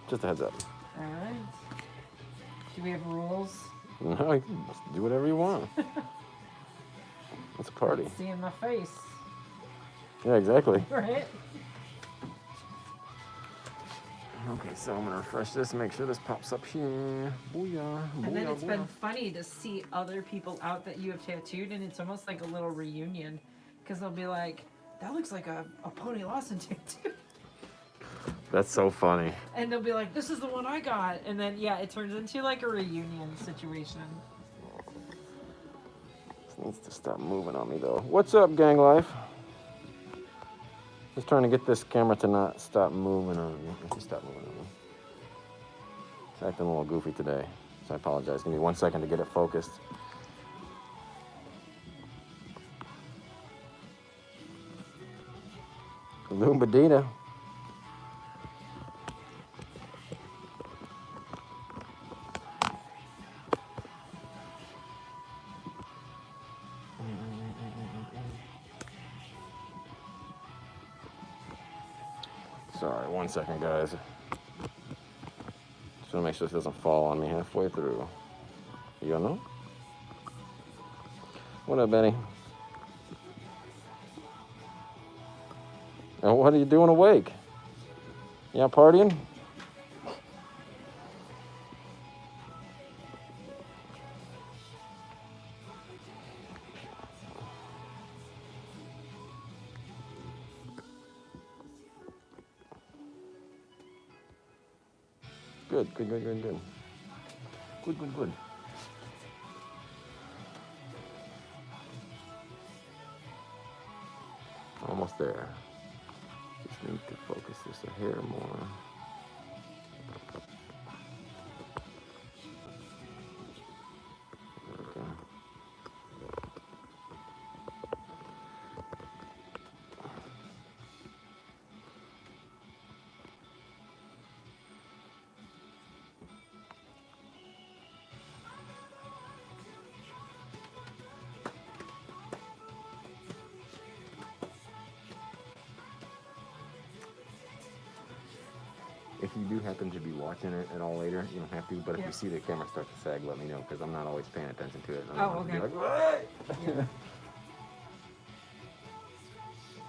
Just a heads up. All right. Do we have rules? No, you can do whatever you want. It's a party. Seeing my face. Yeah, exactly. Right? Okay, so I'm gonna refresh this, make sure this pops up here. Booyah, booyah, And then it's booyah. been funny to see other people out that you have tattooed, and it's almost like a little reunion. Because they'll be like, that looks like a Pony Lawson tattoo. That's so funny. And they'll be like, this is the one I got. And then, yeah, it turns into like a reunion situation. This needs to stop moving on me, though. What's up, gang life? Just trying to get this camera to not stop moving on me. Just stop moving on me. It's acting a little goofy today, so I apologize. Give me 1 second to get it focused. Lumbadita. Sorry, 1 second, guys. Just want to make sure this doesn't fall on me halfway through. You know? What up, Benny? And what are you doing awake? You out partying? Good. Good. Almost there. Just need to focus this a hair more. Okay. If you do happen to be watching it at all later, you don't have to, but if you see the camera start to sag, let me know, because I'm not always paying attention to it. Oh, okay. Like, what?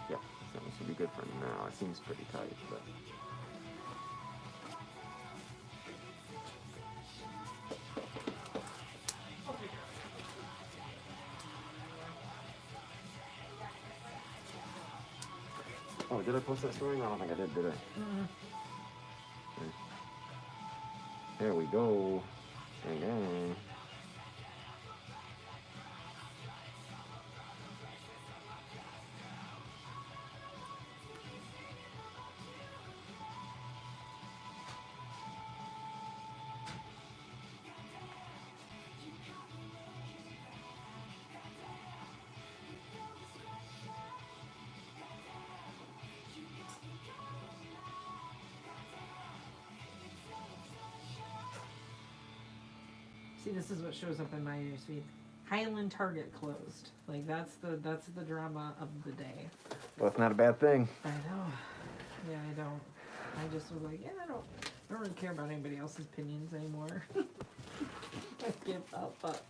Yeah, so this should be good for now. It seems pretty tight, but... Oh, did I post that story? No, I don't think I did I? Mm-hmm. Okay. There we go. Gang. See, this is what shows up in my newsfeed. Highland Target closed. Like that's the drama of the day. Well, it's not a bad thing. I know. Yeah, I don't. I just was like, yeah, I don't really care about anybody else's opinions anymore. I give a fuck.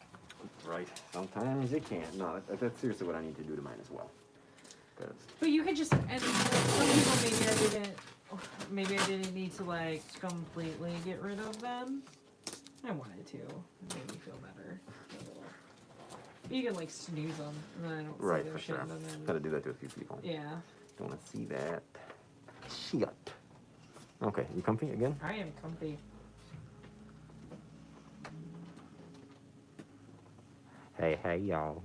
Right. Sometimes you can't. No, that's seriously what I need to do to mine as well. But you could just, and some people maybe I didn't need to like completely get rid of them. I wanted to. It made me feel better. But you can like snooze them, and then I don't see Right, their for shit. sure. And then, Got to do that to a few people. yeah. Don't want to see that. Shit. Okay, you comfy again? I am comfy. Hey, y'all.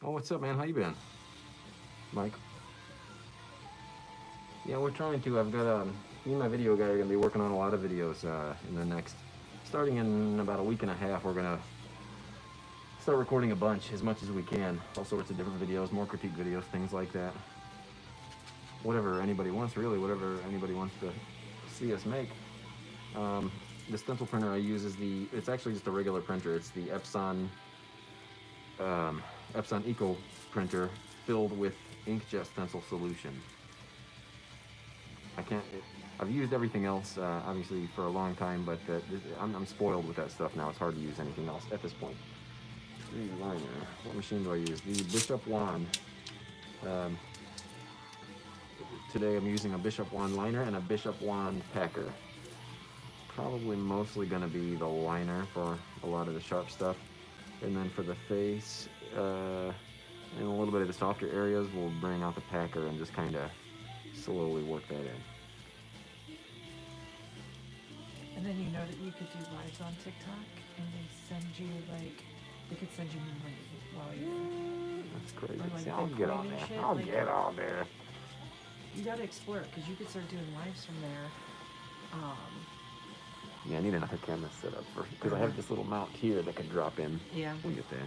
Oh, what's up, man? How you been, Mike? Yeah, we're trying to. I've got me and my video guy are gonna be working on a lot of videos in the next, starting in about a week and a half. We're gonna start recording a bunch, as much as we can, all sorts of different videos, more critique videos, things like that. Whatever anybody wants, really, whatever anybody wants to see us make. The stencil printer I use is it's actually just a regular printer. It's the Epson Eco printer filled with inkjet stencil solution. I've used everything else, obviously, for a long time, but I'm spoiled with that stuff now. It's hard to use anything else at this point. The liner. What machine do I use? The Bishop Wand. Today I'm using a Bishop Wand liner and a Bishop Wand packer. Probably mostly going to be the liner for a lot of the sharp stuff. And then for the face and a little bit of the softer areas, we'll bring out the packer and just kind of slowly work that in. And then you know that you could do lives on TikTok and they could send you money while you're. That's crazy. Or like See, I'll Bitcoin get on and there. shit, I'll like- get on there. You gotta explore it because you could start doing lives from there. Yeah, I need another camera set up because I have this little mount here that could drop in. Yeah. We'll get there.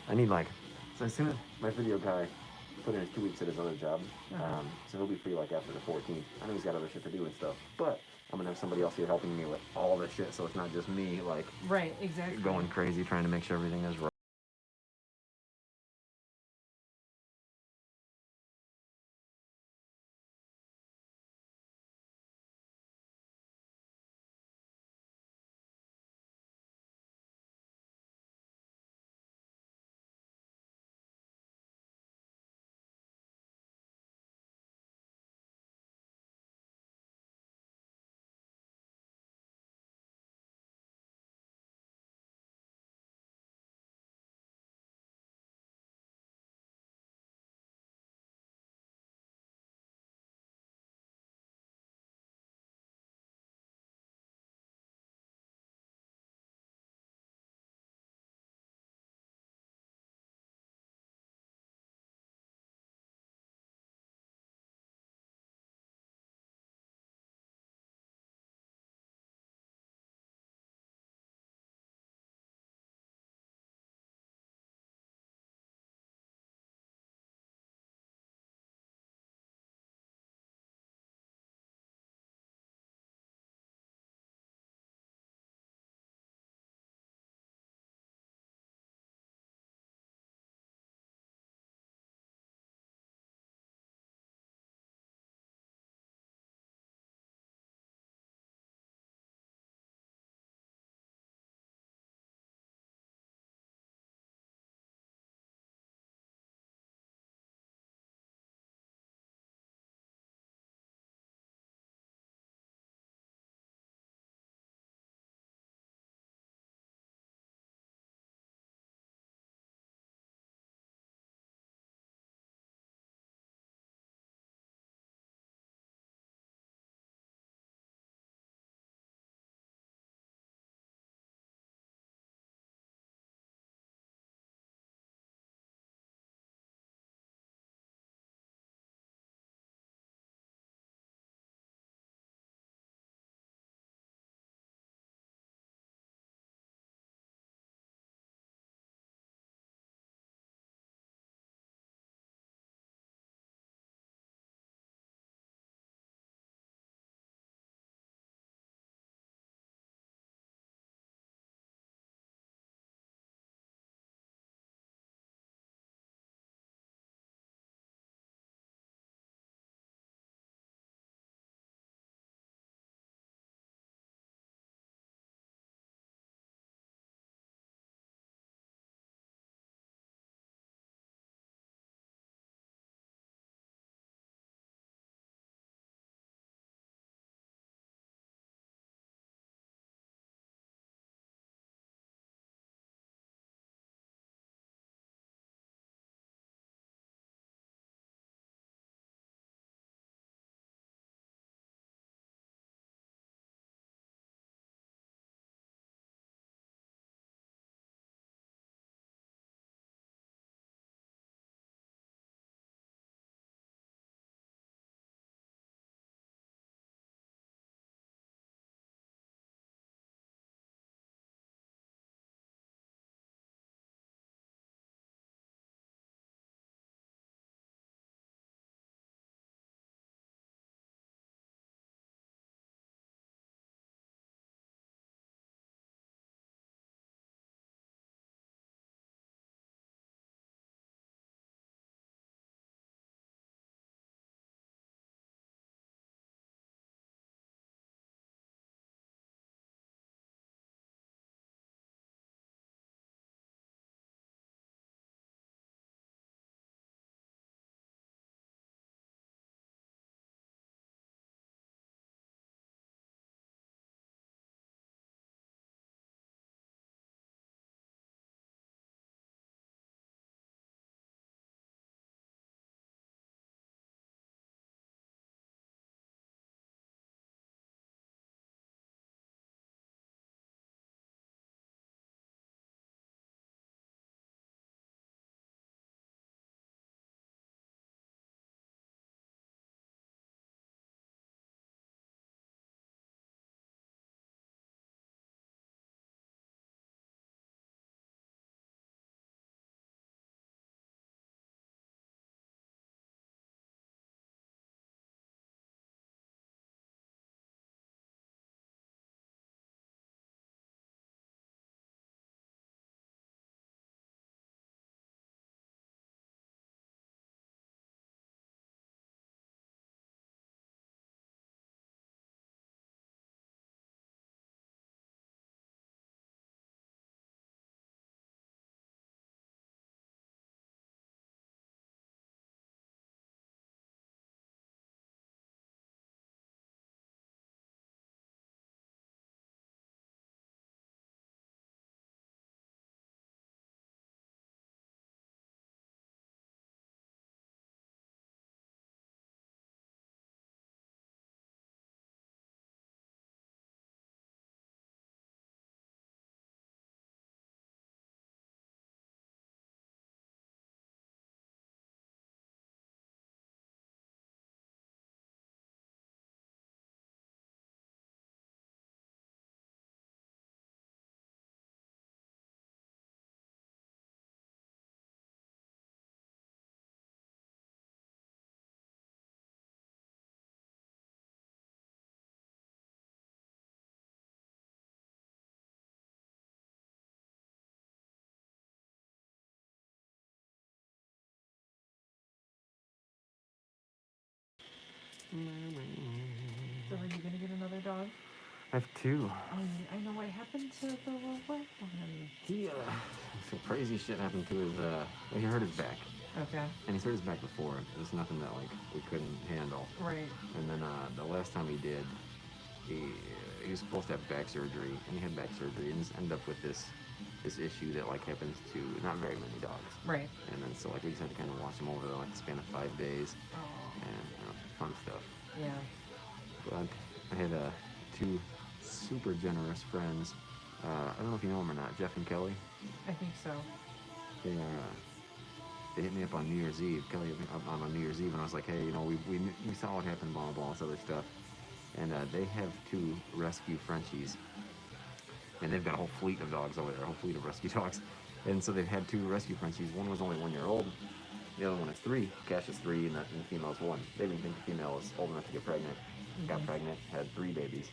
I need so as soon as my video guy put in his 2 weeks at his other job, so he'll be free like after the 14th. I know he's got other shit to do and stuff, but I'm gonna have somebody else here helping me with all this shit, so it's not just me Right, exactly. going crazy trying to make sure everything is right. So are you gonna get another dog? I have two. I know what happened to the little black one. He, some crazy shit happened to his, well, he hurt his back. Okay. And he's hurt his back before. It was nothing that, like, we couldn't handle. Right. And then, the last time he did, he was supposed to have back surgery, and he had back surgery, and just ended up with this issue that, like, happens to not very many dogs. Right. And then, so, like, we just had to kind of watch him over the, like, span of 5 days. Oh. And, fun stuff. Yeah. But I had, two super generous friends. I don't know if you know them or not, Jeff and Kelly. I think so. They hit me up on New Year's Eve. Kelly hit me up on New Year's Eve, and I was like, hey, you know, we saw what happened, blah, blah, blah, this other stuff. And they have two rescue Frenchies. And they've got a whole fleet of dogs over there, a whole fleet of rescue dogs. And so they've had two rescue Frenchies. One was only 1 year old. The other one is 3. Cash is 3, and the female's 1. They didn't think the female was old enough to get pregnant. Got pregnant, had 3 babies.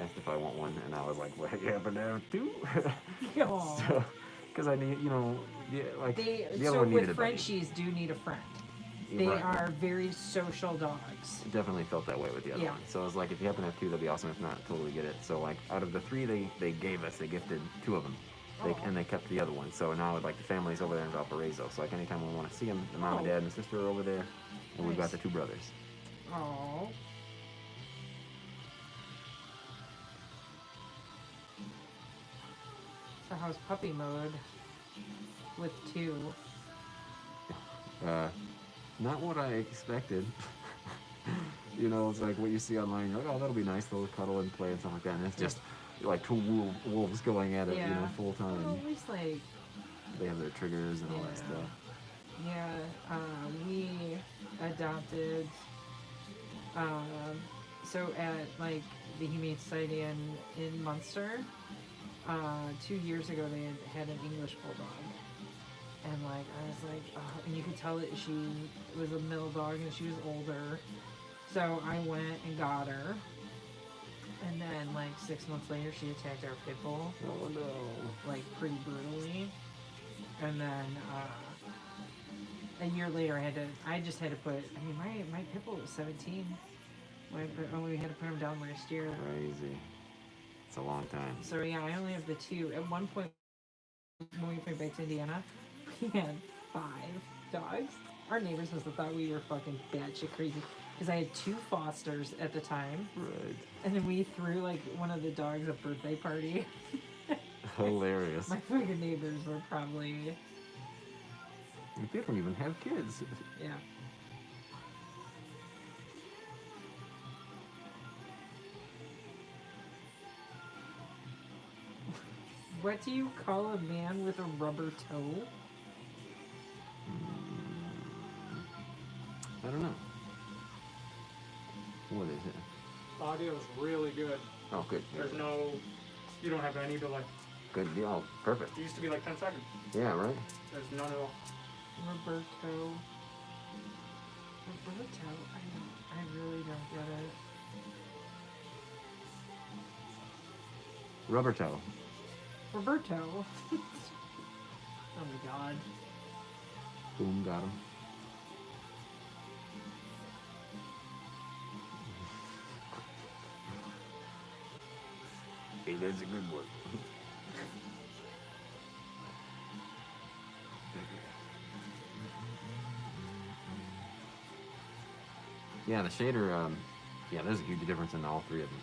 Asked if I want one, and I was like, well, you happen to have 2? So, because I need, you know, like, the other one needed a buddy. Frenchies do need a friend. They are very social dogs. Definitely felt that way with the other one. So I was like, if you happen to have 2, that'd be awesome. If not, totally get it. So, like, out of the 3 they gave us, they gifted 2 of them. And they kept the other one. So now, like, the family's over there in Valparaiso. So, like, anytime we want to see them, the mom and dad and sister are over there. And we've got the 2 brothers. Oh. So how's puppy mode with 2? Not what I expected. You know, it's like what you see online. You're like, oh, that'll be nice. They'll cuddle and play and stuff like that. And it's just like 2 wolves going at it, you know, full time. Well, at least, like, they have their triggers and all that stuff. Yeah, we adopted. So at, like, the Humane Society in Munster, 2 years ago they had an English bulldog. And, like, I was like, oh, and you could tell that she was a middle dog and she was older. So I went and got her. And then, like, 6 months later, she attacked our pit bull. Oh, no. Like, pretty brutally. And then, a year later, I just had to put, I mean, my pit bull was 17. We had to put him down last year. Crazy. It's a long time. So, yeah, I only have the 2. At one point, when we went back to Indiana, we had 5 dogs. Our neighbors must have thought we were fucking batshit crazy. Because I had 2 Fosters at the time. Right. And then we threw, like, one of the dogs a birthday party. Hilarious. My fucking neighbors were probably... They don't even have kids. Yeah. What do you call a man with a rubber toe? I don't know. What is it? Audio is really good. Oh, good. There's no, you don't have any delay. Good deal. Perfect. It used to be like 10 seconds. Yeah, right? There's none at all. Roberto. Roberto? I really don't get it. Rubber toe. Roberto. Oh my god. Boom, got him. Hey, that's a good one. Yeah, the shader, yeah, there's a huge difference in all 3 of them.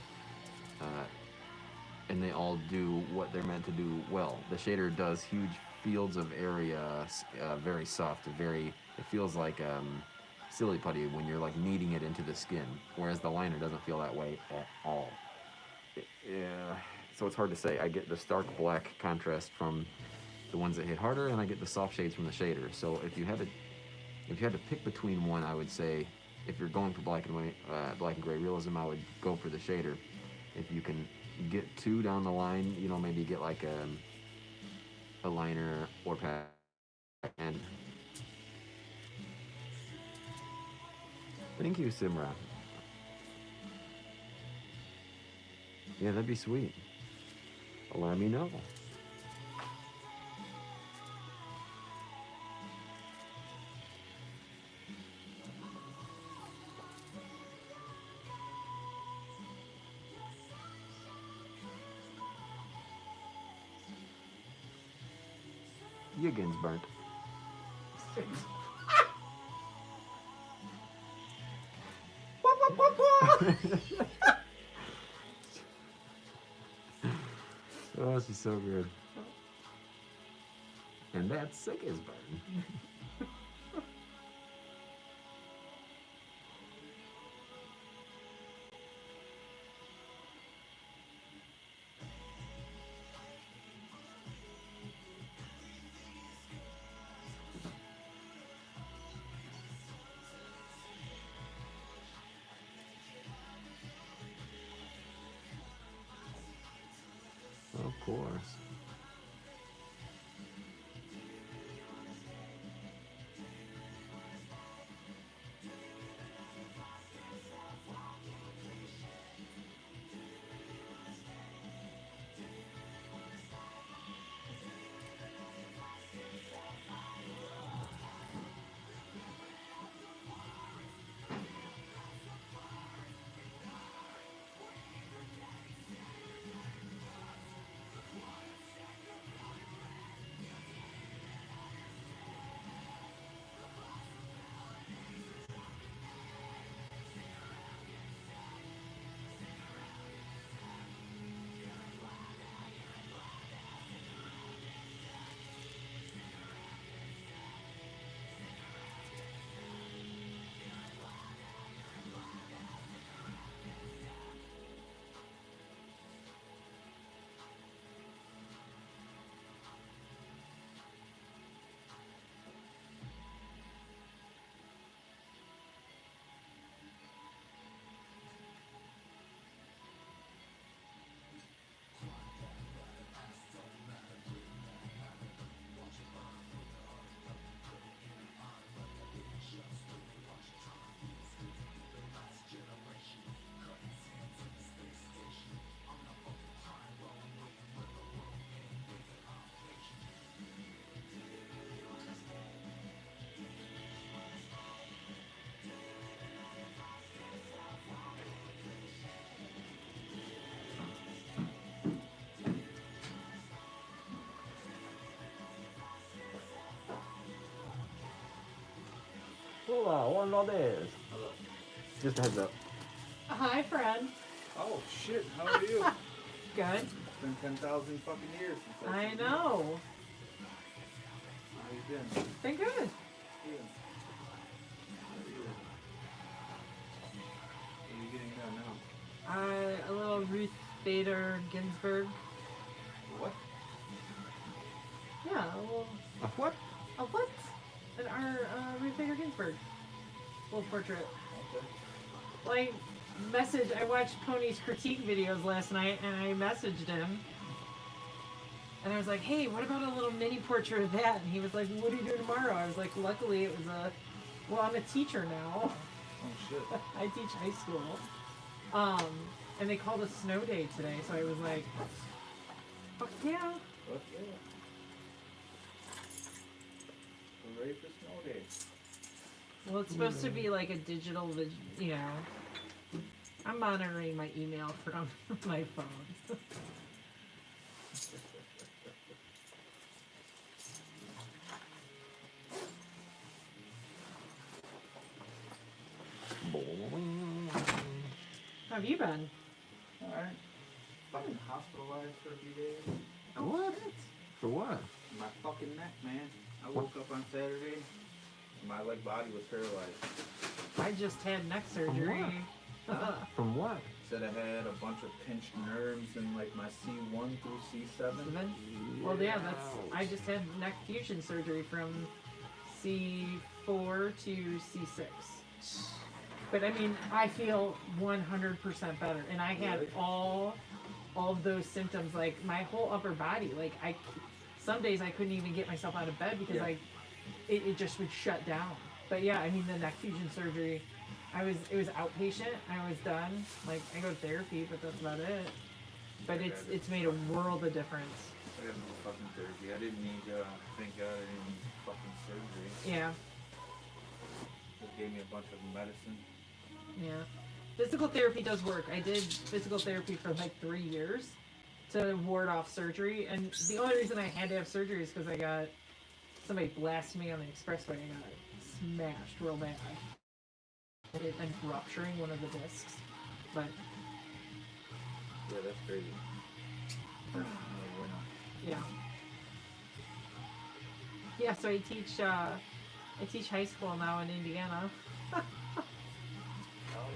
And they all do what they're meant to do well. The shader does huge fields of area, very soft, it feels like silly putty when you're like kneading it into the skin, whereas the liner doesn't feel that way at all. Yeah, so it's hard to say. I get the stark black contrast from the ones that hit harder, and I get the soft shades from the shader. So if you had to pick between one, I would say if you're going for black and white, black and gray realism, I would go for the shader. If you can get 2 down the line, you know, maybe get like a liner or pack and. Thank you, Simra. Yeah, that'd be sweet. Let me know. Your gin's burnt. Oh, she's so good. And that's sick as burn. Of course. Hola, one of this. Just a heads up. Hi, Fred. Oh shit, how are you? Good. It's been 10,000 fucking years since I seen know. you. How you been? Been good. Good. What are you getting done now? A little Ruth Bader Ginsburg. What? Yeah, a little. A what? A what? Our Ruth Bader Ginsburg. Little portrait. Okay. Like, I watched Pony's critique videos last night, and I messaged him. And I was like, hey, what about a little mini portrait of that? And he was like, what are you doing tomorrow? I was like, luckily it was well, I'm a teacher now. Oh shit. I teach high school. And they called a snow day today, so I was like, fuck yeah. Fuck yeah. We're ready for snow day. Well, it's supposed to be like a digital, you know. I'm monitoring my email from my phone. How have you been? Alright. Fucking hospitalized for a few days. What? For what? My fucking neck, man. I woke up on Saturday. My like body was paralyzed. I just had neck surgery. From what? Said I had a bunch of pinched nerves in like my C1 through C7. Well, yeah, I just had neck fusion surgery from C4 to C6. But I mean, I feel 100% better, and I had Really? all of those symptoms, like my whole upper body. Like some days I couldn't even get myself out of bed because Yeah. it just would shut down. But yeah, I mean the neck fusion surgery, it was outpatient. I was done. Like I go to therapy, but that's about it. But it's made a world of difference. I had no fucking therapy. I didn't need, thank God I didn't need fucking surgery. Yeah, Just gave me a bunch of medicine. yeah. Physical therapy does work. I did physical therapy for like 3 years to ward off surgery, and the only reason I had to have surgery is because I got somebody blasted me on the expressway and I got smashed real bad. It ended up rupturing one of the discs. But Yeah, that's crazy. yeah. Yeah, so I teach high school now in Indiana. Oh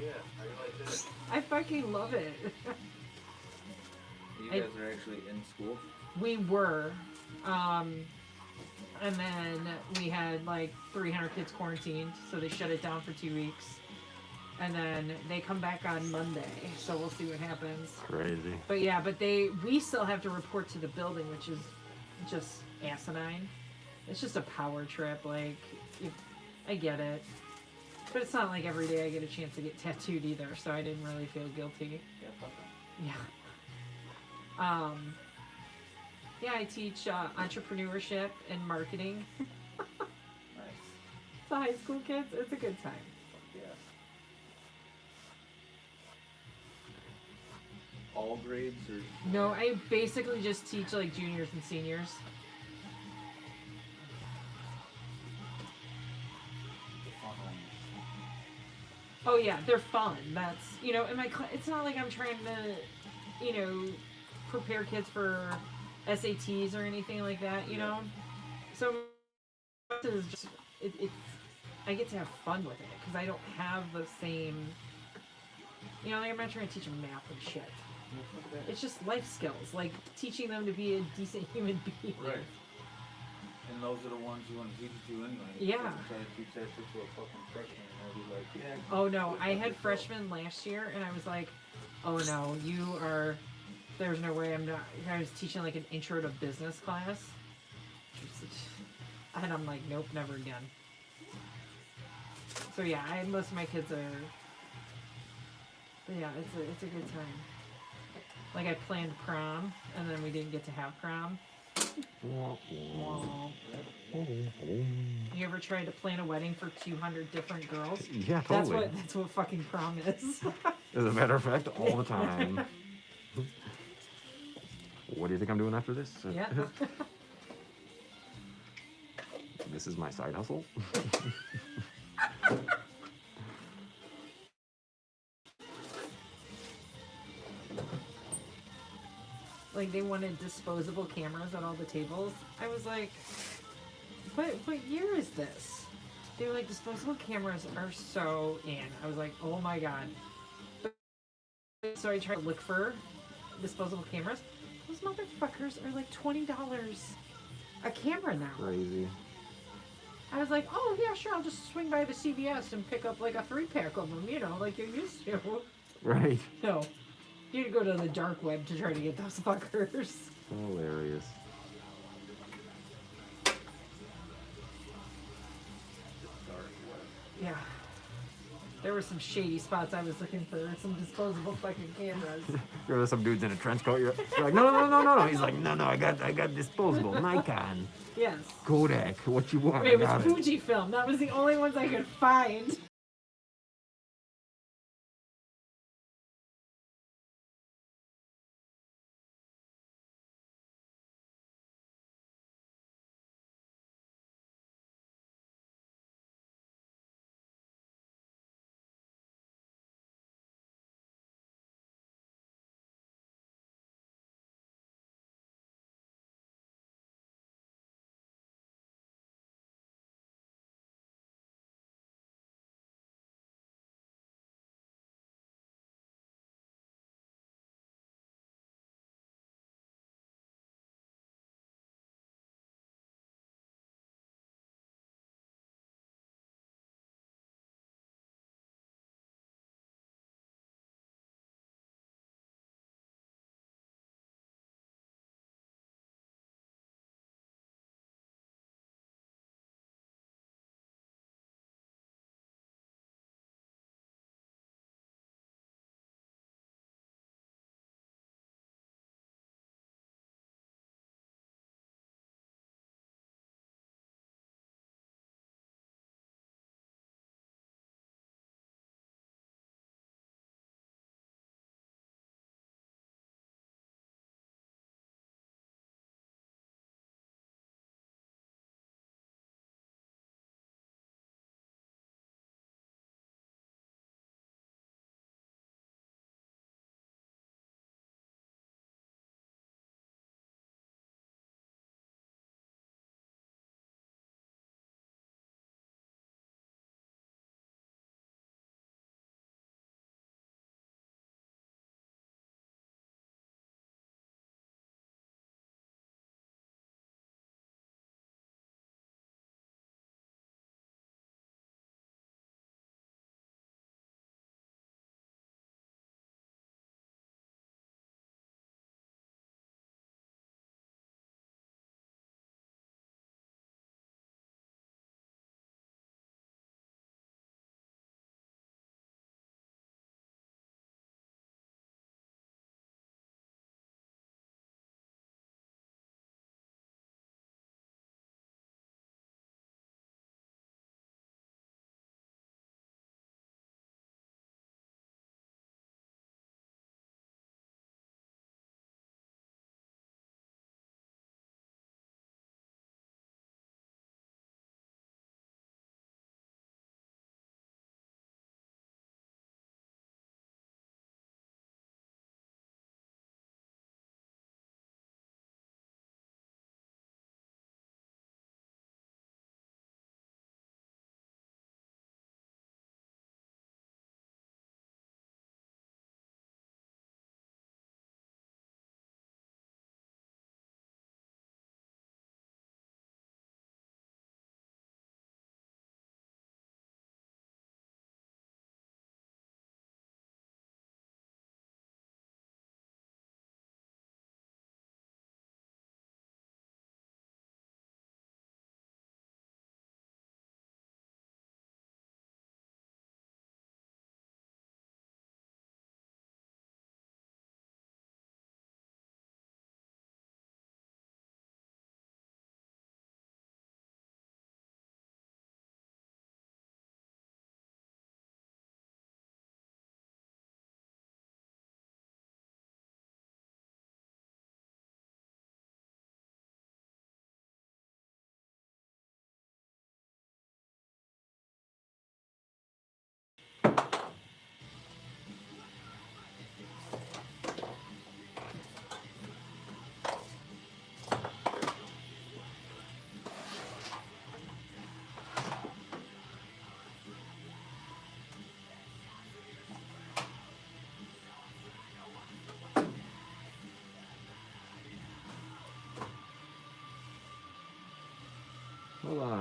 yeah, how you like this? I fucking love it. You guys are actually in school? We were. And then we had like 300 kids quarantined, so they shut it down for 2 weeks. And then they come back on Monday, so we'll see what happens. Crazy. But yeah, we still have to report to the building, which is just asinine. It's just a power trip, like, I get it. But it's not like every day I get a chance to get tattooed either, so I didn't really feel guilty. Yeah, fuck it. Yeah. Yeah, I teach entrepreneurship and marketing Nice. to high school kids. It's a good time. Yeah. All grades or? No, I basically just teach like juniors and seniors. Oh yeah, they're fun. That's, you know, in my it's not like I'm trying to, you know, prepare kids for SATs or anything like that, you know. So it's just it's I get to have fun with it because I don't have the same, you know, like I'm not trying to teach them math and shit. It's just life skills, like teaching them to be a decent human being. Right. And those are the ones you want to teach it to anyway. Yeah. You try to teach that shit to a fucking freshman and they'll be like, yeah. Oh no, I had freshmen last year and I was like, oh no, there's no way I'm not. I was teaching like an intro to business class. And I'm like, nope, never again. So yeah, most of my kids are, but yeah, it's a good time. Like I planned prom and then we didn't get to have prom. You ever tried to plan a wedding for 200 different girls? Yeah, totally. That's what fucking prom is. As a matter of fact, all the time. What do you think I'm doing after this? Yeah. This is my side hustle. Like they wanted disposable cameras at all the tables. I was like, what year is this? They were like, disposable cameras are so in. I was like, oh my god. So I tried to look for disposable cameras. Those motherfuckers are like $20 a camera now. Crazy. I was like, oh yeah, sure, I'll just swing by the CVS and pick up like a 3-pack of them, you know, like you used to. Right. No. You had to go to the dark web to try to get those fuckers. Hilarious. Yeah. There were some shady spots I was looking for, some disposable fucking cameras. There were some dudes in a trench coat. You're like, no. He's like, no, I got disposable. Nikon, Yes. Kodak. What you want? It I was got it. Fujifilm. That was the only ones I could find.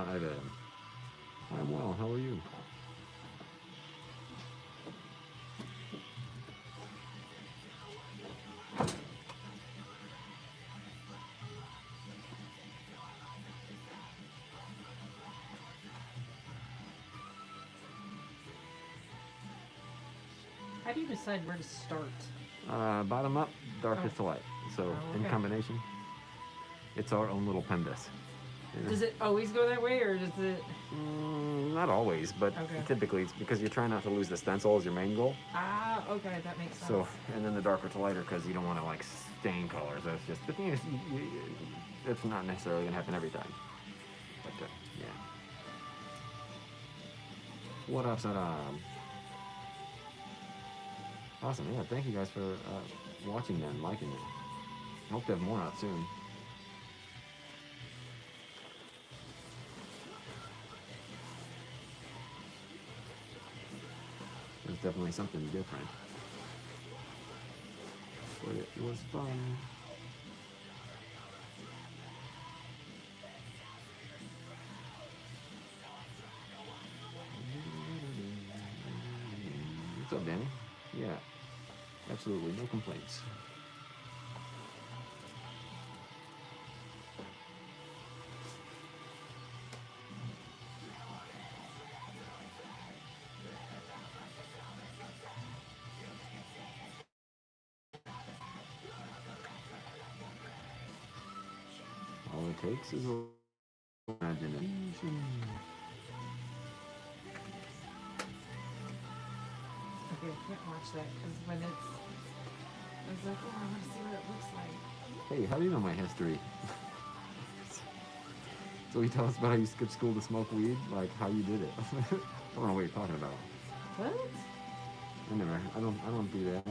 Ivan. I'm well. How are you? How do you decide where to start? Bottom up, darkest to light. So Oh, in okay. combination, it's our own little PEMDAS. Yeah. Does it always go that way, or does it? Not always, but Okay. typically it's because you're trying not to lose the stencil as your main goal. Ah, okay, that makes sense. So, and then the darker to lighter because you don't want to like stain colors. That's just, the thing is, it's not necessarily gonna happen every time. But yeah. What up, Saddam? Awesome, yeah. Thank you guys for watching and liking it. I hope to have more out soon. It was definitely something different. But it was fun. What's up, Danny? Yeah, absolutely, no complaints. All it takes is imagination. Okay, I can't watch that because when it's, I was like, oh, I want to see what it looks like. Hey, how do you know my history? So you tell us about how you skipped school to smoke weed, like how you did it. I don't know what you're talking about. What? I don't do that.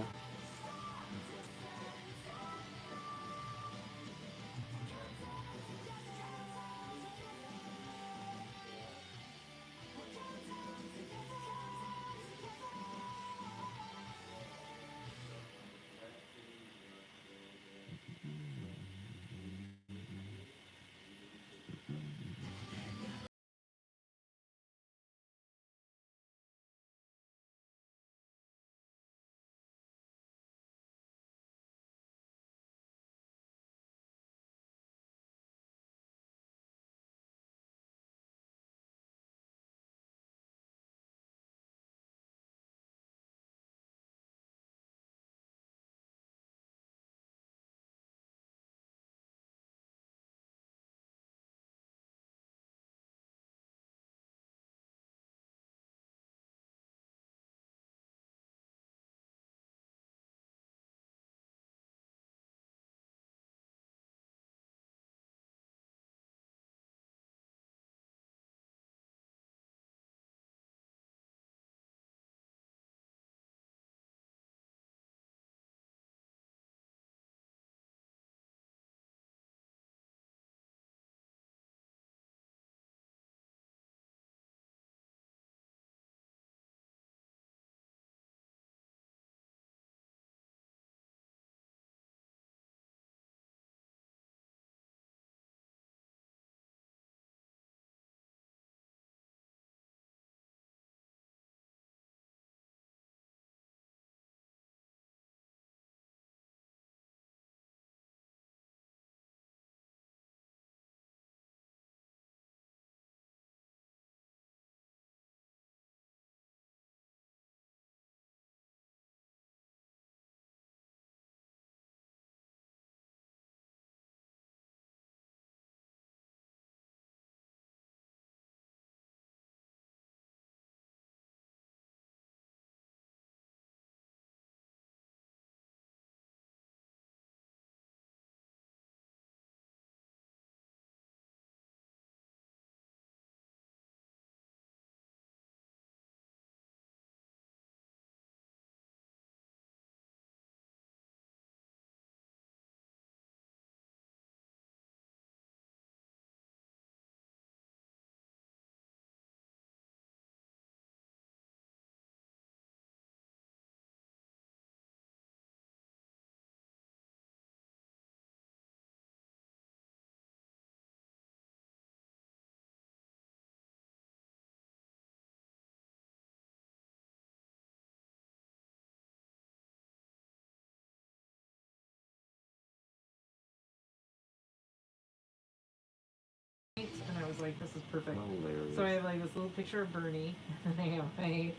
was like, this is perfect. Hilarious. So I have like this little picture of Bernie, and I have my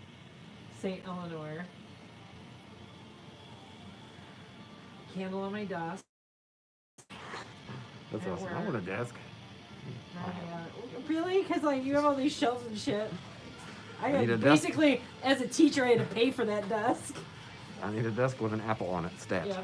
Saint Eleanor candle on my desk. That's at awesome. I work. want a desk. Really? Because like you have all these shelves and shit. I need a had desk. basically, as a teacher, I had to pay for that desk. I need a desk with an apple on it, stat. Yeah.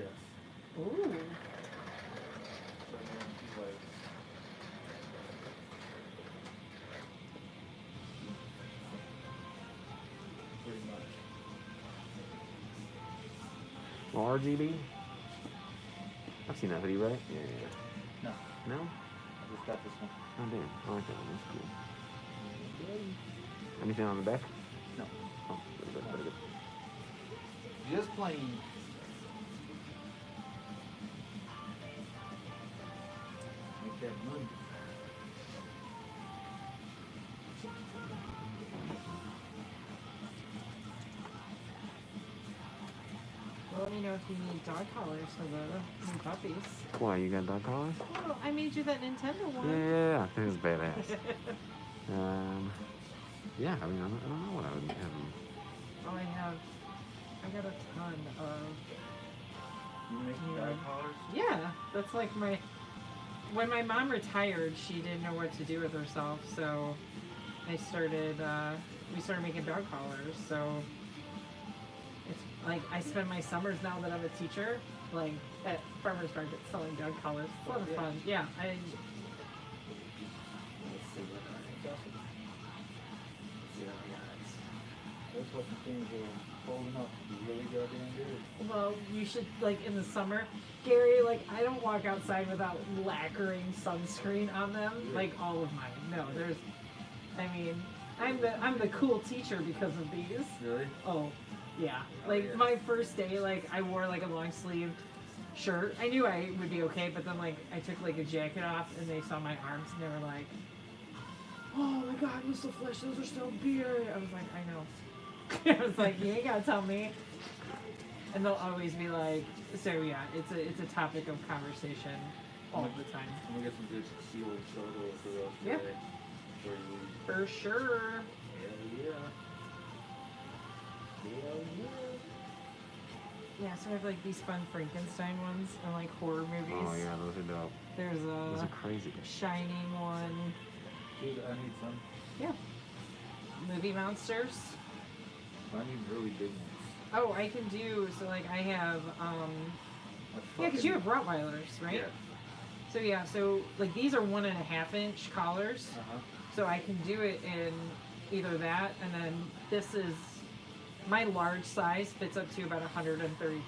death. Ooh. So then she's like, pretty much. Well, RGB? I've seen that video, right? Yeah. No, No? I just got this one. Oh, damn. I like that one. That's cool. Anything on the back? No, Oh, very good. just plain. Make that money. Well, let me know if you need dog collars for the new puppies. Why, you got dog collars? Oh, I made you that Nintendo one. Yeah, it was badass. Yeah, I mean, I don't know what I would have them. Oh, I got a ton of. You make Yeah. dog collars? Yeah, that's like when my mom retired, she didn't know what to do with herself, so we started making dog collars. So it's like I spend my summers now that I'm a teacher, like at farmers market selling dog collars. It's a lot of fun. Yeah, let's see what I got. Let's see what I got. Those fucking things are holding up to be really goddamn good. Well, you should, like, in the summer, Gary, like, I don't walk outside without lacquering sunscreen on them, like all of mine. No, I'm the cool teacher because of these. Really? Oh, yeah. Oh, Like, yeah. my first day, like, I wore, like, a long-sleeved shirt. I knew I would be okay, but then, like, I took, like, a jacket off, and they saw my arms, and they were like, oh my god, Mr. Flesh, those are so beard. I was like, I know. I was like, you ain't gotta tell me. And they'll always be like, so yeah, it's a topic of conversation all the time. I'm gonna get some good sealed photos for those Yeah. today. For you. For sure. Hell yeah. Hell yeah. Yeah, so I have like these fun Frankenstein ones and like horror movies. Oh, yeah, those are dope. There's Those a are crazy. Shining one. Dude, I need some. Yeah. Movie monsters. I need really big ones. Oh, I can do, so like I have, Like yeah, because you have fucking- Rottweilers, right? Yeah. So yeah, so like these are 1.5-inch collars. Uh-huh. So I can do it in either that, and then this is, my large size fits up to about 130 pounds.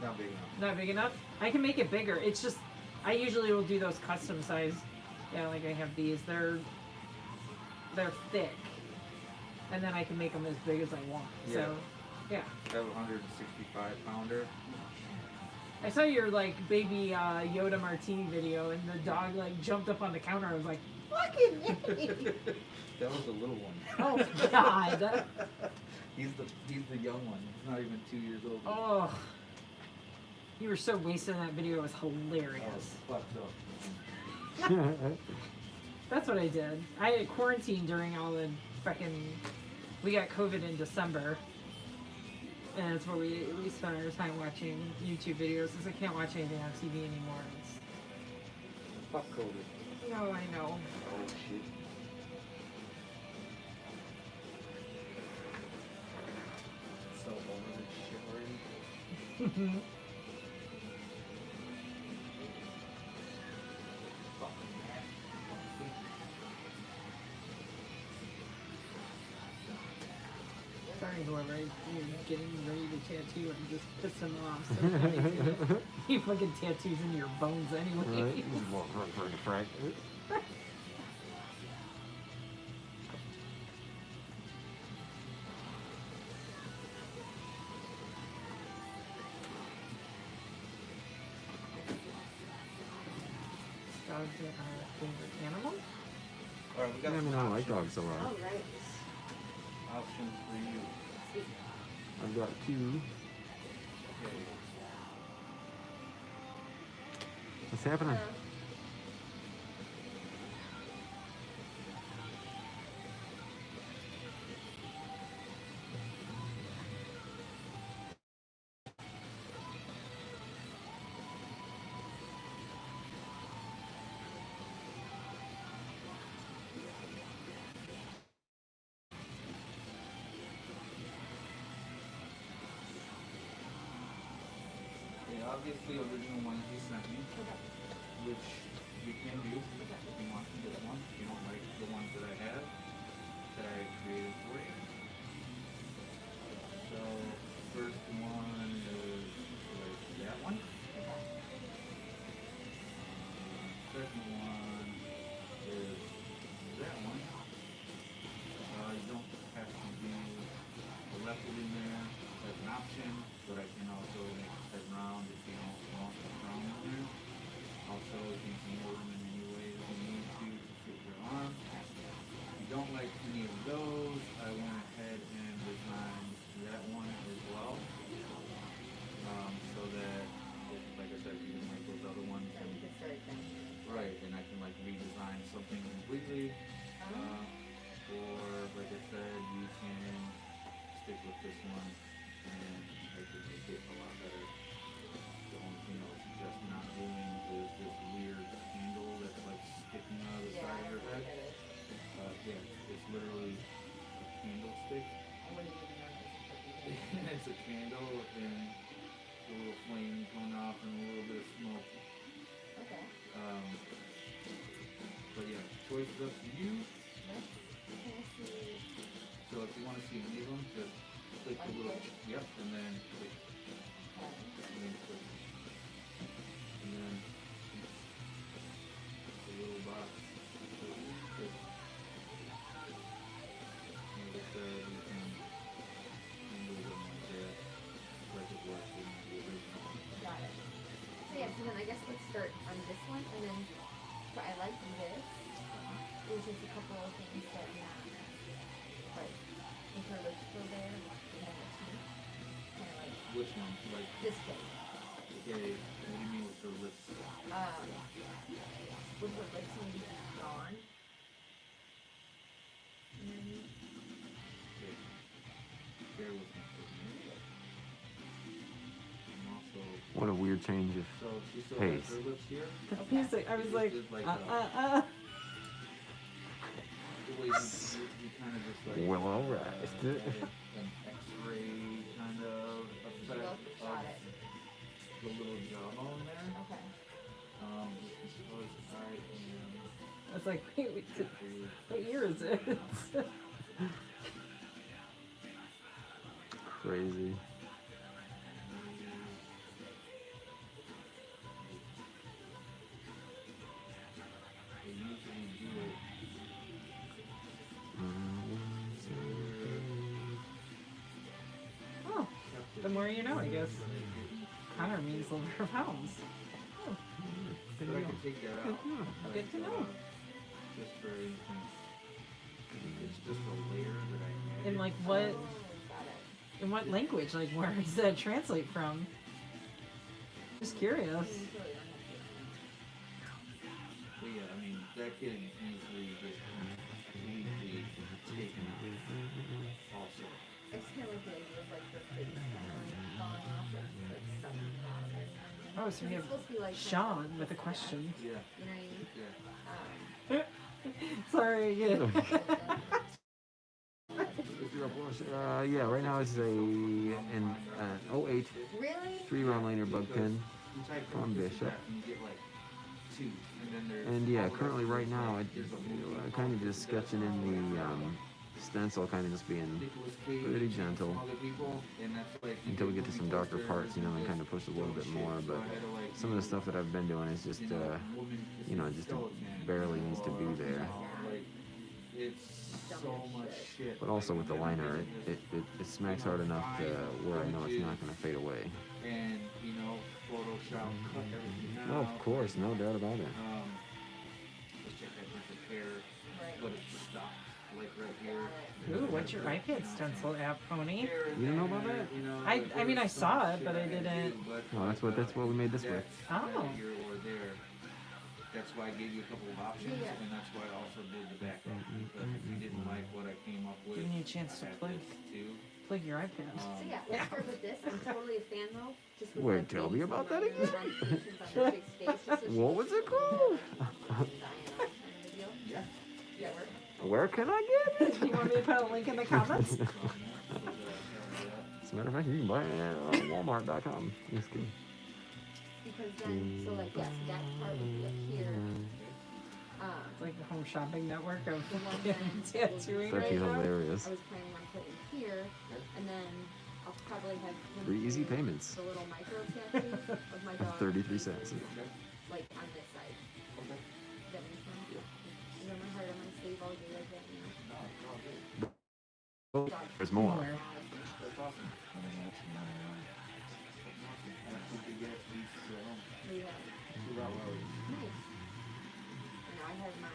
Not big enough. Not big enough? I can make it bigger. It's just, I usually will do those custom size. Yeah, like I have these. They're thick. And then I can make them as big as I want. Yeah. So, yeah. I have a 165 pounder. I saw your like baby Yoda martini video, and the dog like jumped up on the counter. I was like, fucking me! That was the little one. Oh God! He's the young one. He's not even 2 years old. Oh, you were so wasted in that video. It was hilarious. Fucked up. That's what I did. I had quarantined during all the fucking. We got COVID in December, and that's where we spent our time watching YouTube videos. Because I can't watch anything on TV anymore. It's, Fuck COVID. no, I know. Oh shit. So over this shit already. Fucking ass. Sorry, whoever you're getting ready to tattoo, I'm just pissing off. So funny. You fucking tattoos into your bones anyway. Right? Well, right. Dog's favorite animal? Alright, we got I mean, some I like dogs a lot. Alright. options for you. I've got two. Okay. What's happening? obviously original ones you sent me, Okay. which you can do if you want to get one. If you don't like the ones that I have, that I created for you. So, first one is like that one. Second one is that one. You don't have to be left it in there as an option, but I can also make it head round if you don't want it round in there. Also, you can mold them in any way that you need to fit your arm. If you don't like any of those, I went ahead and designed that one as well. So that, like I said, you can like those other ones. So you can start then. Right, and I can like redesign something completely. Or, like I said, you can stick with this one and I can make it a lot better. The only thing I would suggest not doing is this weird handle that's like sticking out of the side of your head. Yeah, it's literally a candlestick. I wouldn't even know this. And it's a candle and a little flame coming off and a little bit of smoke. Okay. But yeah, choice is up to you. Can I see? So if you want to see any of them, just click the little, yep, and then click, and then click, and then the little box. So you click. Like I said, you can handle them like that, like it was in the original. Got it. So yeah, so then I guess let's start on this one, and then, so I like this. There's just a couple of things that like, if her lips still there, and then the teeth, kind of like Which one? Like, this thing. okay, what do you mean with the lips? With her lips maybe gone. And then, Okay, bear with me for a minute. And also, What a weird change of so she still pace. has her lips here. The music, I was You like, just did like the way you kind of just like Well, all right. had an X-ray kind of effect got of it. the little jawbone there. Okay. Because I am I was like, wait, what year is it? crazy. I usually do it Oh, the more you know, I guess. Connor means liver pounds. Oh, good but I deal. can take that out. Good to know. Just for instance, it's just a layer that I added. In like what, Oh, got it. in what language? Like where does that translate from? Just curious. You totally don't have to. But yeah, I mean, that can easily just completely taken out also. I just kind of like the idea of like the face kind of like falling off with like stuff in the bottom. Oh, so we It's have supposed to be like Sean with a question. Yeah, You know what I mean? yeah. Sorry again. Yeah, right now it's an 08 Really? 3-round liner bug pen You type from in this Bishop. and you get like 2, and then there's And yeah, all the currently rest right now there's a movie I'm kind of just sketching in the stencil, kind of just being Nicolas Cage pretty and gentle some other people, and that's like until we get to some darker parts, you know, and kind of push a little bit more. But some of the stuff that I've been doing is just, you know, just barely needs to be there. Like, it's so much shit. But also with the liner, it smacks hard enough to where I know it's not going to fade away. And, you know, Photoshop cut everything out. Oh, of course, no doubt about it. Let's check that different hair, Right. but it's stopped, like right here. Ooh, what's your iPad stencil app, Pony? You don't know about that? You know, I mean, I there's so saw much it, but shit I can didn't. do, but, Oh, that's what we made this with. that's Oh. not here or there. That's why I gave you a couple of options, Yeah. and that's why I also did the backup. Because if you didn't like what I came up with, Giving you a chance to I had plug, this too. plug your iPad. So yeah, let's start with this. I'm totally a fan though. Just with Wait, like tell baby me about that smile, again? ramifications on her chick's face, just so she What was it called? dying off kind of deal. Yeah. Yeah, we're Where can I get it? Do you want me to put a link in the comments? As a matter of fact, you can buy it at Walmart.com. Just kidding. because then, so like, yes, that part would be up here. It's like the Home Shopping Network of The one tattooing That'd be right now. hilarious. I was planning on putting here, and then I'll probably have him 3 easy do payments the little micro tattoos of my of dog, 33 cents. like on this side. Does that make sense? And then my heart, I'm gonna save all day like that, you know? Oh, there's more. Where? That's awesome. That's what they get these Yeah. Nice. And now I have my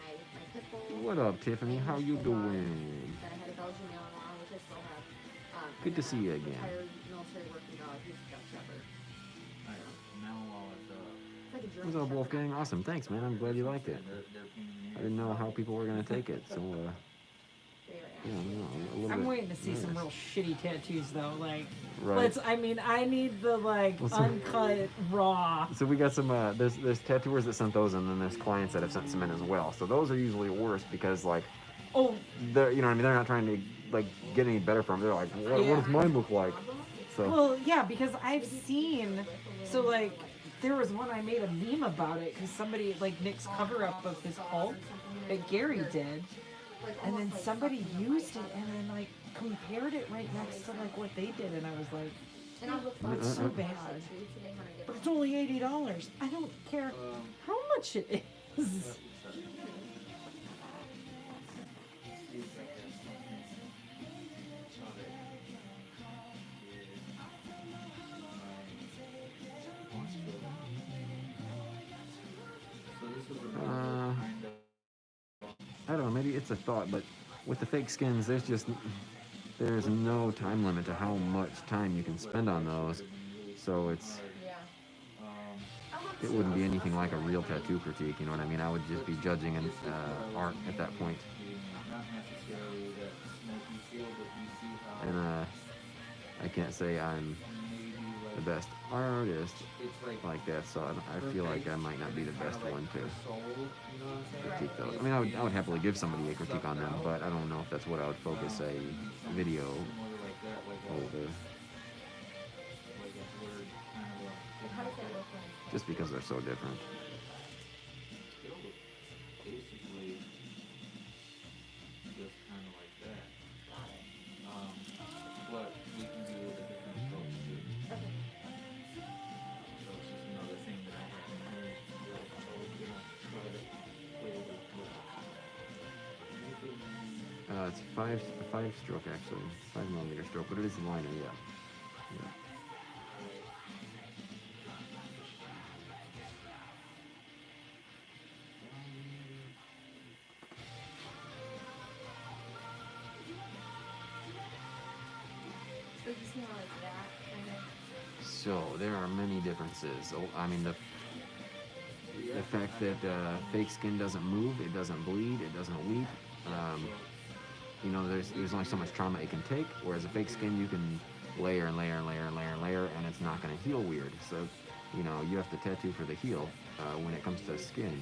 pit bull. What up, Tiffany? How you doing? Then I had a Belgian Malinois, which I still have. Good to see you again. Retired military working dog, who's a Dutch Shepherd. Nice. Now It's like a German What's up, Shepherd. Wolfgang? Awesome. Thanks, man. I'm glad you liked it. I didn't know how people were going to take it, so, yeah, a little I'm bit waiting to see some nervous. real shitty tattoos though. Like, Right. I mean, I need the like Well, so- uncut raw. So we got some, there's tattooers that sent those, and then there's clients that have sent some in as well. So those are usually worse because, like, Oh, they're, you know what I mean, they're not trying to, like, get any better from them. They're like, what does mine look like? So, well, yeah, because I've seen. So like, there was one I made a meme about it because somebody like Nick's cover up of his Hulk that Gary did, and then somebody used it and then like compared it right next to like what they did, and I was like, And I'll look oh, it's so bad. But it's only $80. I don't care how much it is. I don't know, maybe it's a thought, but with the fake skins, there's no time limit to how much time you can spend on those. So it wouldn't be anything like a real tattoo critique, you know what I mean? I would just be judging an art at that point. And I can't say I'm the best artist like that, so I feel like I might not be the best one to critique those. I mean, I would happily give somebody a critique on them, but I don't know if that's what I would focus a video over. Just because they're so different. Basically, just kind of like that. But we can do a different approach too. So it's just another thing that I have in here. So we don't try to play with It's a 5-stroke actually, 5mm stroke, but it is a liner, yeah. So you see how like that kind of. So there are many differences. I mean, the fact that fake skin doesn't move, it doesn't bleed, it doesn't weep. You know, there's only so much trauma it can take. Whereas a fake skin, you can layer and layer and layer and layer and layer, and it's not going to heal weird. So, you know, you have to tattoo for the heal when it comes to skin.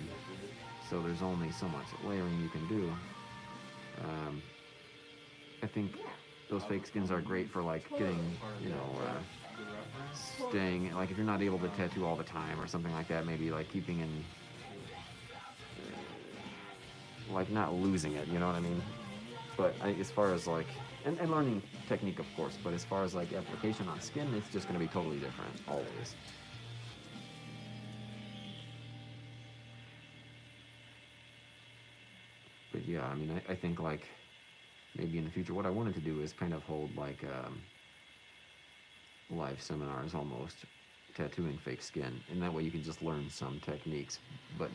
So there's only so much layering you can do. I think those fake skins are great for like getting, you know, staying, like if you're not able to tattoo all the time or something like that, maybe like keeping in, like not losing it, you know what I mean? But as far as like, and learning technique of course, but as far as like application on skin, it's just going to be totally different, always. But yeah, I mean, I think like, maybe in the future, what I wanted to do is kind of hold like live seminars almost, tattooing fake skin, and that way you can just learn some techniques, but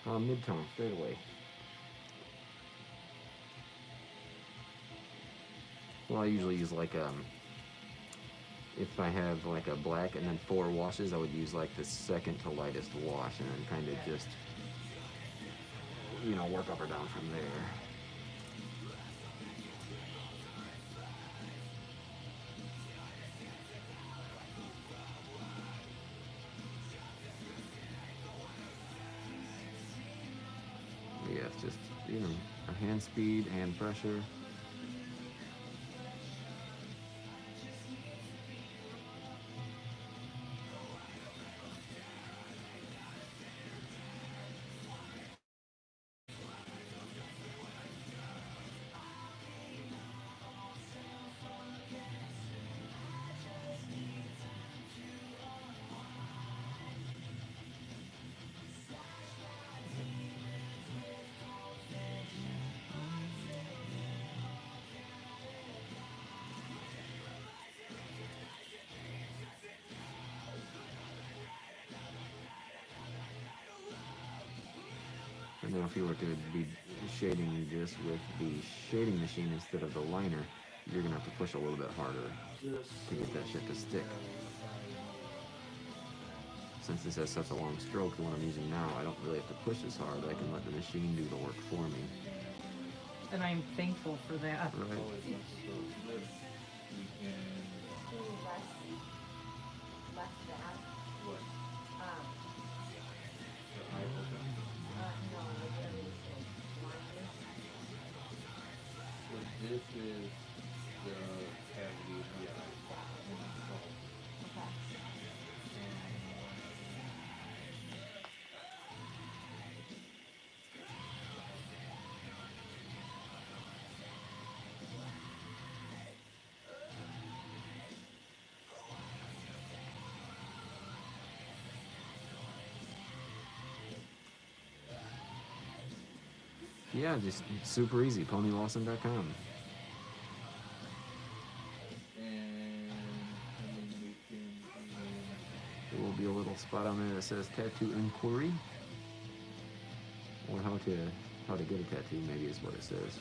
Mid-tone, straight away. Well, I usually use like if I have like a black and then 4 washes, I would use like the second to lightest wash and then kind of just, you know, work up or down from there. Yeah, it's just, you know, a hand speed, hand pressure. And now if you were to be shading this with the shading machine instead of the liner, you're gonna have to push a little bit harder to get that shit to stick. Since this has such a long stroke, the one I'm using now, I don't really have to push as hard. I can let the machine do the work for me. And I'm thankful for that. Right. Always wants to go lift, we can, Maybe less that. what, the eyeball down? No, like at least like blindness. So this is the cavity of the eye in the skull. Okay. Yeah, just super easy. PonyLawson.com. And then we can There will be a little spot on there that says tattoo inquiry, or how to get a tattoo. Maybe is what it says.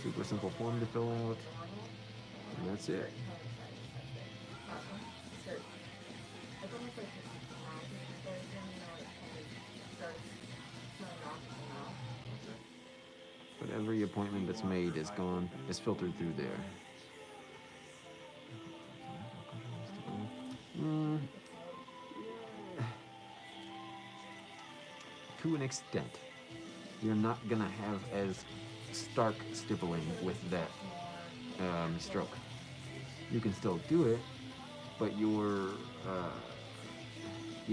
Super simple form to fill out, and that's it. It's almost like this magic version, you know, it kind of starts turning off and off. But every appointment that's made is gone, is filtered through there. To an extent. You're not gonna have as stark stippling with that stroke. You can still do it, but the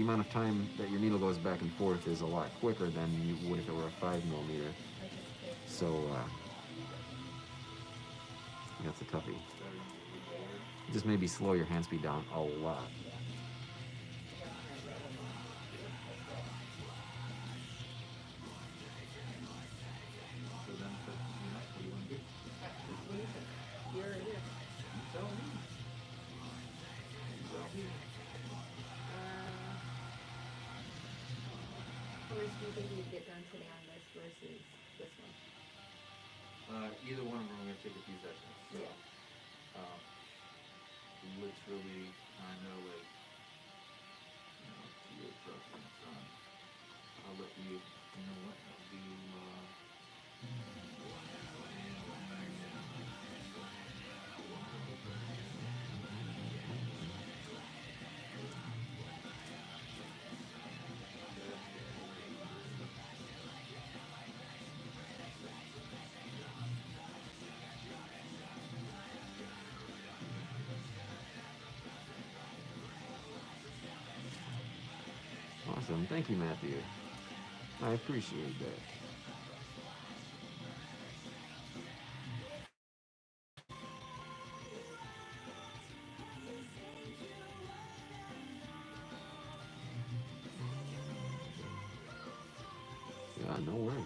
amount of time that your needle goes back and forth is a lot quicker than you would if it were a 5mm. So that's a toughie. Just maybe slow your hand speed down a lot. so then put, what do you want to do? You're here. You tell me. You tell me. How much do you think you'd get done today on this versus this one? Either one of them are gonna take a few sessions. So, Yeah. literally kind of like, to your preference. I'll let you, you know what, I'll do, Awesome. Thank you, Matthew. I appreciate that. Yeah, no worries.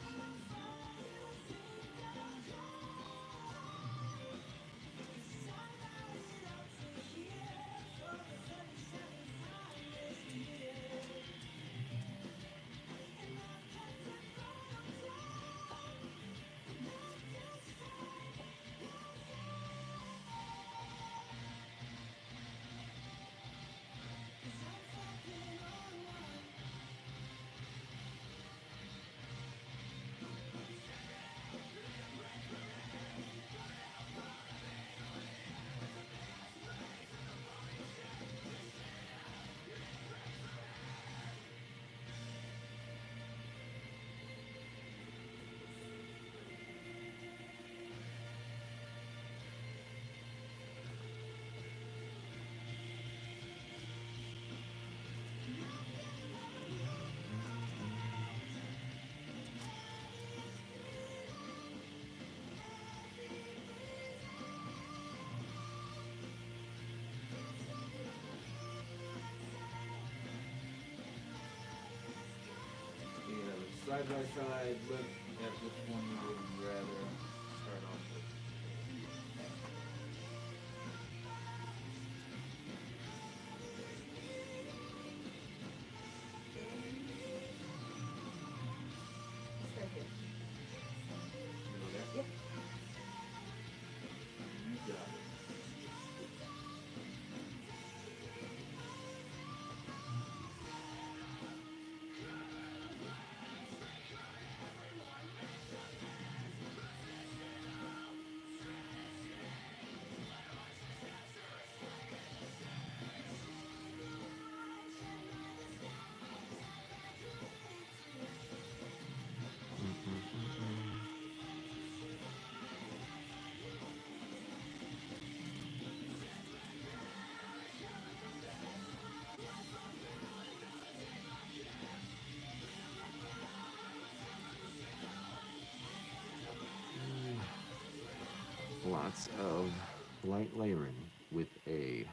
side by side, look at which one you would rather start off with. Start here. You go there? Yep. You got it. Lots of light layering with a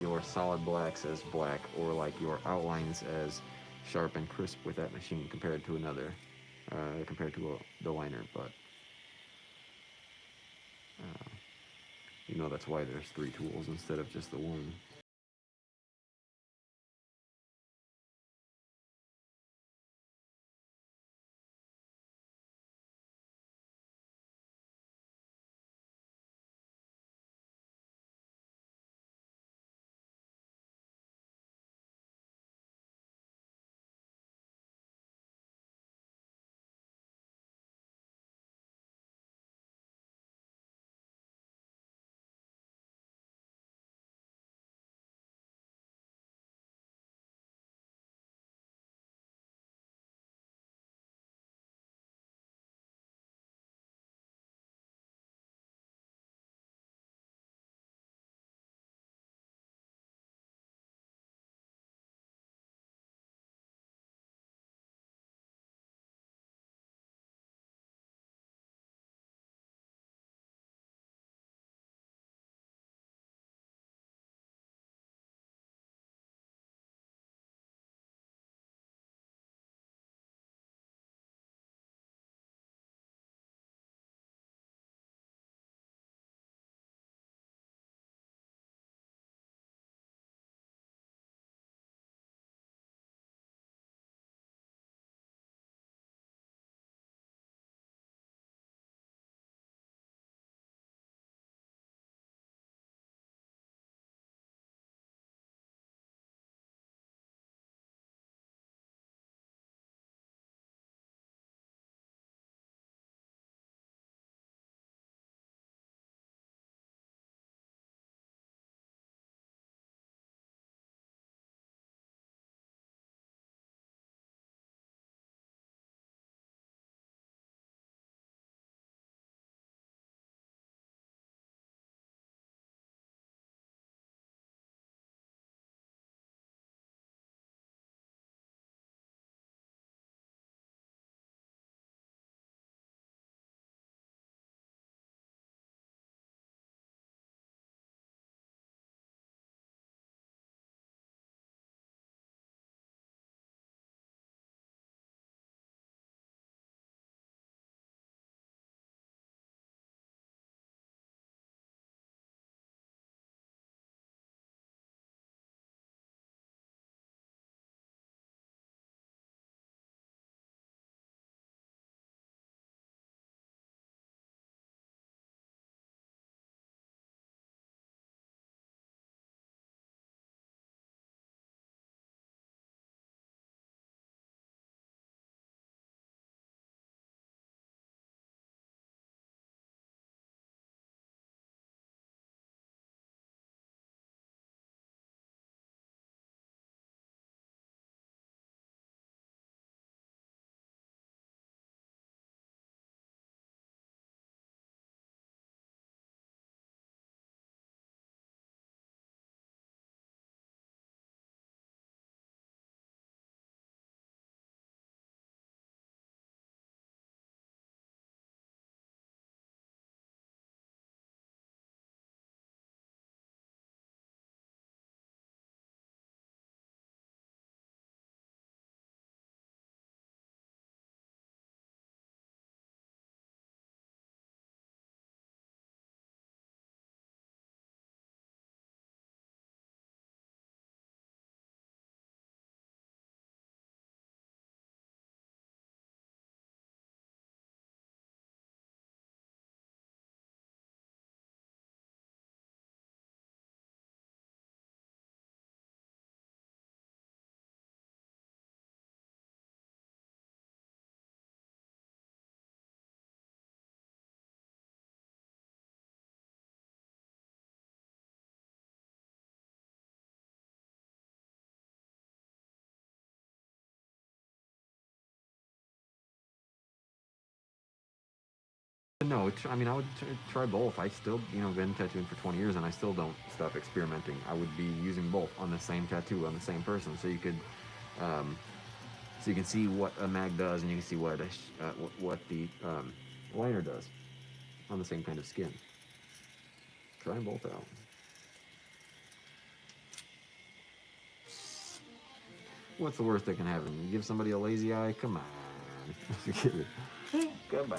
your solid blacks as black, or like your outlines as sharp and crisp with that machine compared to another, compared to the liner. But you know that's why there's 3 tools instead of just the one. No, I mean, I would try both. I still, been tattooing for 20 years, and I still don't stop experimenting. I would be using both on the same tattoo on the same person, so you could, so you can see what a mag does, and you can see what the liner does on the same kind of skin. Try them both out. What's the worst that can happen? You give somebody a lazy eye? Come on. Come on.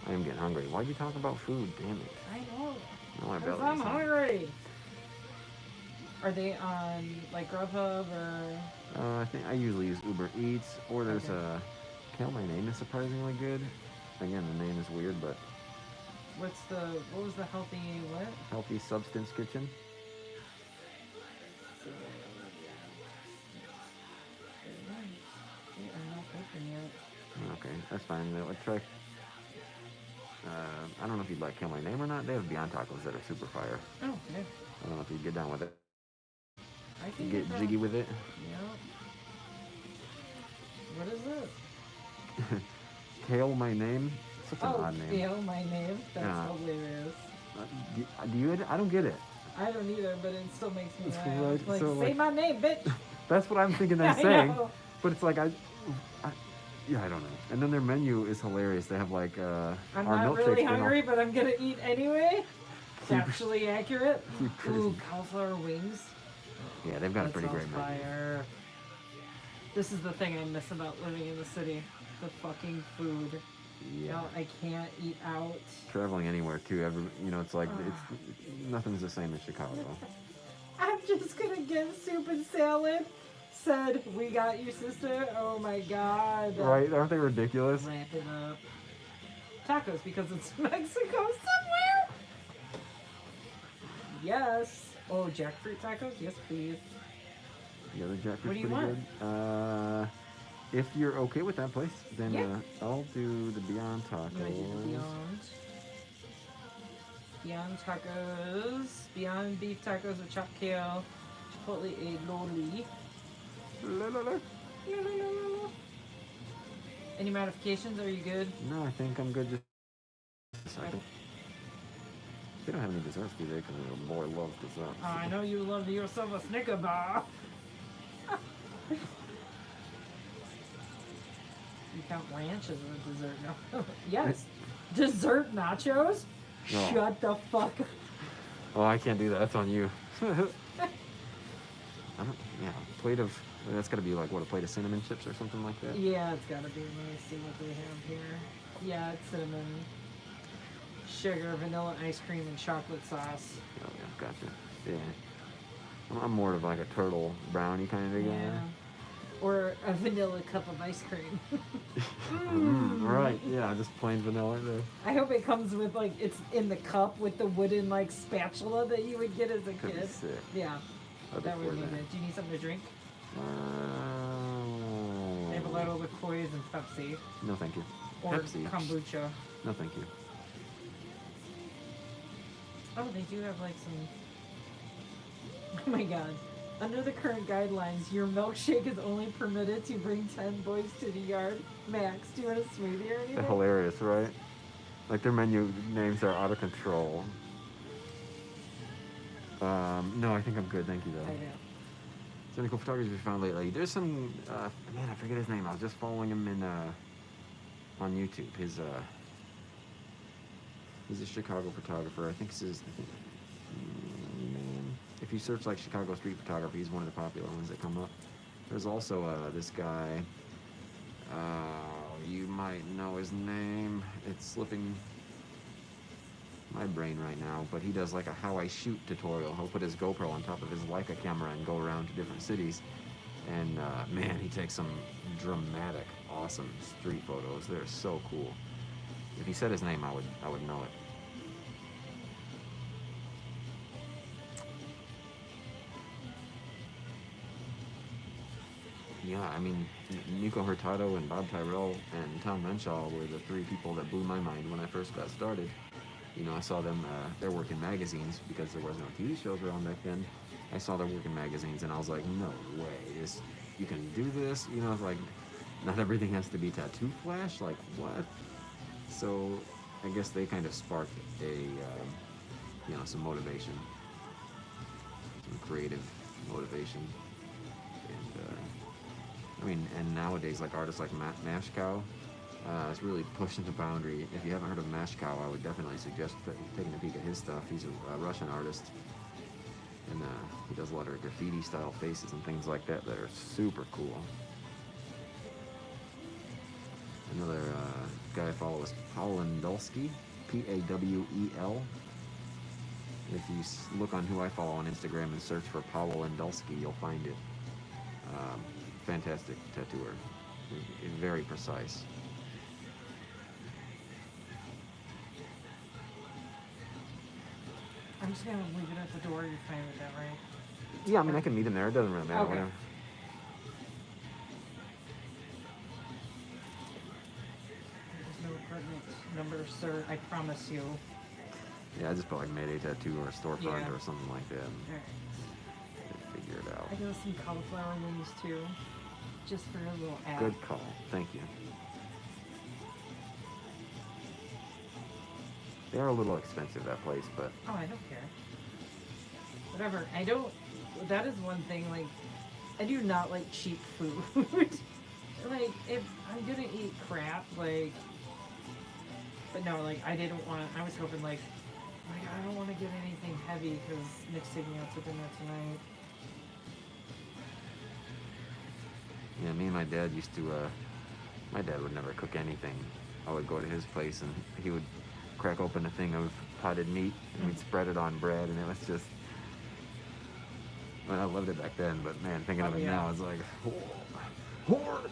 I am getting hungry. Why'd you talk about food? Damn it. I know. No, my 'Cause belly's I'm hungry. hungry. Are they on like Grubhub or? I think I usually use Uber Eats, or there's Okay. Cal, my name is surprisingly good. Again, the name is weird, but What was the healthy what? Healthy Substance Kitchen. They are not open yet. Okay, that's fine. I'll try. I don't know if you'd like Kill My Name or not. They have Beyond Tacos that are super fire. Oh, yeah. I don't know if you'd get down with it. I can Get that. jiggy with it. Yeah. What is it? Kale My Name. Such an odd name. Kale, my name. That's Yeah. hilarious. Do you? I don't get it. I don't either, but it still makes me laugh. Right, Like, so, say like- my name, bitch. That's what I'm thinking they're I saying. know. But it's like I don't know. And then their menu is hilarious. They have like I'm our not milkshakes. really they have- hungry, but I'm gonna eat anyway. Factually accurate. Keep crazy. Ooh, cauliflower wings. Yeah, they've got a That pretty sounds great menu. fire. This is the thing I miss about living in the city. The fucking food. Yeah. No, I can't eat out. Traveling anywhere too. It's like nothing's the same as Chicago. I'm just gonna get soup and salad. Said, we got you, sister. Oh my god. Right? Aren't they ridiculous? Wrap it up. Tacos, because it's Mexico somewhere. Yes. Oh, jackfruit tacos? Yes, please. Yeah, the jackfruit's What do you pretty want? good. If you're okay with that place, then Yeah. I'll do the Beyond Tacos. You wanna do the Beyond? Beyond tacos. Beyond beef tacos with chopped kale. Chipotle aioli. La, la, la. La, la, la, la, la. Any modifications? Are you good? No, I think I'm good. Just a second. They don't have any desserts, do they? Because little boy loves desserts. I know you love yourself a Snicker bar. You count ranch as a dessert now? Yes. Dessert nachos? No. Shut the fuck up. Oh, I can't do that. That's on you. Plate of. That's got to be like what, a plate of cinnamon chips or something like that. Yeah, it's gotta be. Let me see what they have here. Yeah, it's cinnamon, sugar, vanilla ice cream, and chocolate sauce. Oh yeah, gotcha. Yeah. I'm more of like a turtle brownie kind of guy. Yeah. Or a vanilla cup of ice cream. Right. Yeah, just plain vanilla there. I hope it comes with like it's in the cup with the wooden like spatula that you would get as a Could be kid. sick. Yeah, I'd that look would be forward to good. Do you need something to drink? that. They have a lot of LaCroix and Pepsi. No, thank you. Or Pepsi. kombucha. No, thank you. Oh, they do have like some. Oh my god. Under the current guidelines, your milkshake is only permitted to bring 10 boys to the yard max. Do you want a smoothie or anything? They're hilarious, right? Like their menu names are out of control. No, I think I'm good. Thank you, though. I know. So any cool photographers you found lately? There's some man, I forget his name. I was just following him in on YouTube. He's a Chicago photographer. I think if you search like Chicago street photography, he's one of the popular ones that come up. There's also this guy. You might know his name. It's slipping my brain right now, but he does like a how I shoot tutorial. He'll put his GoPro on top of his Leica camera and go around to different cities. And man, he takes some dramatic, awesome street photos. They're so cool. If he said his name, I would know it. Yeah, I mean, Nico Hurtado and Bob Tyrell and Tom Renshaw were the three people that blew my mind when I first got started. You know, I saw them, their work in magazines because there was no TV shows around back then. I saw their work in magazines and I was like, no way, you can do this? You know, it's like, not everything has to be tattoo flash, like what? So I guess they kind of sparked some motivation, some creative motivation. And and nowadays, like artists like Mashcow, is really pushing the boundary. If you haven't heard of Mashcow, I would definitely suggest taking a peek at his stuff. He's a Russian artist, and he does a lot of graffiti style faces and things like that that are super cool. Another guy I follow is Pawlendulski, Pawel. If you look on who I follow on Instagram and search for Pawlendulski, you'll find it. Fantastic tattooer, very precise. I'm just gonna leave it at the door. You're fine with that, right? Yeah, I mean I can meet him there. It doesn't really matter. Okay. Whatever. There's no apartment number, sir. I promise you. Yeah, I just put like Mayday Tattoo or storefront Yeah. or something like that. And Alright. figure it out. I got some cauliflower wings too, just for a little ad. Good call. Thank you. They are a little expensive, that place, but Oh, I don't care. Whatever. I don't. That is one thing. Like, I do not like cheap food. Like, if I'm gonna eat crap, like. But no, like I didn't want. I was hoping like I don't want to get anything heavy because Nick's taking out to dinner tonight. yeah, me and my dad used to. My dad would never cook anything. I would go to his place and he would crack open a thing of potted meat and we'd spread it on bread, and it was just. I loved it back then, but man, thinking of it now, it's like, hork.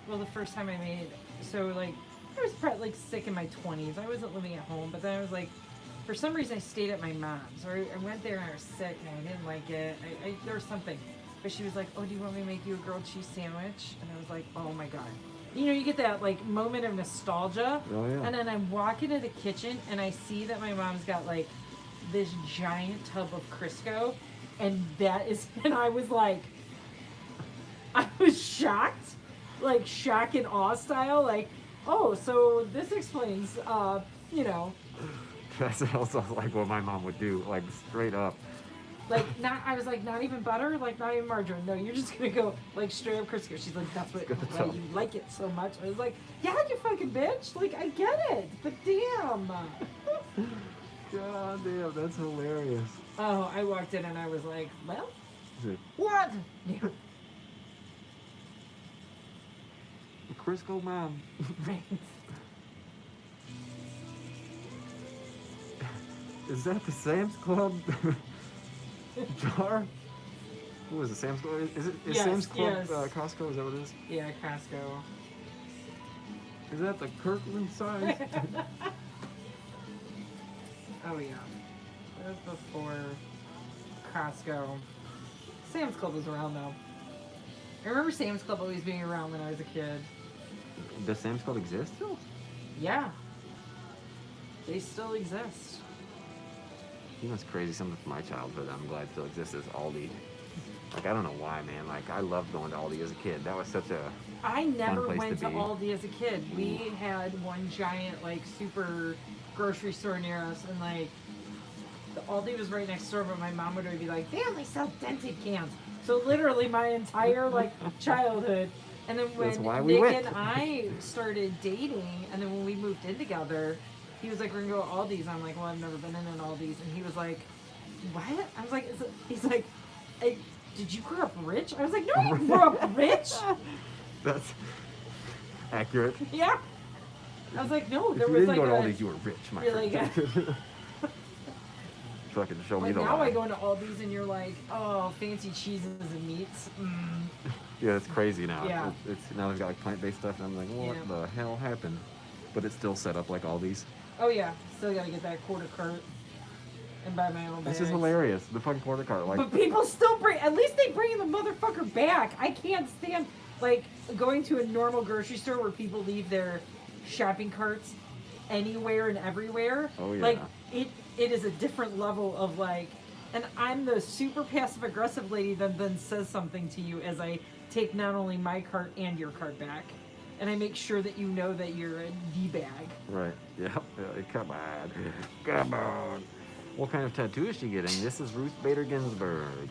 Well, the first time I made, so like, I was probably like sick in my 20s. I wasn't living at home, but then I was like, for some reason I stayed at my mom's. Or I went there and I was sick and I didn't like it. There was something. But she was like, oh, do you want me to make you a grilled cheese sandwich? And I was like, oh my God. You know, you get that like moment of nostalgia. Oh, yeah. And then I walk into the kitchen and I see that my mom's got like this giant tub of Crisco. And and I was like, I was shocked. Like shock and awe style, like, oh, so this explains, you know. That's also like what my mom would do, like straight up. Like, I was like, not even butter, like not even margarine. No, you're just gonna go like straight up Crisco. She's like, that's why you like it so much. I was like, yeah, you fucking bitch. Like, I get it, but damn. God damn, that's hilarious. Oh, I walked in and I was like, well, Is it what? Crisco mom? Right. Is that the Sam's Club jar? Who is it? Sam's Club? Is Yes, Sam's Club yes. Costco? Is that what it is? Yeah, Costco. Is that the Kirkland size? Oh yeah, that was before Costco. Sam's Club was around though. I remember Sam's Club always being around when I was a kid. Does Sam's Club exist still? Yeah, they still exist. You know what's crazy? Something from my childhood I'm glad still exists is Aldi. Like, I don't know why, man. Like, I loved going to Aldi as a kid. That was such a I never place went to to be. Aldi as a kid. We had one giant, like, super grocery store near us, and, like, the Aldi was right next door, but my mom would be like, they only sell dented cans. So literally my entire, like, childhood. And then That's why when we Nick went. and I started dating, and then when we moved in together, he was like, we're gonna go to Aldi's. I'm like, well, I've never been in an Aldi's. And he was like, what? I was like, he's like, hey, did you grow up rich? I was like, no, I didn't grow up rich. That's accurate. Yeah. I was like, no, If there you was didn't like go to a, Aldi's, you were rich, my you're friend. like, Fucking show me like the now lie. I go into Aldi's and you're like, oh, fancy cheeses and meats. Yeah, it's crazy now. Yeah. It's now they've got like plant-based stuff, and I'm like, what Yeah. the hell happened? But it's still set up like Aldi's. Oh yeah, still gotta get that quarter cart and buy my own bags. This is hilarious. The fucking quarter cart, like, But people still bring, at least they bring the motherfucker back. I can't stand, like, going to a normal grocery store where people leave their shopping carts anywhere and everywhere. Oh, yeah. Like it is a different level of like, and I'm the super passive aggressive lady that then says something to you as I take not only my card and your card back, and I make sure that you know that you're a D-bag. Right. Yep. Come on. Come on. What kind of tattoo is she getting? This is Ruth Bader Ginsburg.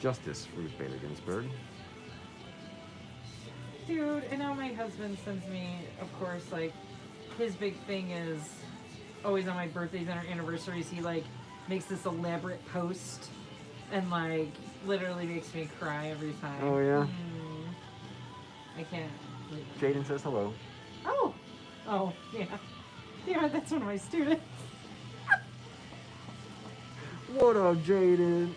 Justice Ruth Bader Ginsburg. Dude, and now my husband sends me, of course, like, his big thing is always on my birthdays and our anniversaries, he, like, makes this elaborate post and, like, literally makes me cry every time. Oh, yeah? I can't. Jaden says hello. Oh! Oh, yeah. Yeah, that's one of my students. What up, Jaden?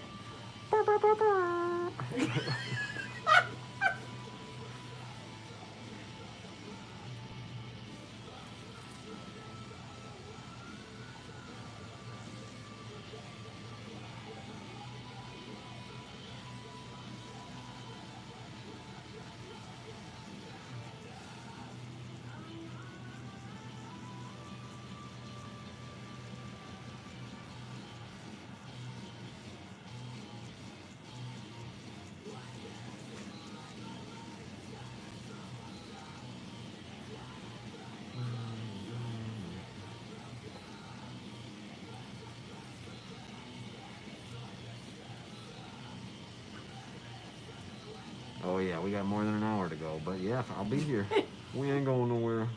Oh yeah, we got more than an hour to go, but yeah, I'll be here. We ain't going nowhere.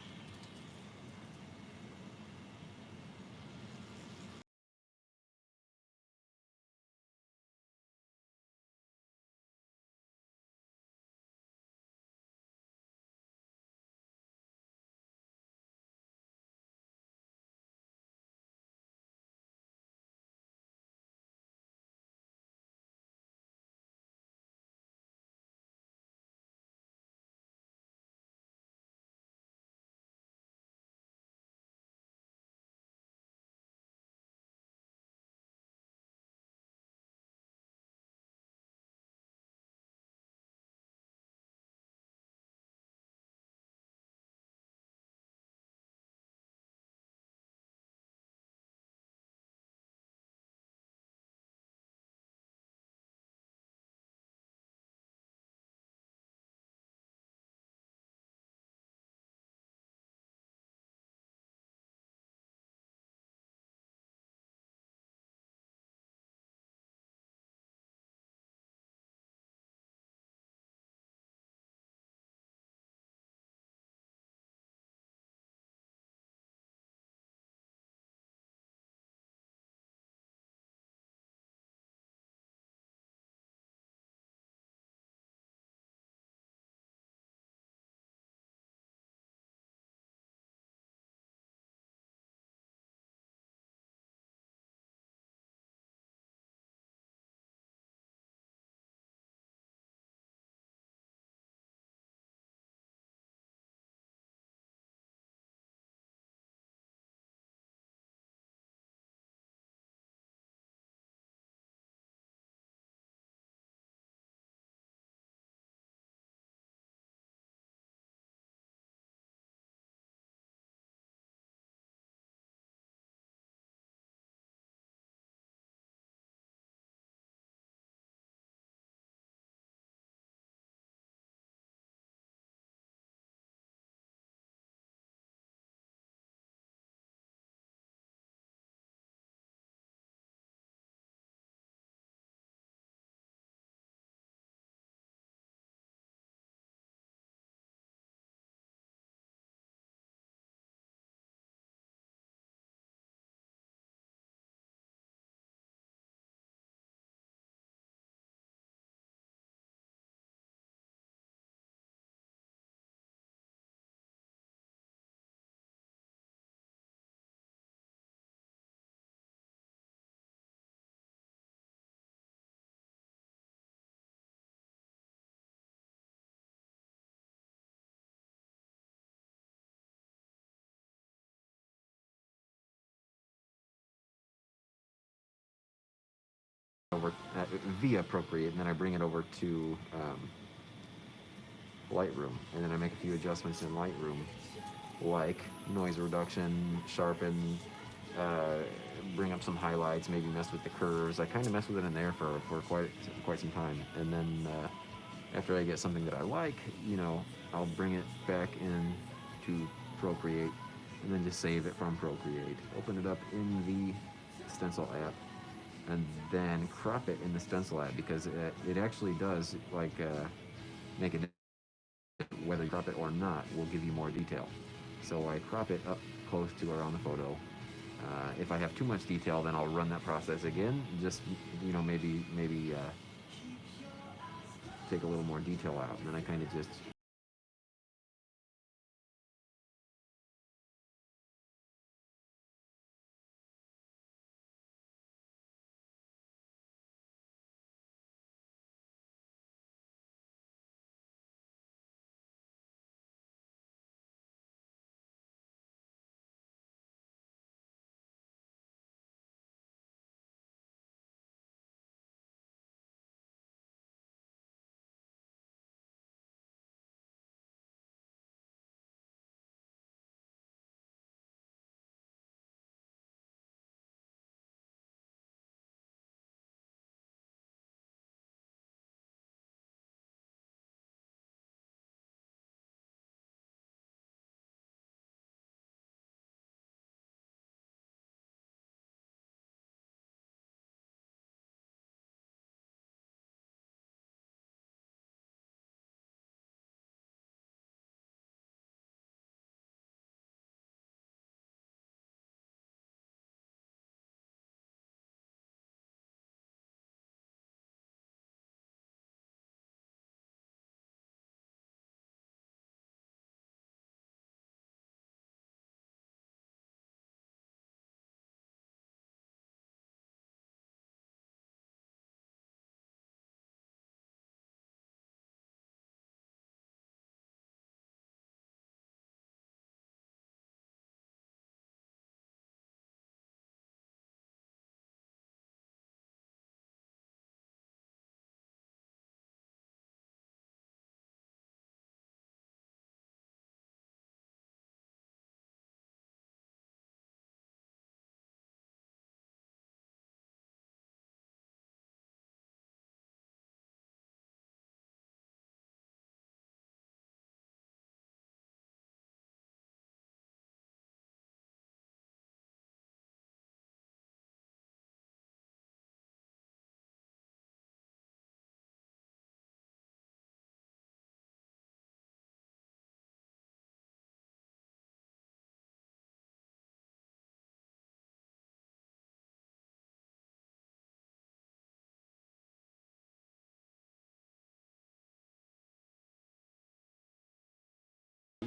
Over via Procreate, and then I bring it over to Lightroom, and then I make a few adjustments in Lightroom like noise reduction, sharpen, bring up some highlights, maybe mess with the curves. I kind of mess with it in there for quite some time, and then after I get something that I like, you know, I'll bring it back in to Procreate, and then just save it from Procreate. Open it up in the Stencil app, and then crop it in the Stencil app, because it actually does like make it, whether you crop it or not, will give you more detail. So I crop it up close to around the photo. If I have too much detail, then I'll run that process again. Just, you know, maybe take a little more detail out, and then I kind of just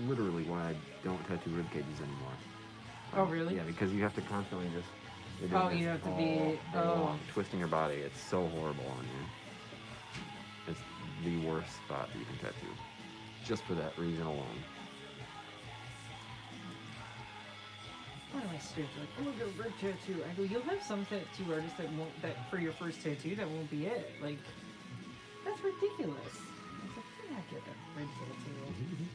literally why I don't tattoo rib cages anymore. Oh, really? Yeah, because you have to constantly just. You're doing Oh, this you have to all be. day Oh. long, twisting your body. It's so horrible on you. It's the worst spot that you can tattoo, just for that reason alone. Why am I stupid? Like, oh, your rib tattoo. I go, you'll have some tattoo artists that won't, that for your first tattoo, that won't be it. Like, that's ridiculous. I was like, you're not getting a rib tattoo.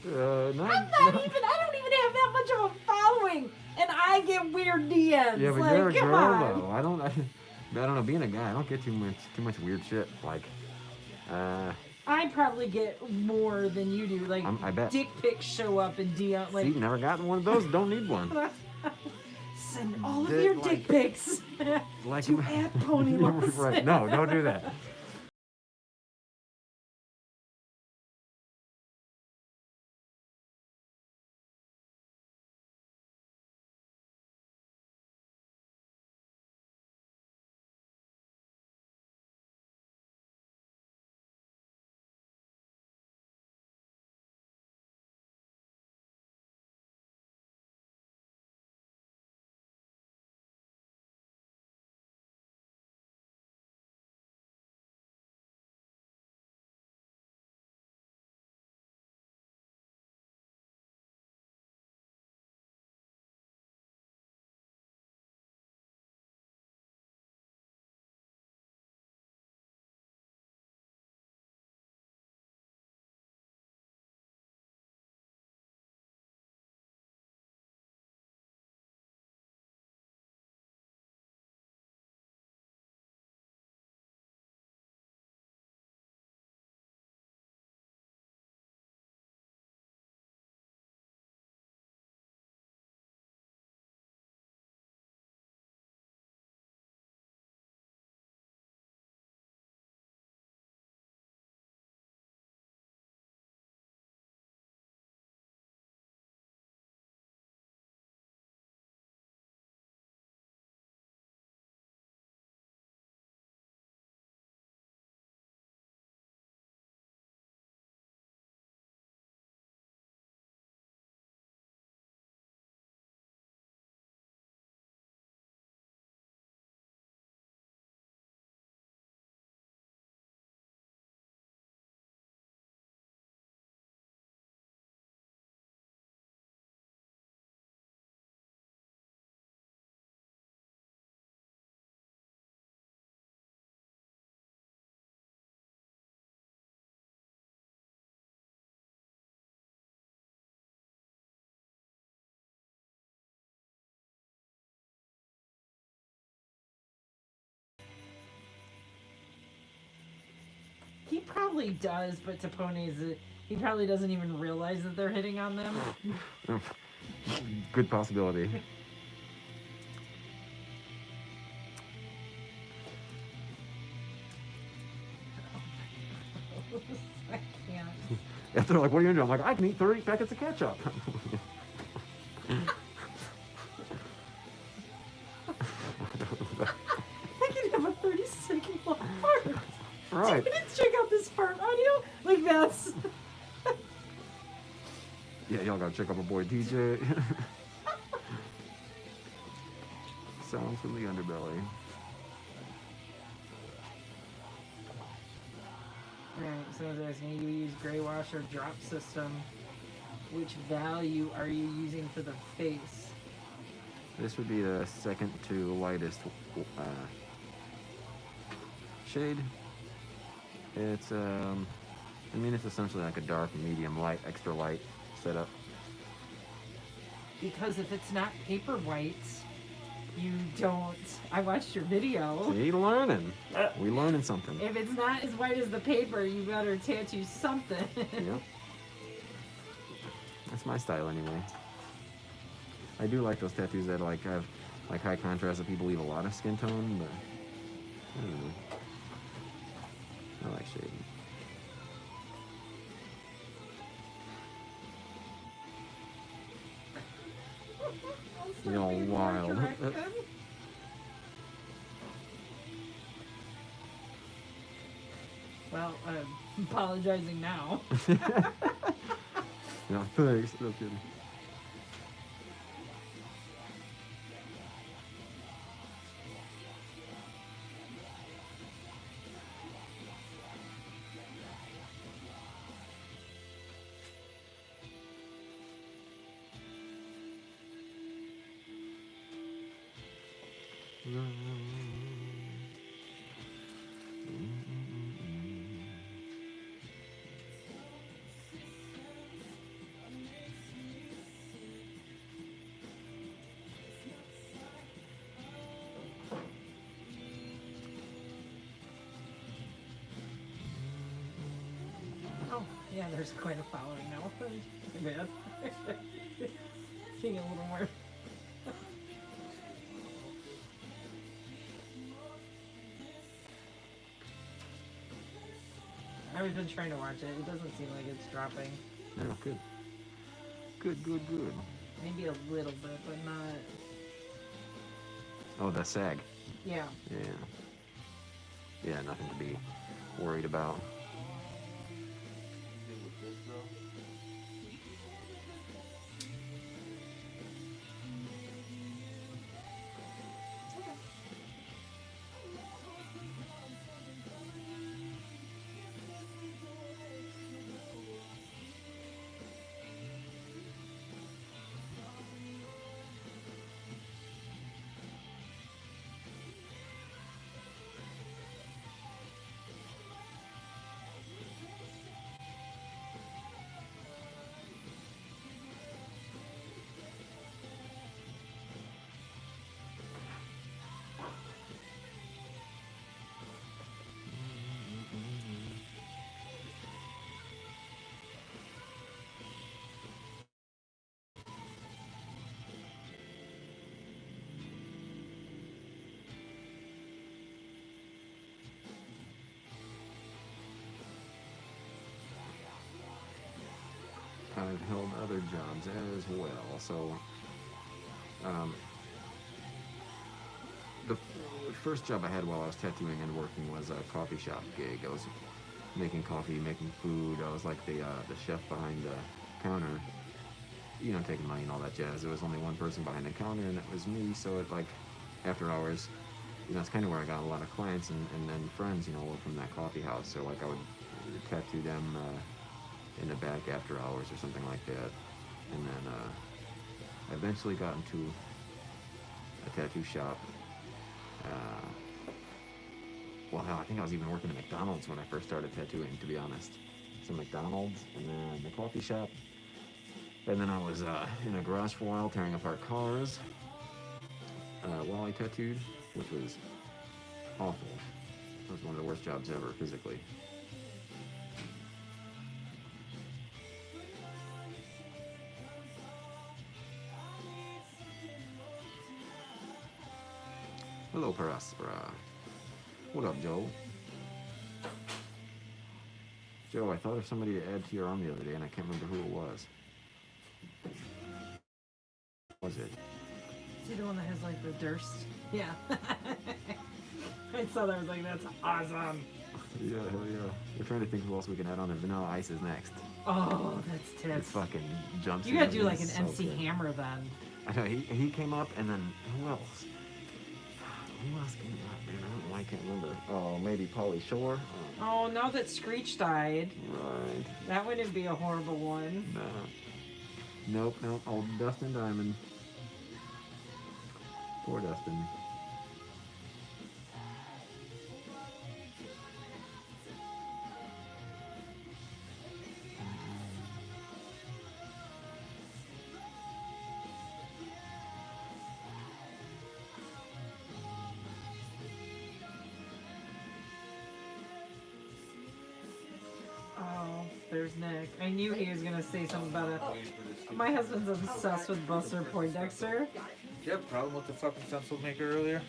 Not, I'm not even. I don't even have that much of a following, and I get weird DMs. Yeah, but like, you're a come girl on. though. I don't know. Being a guy, I don't get too much weird shit. Like, I probably get more than you do. Like, I bet. dick pics show up in DM. Like, See, never gotten one of those. Don't need one. send all of Dick, your like- dick pics Like to at Pony Lawson. Right? No, don't do that. probably does, but Tapone's, he probably doesn't even realize that they're hitting on them. Good possibility. I can't. If they're like, what are you gonna do? I'm like, I can eat 30 packets of ketchup. I can have a 30-second long fart. Right. Let's check out this fart audio. Like that's. Yeah, y'all gotta check out my boy DJ. Sounds from the underbelly. Alright, someone's asking, you use gray wash or drop system. Which value are you using for the face? This would be the second to lightest shade. It's I mean, it's essentially like a dark, medium light, extra light setup. Because if it's not paper whites, you don't. I watched your video. See, learning. We learning something. If it's not as white as the paper, you better tattoo something. Yep. That's my style anyway. I do like those tattoos that like have like high contrast that people leave a lot of skin tone, but I don't know. I like shading. You know, wild. Well, I'm apologizing now. No, thanks. No kidding. Oh, yeah, there's quite a following now. Too bad. Getting a little more. I've been trying to watch it. It doesn't seem like it's dropping. No, good. Good, good, good. Maybe a little bit, but not. Oh, the sag. Yeah. Yeah. Yeah, nothing to be worried about. Good with this though. I've held other jobs as well, so the first job I had while I was tattooing and working was a coffee shop gig. I was making coffee, making food. I was like the chef behind the counter, you know, taking money and all that jazz. There was only one person behind the counter, and it was me. So it like after hours, you know, it's kind of where I got a lot of clients and then friends, you know, from that coffee house. So like I would tattoo them in the back after hours or something like that. And then I eventually got into a tattoo shop. Well, hell, I think I was even working at McDonald's when I first started tattooing, to be honest. So McDonald's, and then the coffee shop. And then I was in a garage for a while, tearing apart cars while I tattooed, which was awful. It was one of the worst jobs ever, physically. Prospera. What up, Joe? Joe, I thought of somebody to add to your army the other day, and I can't remember who it was. Was it? Is he the one that has like the Durst? Yeah. I saw that. I was like, that's awesome. Yeah, hell yeah. We're trying to think who else we can add on there. Vanilla Ice is next. Oh, that's It tits. fucking jumps. You in gotta do and like an it's so MC good. Hammer then. I know, he came up, and then who else? Who else came up, man? I don't know why I can't remember. Oh, maybe Pauly Shore? Oh, now that Screech died, Right. that wouldn't be a horrible one. No. Nope. Old Dustin Diamond. Poor Dustin. Oh, there's Nick. I knew he was gonna say something about it. My husband's obsessed with Buster Poindexter. Did you have a problem with the fucking stencil maker earlier?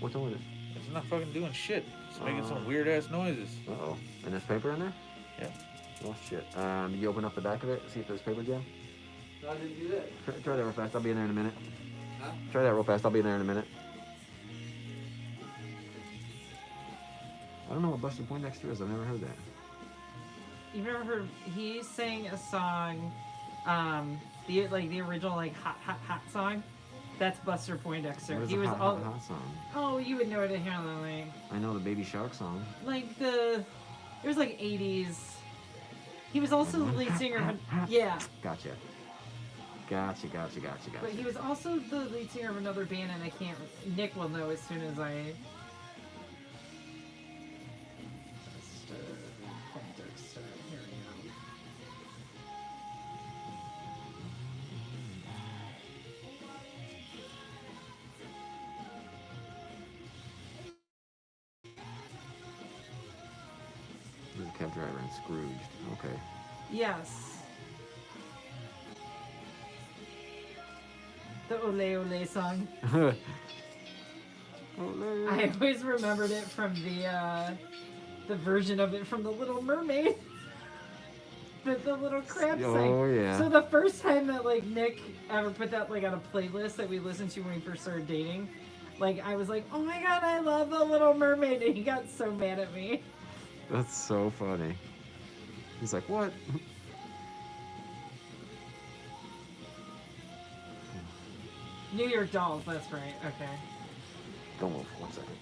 What's wrong with it? It's not fucking doing shit. It's making some weird ass noises. Uh-oh. And there's paper in there? Yeah. Oh, shit. You open up the back of it, see if there's paper jam? I didn't do that. Try that real fast. I'll be in there in a minute. Huh? Try that real fast. I'll be in there in a minute. I don't know what Buster Poindexter is. I've never heard that. You've never heard? He sang a song, the original like hot song. That's Buster Poindexter. What is He a was hot, all. hot, hot song? Oh, you would know it in here, like I know the Baby Shark song. it was like 80s. He was also the lead singer of yeah, Gotcha. but he was also the lead singer of another band, and I can't. Nick will know as soon as I. Poindexter, here we go. There's a cab driver and Scrooged. Okay. Yes. The Ole Ole song. I always remembered it from the version of it from The Little Mermaid. the little crab Oh, sang. yeah. So the first time that like Nick ever put that like on a playlist that we listened to when we first started dating, like I was like, oh my god, I love The Little Mermaid, and he got so mad at me. That's so funny. He's like, what? New York Dolls, that's right. Okay. Don't move. 1 second.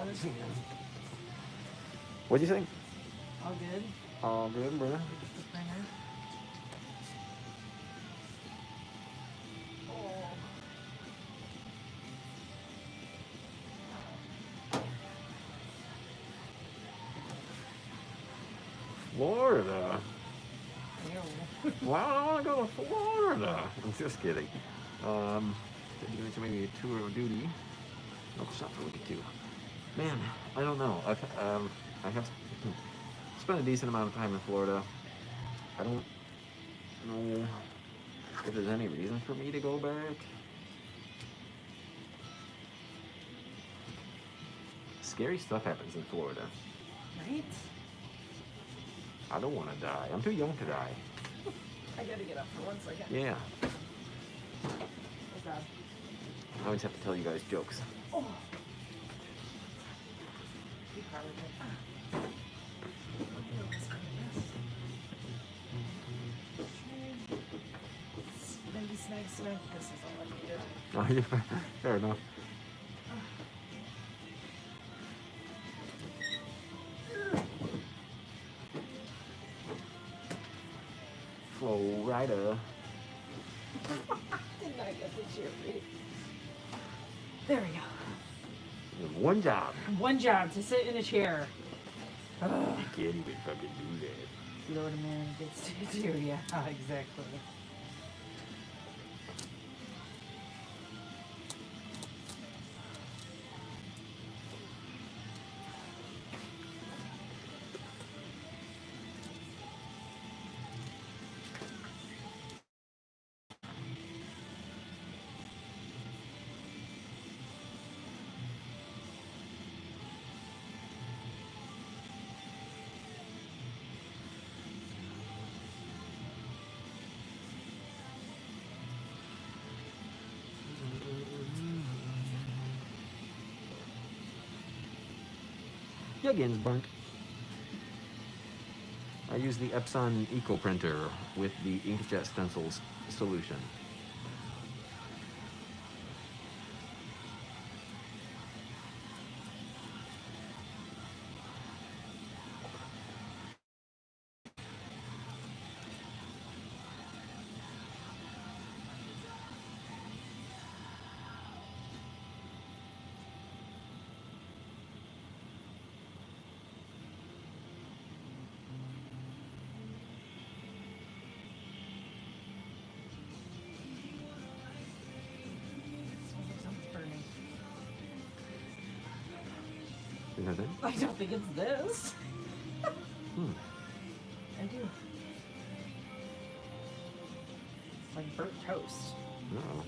Let's see. What'd you say? All good. All good, brother. Florida. Ew. Why do I want to go to Florida? I'm just kidding. Doing so maybe a tour of duty. Local shop to look at too. Man, I don't know. I have spent a decent amount of time in Florida. I don't know if there's any reason for me to go back. Scary stuff happens in Florida. Right? I don't want to die. I'm too young to die. I gotta get up for 1 second. Yeah. Oh god. I always have to tell you guys jokes. Oh. You probably did. Maybe snag. This is all I needed. Oh, yeah, fair enough. Flow rider. Didn't I get the cheer free? There we go. You have one job. One job, to sit in a chair. Ugh. You can't even fucking do that. Florida man gets to do, yeah, exactly. Again's burnt. I use the Epson Eco Printer with the inkjet stencils solution. Something's burning. Is that it? I don't think it's this. Hmm. I do. It's like burnt toast. Uh-oh.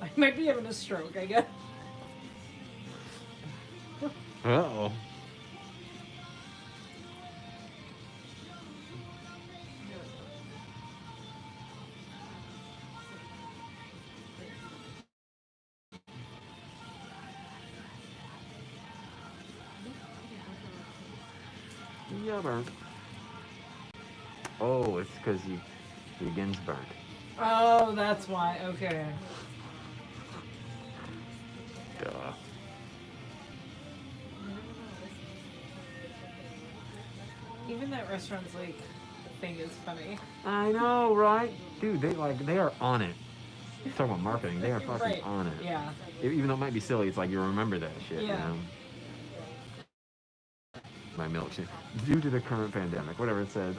I might be having a stroke, I guess. Uh-oh. Yeah, burnt. Oh, it's because the again's burnt. Oh, that's why. Okay. Duh. Even that restaurant's like thing is funny. I know, right? Dude, they are on it. Talking about marketing, they are fucking Right. on it. Yeah. Even though it might be silly, it's like you remember that shit. Yeah. You know? My milkshake. Due to the current pandemic, whatever it said.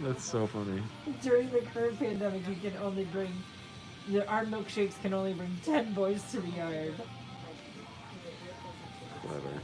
That's so funny. During the current pandemic, you can only bring our milkshakes can only bring 10 boys to the yard. Whatever.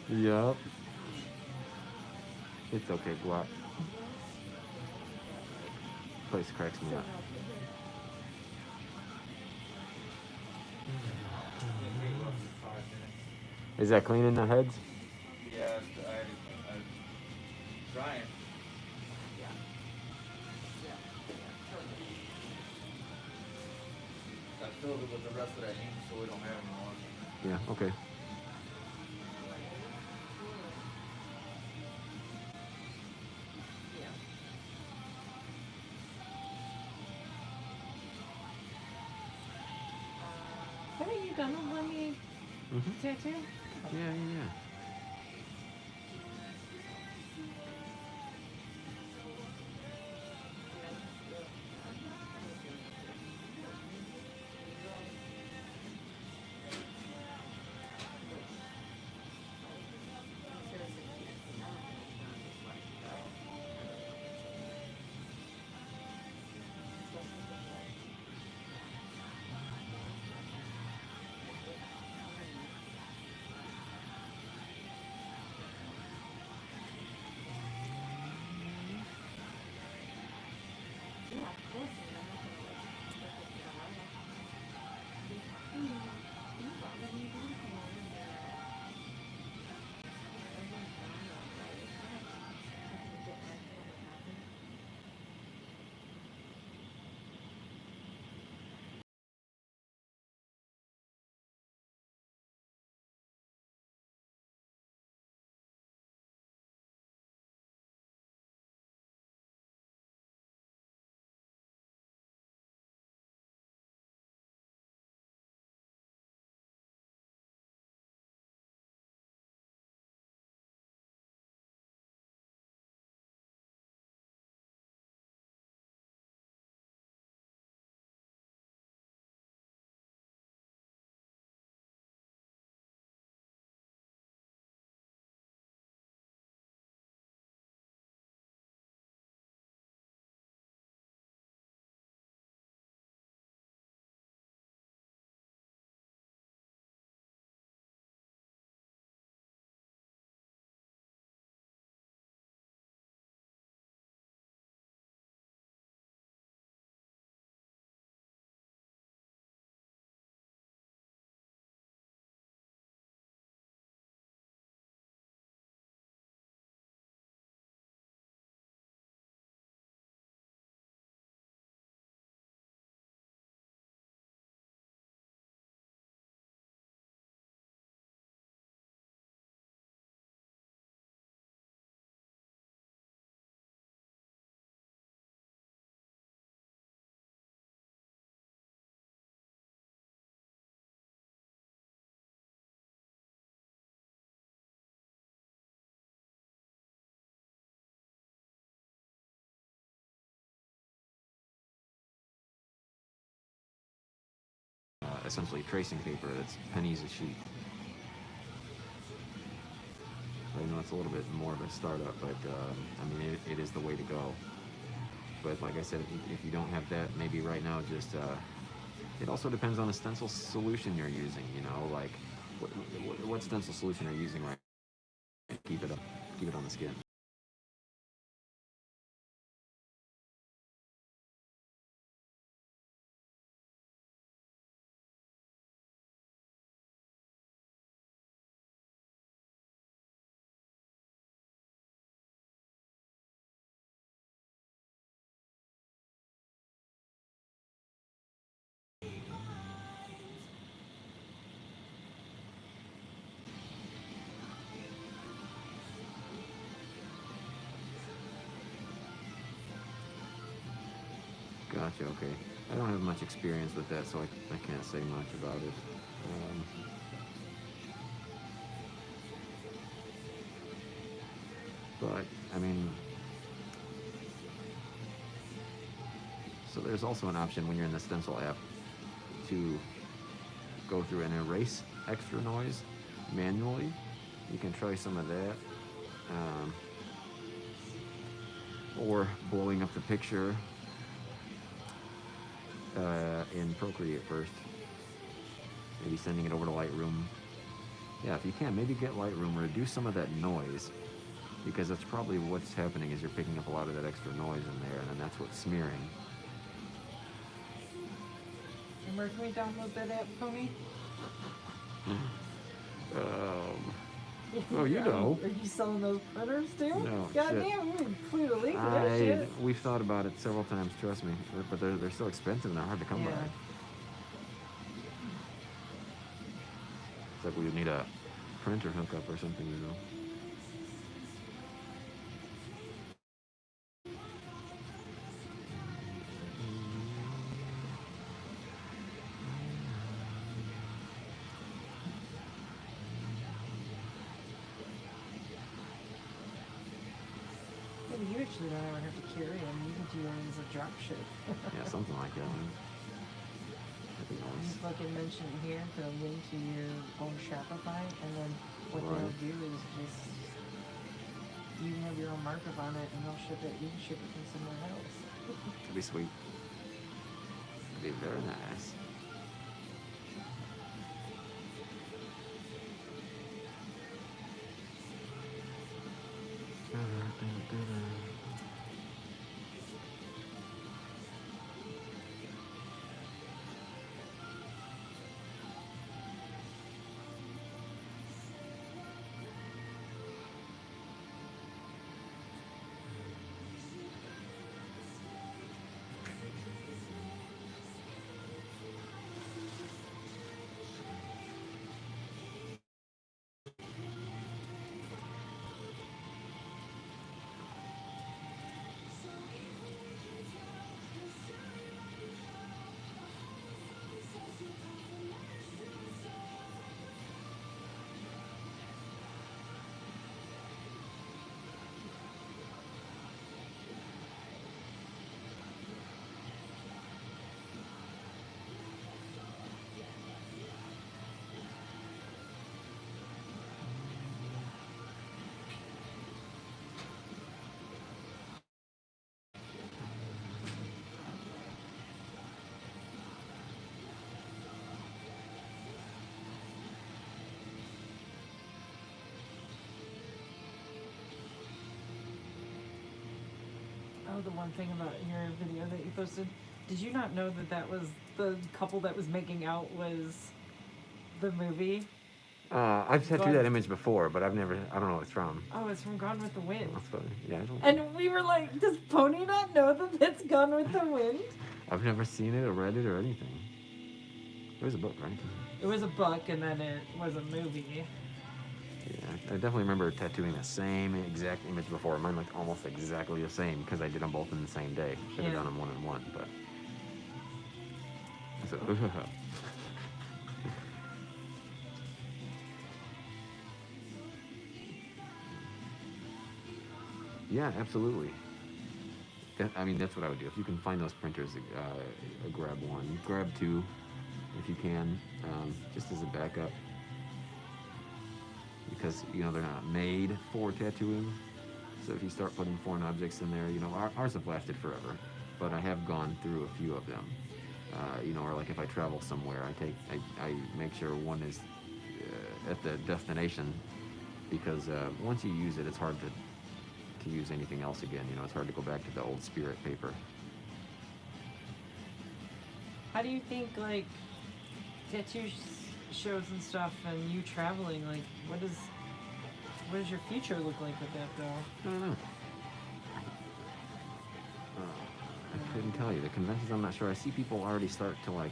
Yup. It's okay, Guap. Place cracks me up. Is that cleaning the heads? Yeah, I'm trying. I filled it with the rest of that ink so we don't have any more. Yeah, okay. you gonna let me tattoo? Yeah. Essentially tracing paper that's pennies a sheet. I know it's a little bit more of a startup, but I mean, it is the way to go. But like I said, if you don't have that, maybe right now just, it also depends on the stencil solution you're using, you know, like what stencil solution are you using right now? Keep it on the skin. Gotcha, okay. I don't have much experience with that, so I can't say much about it. But, I mean, so there's also an option when you're in the Stencil app to go through and erase extra noise manually. You can try some of that. Or blowing up the picture in Procreate first. Maybe sending it over to Lightroom. Yeah, if you can, maybe get Lightroom, reduce some of that noise, because that's probably what's happening is you're picking up a lot of that extra noise in there, and then that's what's smearing. And where can we download that app, Tony? Oh, you know. Are you selling those printers too? No, Goddamn, you include a link for that shit. We've thought about it several times, trust me, but they're so expensive and they're hard to come by. It's like we would need a printer hookup or something, you know. actually don't ever have to carry them. You can do them as a drop ship. Yeah, something like that. That'd be You nice. fucking mention here, put a link to your own Shopify, and then what Right. they'll do is just you have your own markup on it, and they'll ship it. You can ship it from somewhere else. That'd be sweet. That'd be very nice. Oh, the one thing about your video that you posted, did you not know that that was the couple that was making out was the movie? I've tattooed that image before, but I don't know what it's from. Oh, it's from Gone with the Wind. That's funny. Yeah, I don't. And we were like, does Pony not know that that's Gone with the Wind? I've never seen it or read it or anything. It was a book, right? It was a book, and then it was a movie. Yeah, I definitely remember tattooing the same exact image before. Mine looked almost exactly the same because I did them both in the same day. Should have Yeah. done them one in one, but. So, yeah, absolutely. I mean, that's what I would do. If you can find those printers, grab one. Grab two, if you can, just as a backup. Because, you know, they're not made for tattooing. So if you start putting foreign objects in there, you know, ours have lasted forever. But I have gone through a few of them. You know, or like if I travel somewhere, I make sure one is at the destination. Because once you use it, it's hard to use anything else again. You know, it's hard to go back to the old spirit paper. How do you think, like, tattoo shows and stuff and you traveling, like, what does your future look like with that, though? I don't know. I couldn't tell you. The conventions, I'm not sure. I see people already start to, like,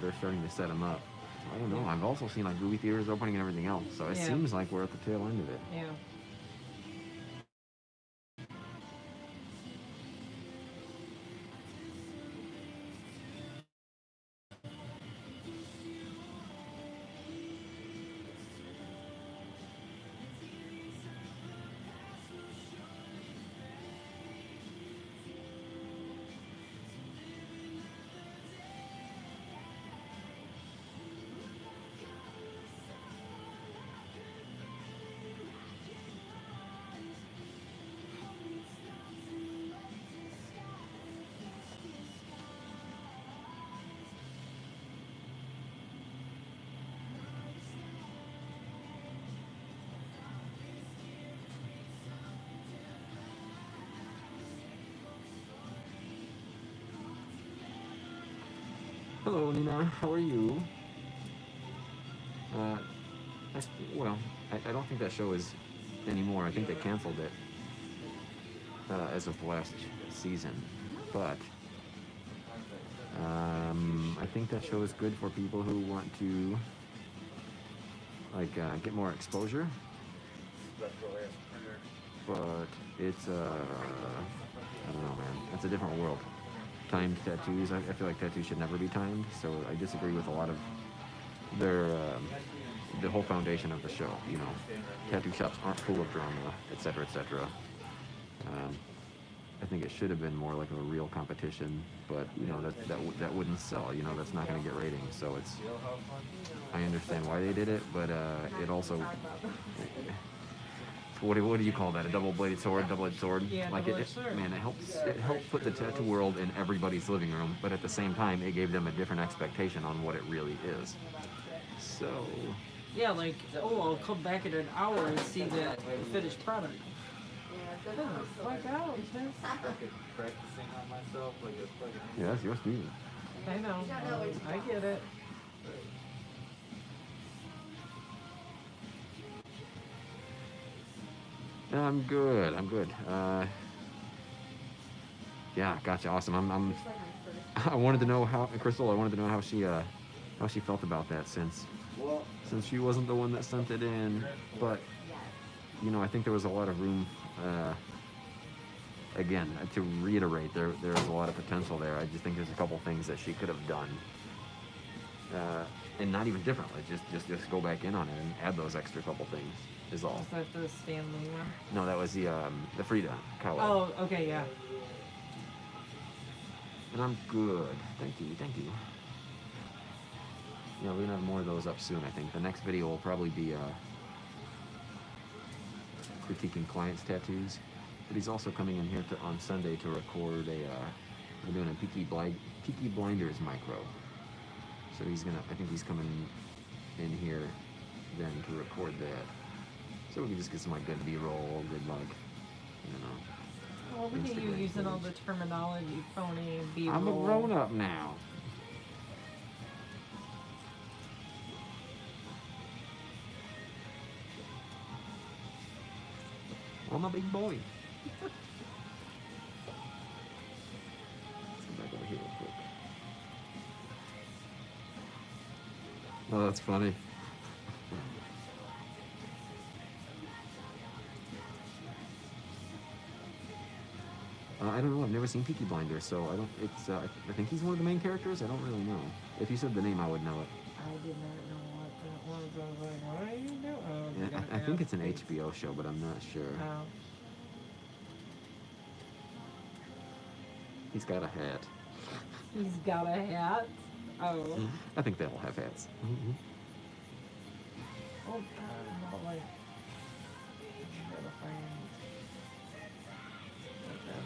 they're starting to set them up. So I don't know. I've also seen, like, movie theaters opening and everything else. So it Yeah. seems like we're at the tail end of it. Yeah. Hello, Nina. How are you? Well, I don't think that show is anymore. I think they canceled it as of last season. But I think that show is good for people who want to, like, get more exposure. But it's, I don't know, man. It's a different world. Timed tattoos. I feel like tattoos should never be timed. So I disagree with a lot of their, the whole foundation of the show. You know, tattoo shops aren't full of drama, etc., etc. I think it should have been more like a real competition, but you know that wouldn't sell. You know, that's not going to get ratings. So it's, I understand why they did it, but it also, what do you call that? A double-bladed sword, double-edged sword? Yeah, like double-edged sword. Man, it helps put the tattoo world in everybody's living room, but at the same time, it gave them a different expectation on what it really is. So Yeah, like, oh, I'll come back in an hour and see the finished product. Yeah, Oh, fuck out, man. Practicing on myself like a fucking. yeah, that's your speed. I know. I get it. I'm good. I'm good. Yeah, gotcha. Awesome. I'm. It's like my first. I wanted to know how Crystal. I wanted to know how she felt about that since she wasn't the one that sent it in. But Yes. you know, I think there was a lot of room. Again, to reiterate, there's a lot of potential there. I just think there's a couple things that she could have done, and not even differently. Just go back in on it and add those extra couple things. Is all. Is that the Stanley one? No, that was the Frida collab. Oh, okay, yeah. And I'm good. Thank you. Yeah, we're gonna have more of those up soon. I think the next video will probably be critiquing clients' tattoos. But he's also coming in here on Sunday to record we're doing a Peaky Blinders micro. So I think he's coming in here then to record that. So we can just get some like good B-roll, good like, you know. Well, look at you Instagram using all the footage. terminology, phony, B-roll. I'm a grown-up now. I'm a big boy. Let's go back over here real quick. Oh, that's funny. I don't know. I've never seen Peaky Blinders, so I don't. It's. I think he's one of the main characters. I don't really know. If you said the name, I would know it. I did not know what that was. I was like, what are you doing? Oh, Yeah, you got I think that. it's an HBO show, but I'm not sure. Oh. He's got a hat. He's got a hat. Oh. I think they all have hats. Oh, God, not like. Gotta find what that is.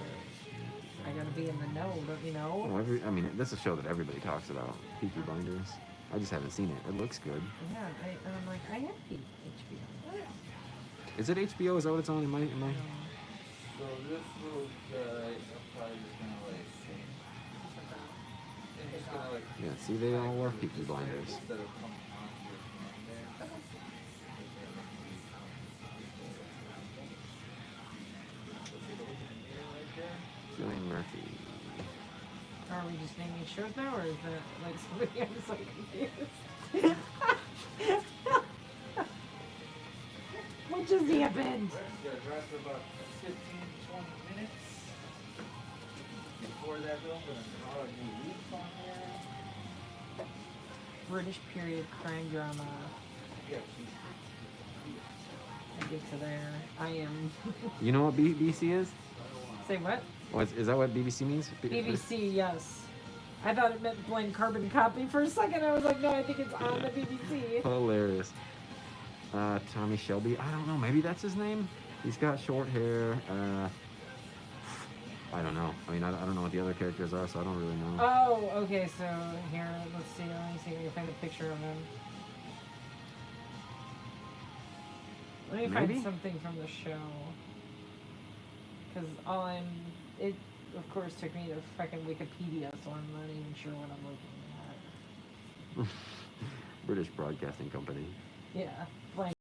I gotta be in the know, don't you know? Well, I mean, that's a show that everybody talks about. Peaky Blinders. I just haven't seen it. It looks good. Yeah, and I'm like, I have HBO. Is it HBO? Is that what it's on in my? So this little guy, I'm probably just gonna like. I'm just gonna like. Yeah. See, they all love Peaky Blinders. Instead of coming onto your hand there. Cillian Murphy. Are we just naming shows now, or is that like somebody? I'm so confused. What just happened? Yeah, drive for about 15, 20 minutes. Before that, though, I'm gonna draw a new leaf on there. British period crime drama. Yeah, I get to there. I am. You know what BBC is? Say what? Oh, is that what BBC means? BBC, yes. I thought it meant blind carbon copy for a second. I was like, no, I think it's on the BBC. Hilarious. Tommy Shelby. I don't know. Maybe that's his name. He's got short hair. I don't know. I mean, I don't know what the other characters are, so I don't really know. Oh, okay. So here, let's see. Let me see if I can find a picture of him. Let me Maybe? find something from the show. Because it of course took me to fucking Wikipedia, so I'm not even sure what I'm looking at. British Broadcasting Company. Yeah, blind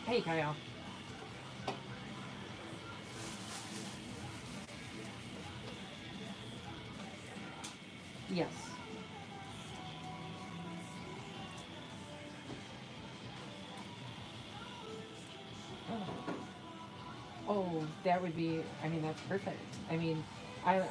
Hey, Kyle. Yes. Oh. Oh, that would be, I mean, that's perfect. I mean, I,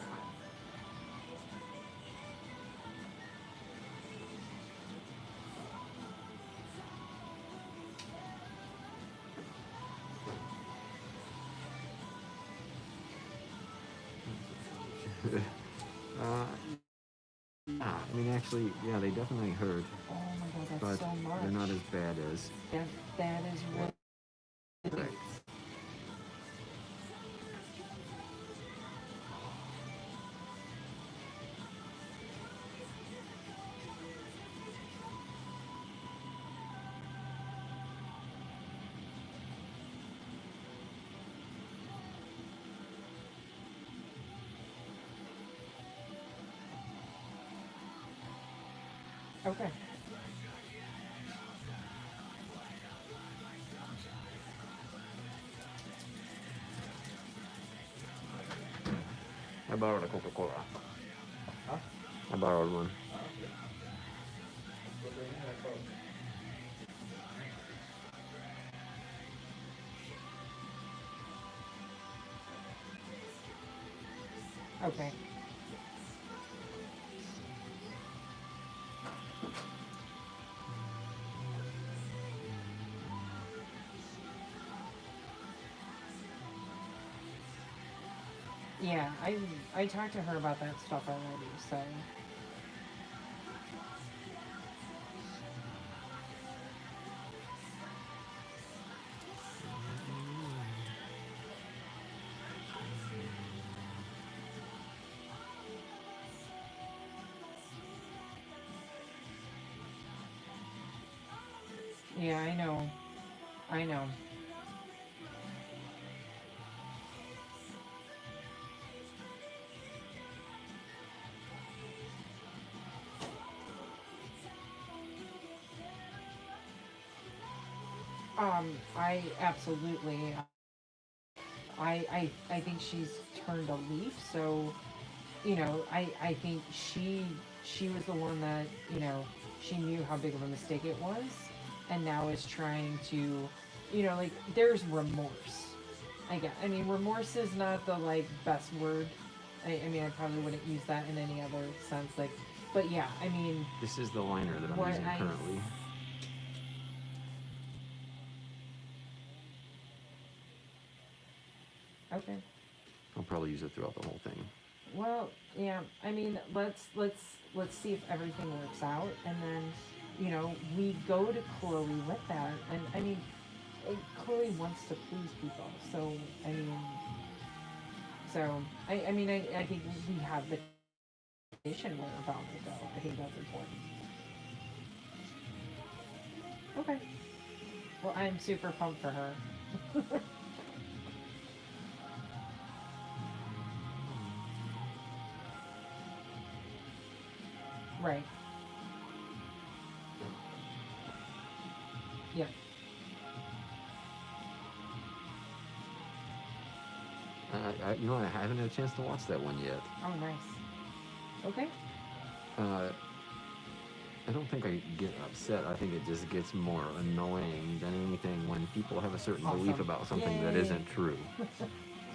Yeah, I mean, actually, yeah, they definitely hurt, oh my god, but that's so much. they're not as bad as That is really what. great. Okay. I borrowed a Coca-Cola. Huh? I borrowed one. Okay. Yeah, I talked to her about that stuff already, so. Yeah, I know. I know. I absolutely. I think she's turned a leaf. So, you know, I think she was the one that, you know, she knew how big of a mistake it was, and now is trying to, you know, like there's remorse. I mean, remorse is not the like best word. I mean, I probably wouldn't use that in any other sense. Like, but yeah, I mean, This is the liner that I'm what using I currently. okay. I'll probably use it throughout the whole thing. Well, yeah. I mean, let's see if everything works out, and then, you know, we go to Chloe with that, and I mean, Chloe wants to please people, so I mean, I mean, I think we have the condition where about it though. I think that's important. Okay. Well, I'm super pumped for her. Right. Yep. You know, I haven't had a chance to watch that one yet. Oh, nice. Okay. I don't think I get upset. I think it just gets more annoying than anything when people have a certain belief Awesome. about something that Yay. isn't true.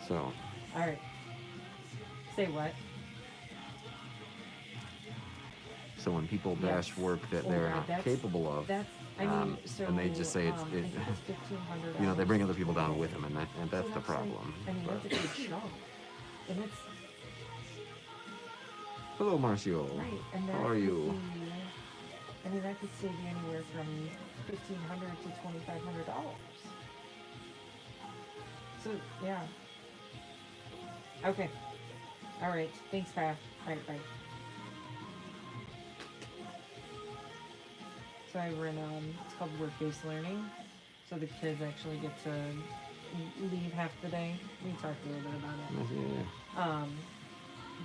So, All right. Say what? so when people bash Yes. work that Oh, they're God, not that's- capable of, That's. I mean, so. and they just say it's, I think it's $1,500. you know, they bring other people down with them, and that's So the like- problem. I mean, But- that's a good chunk, and it's Hello, Marcio. right. And that How are could you? be- I mean, that could save you anywhere from $1,500 to $2,500. So yeah. Okay. All right. Thanks, Kyle. All right. Bye. So I run it's called work-based learning. So the kids actually get to leave half the day. We talked a little bit about it. Yeah.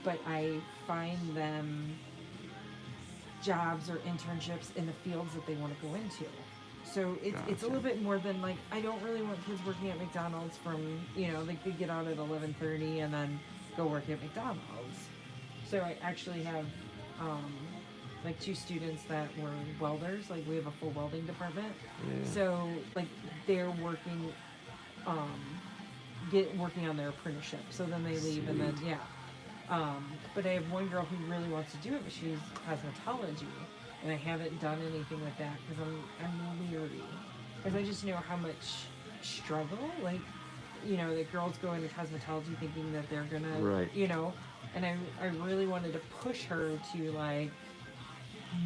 But I find them jobs or internships in the fields that they want to go into. So it's a Gotcha. little bit more than like I don't really want kids working at McDonald's from like they get out at 11:30 and then go work at McDonald's. So I actually have like 2 students that were welders. Like we have a full welding department. Yeah. So like they're working working on their apprenticeship. So then they leave and then Sweet. but I have one girl who really wants to do it, but she's cosmetology, and I haven't done anything with that because I'm leery, because I just know how much struggle, like, that girls go into cosmetology thinking that they're gonna, Right. and I really wanted to push her to like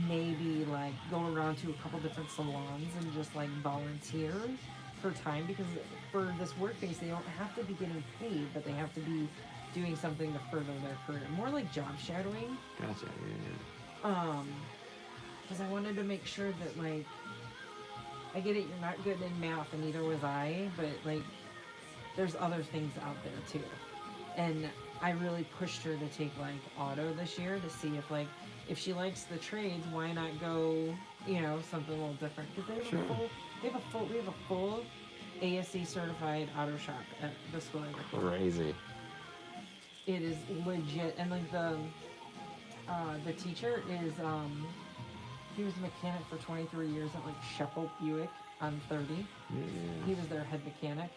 maybe like go around to a couple different salons and just like volunteer her time, because for this work base they don't have to be getting paid, but they have to be doing something to further their career, more like job shadowing. Gotcha. Yeah. Because I wanted to make sure that like I get it, you're not good in math and neither was I, but like there's other things out there too. And I really pushed her to take like auto this year to see if she likes the trades, why not go, something a little different, because Sure. we have a full ASC certified auto shop at the school I work at. Crazy. It is legit, and like the teacher is he was a mechanic for 23 years at like Sheppel Buick on 30. Yeah. He was their head mechanic,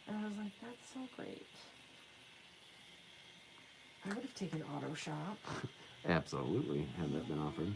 and I was like, that's so great. I would have taken auto shop. Absolutely. Had that been offered.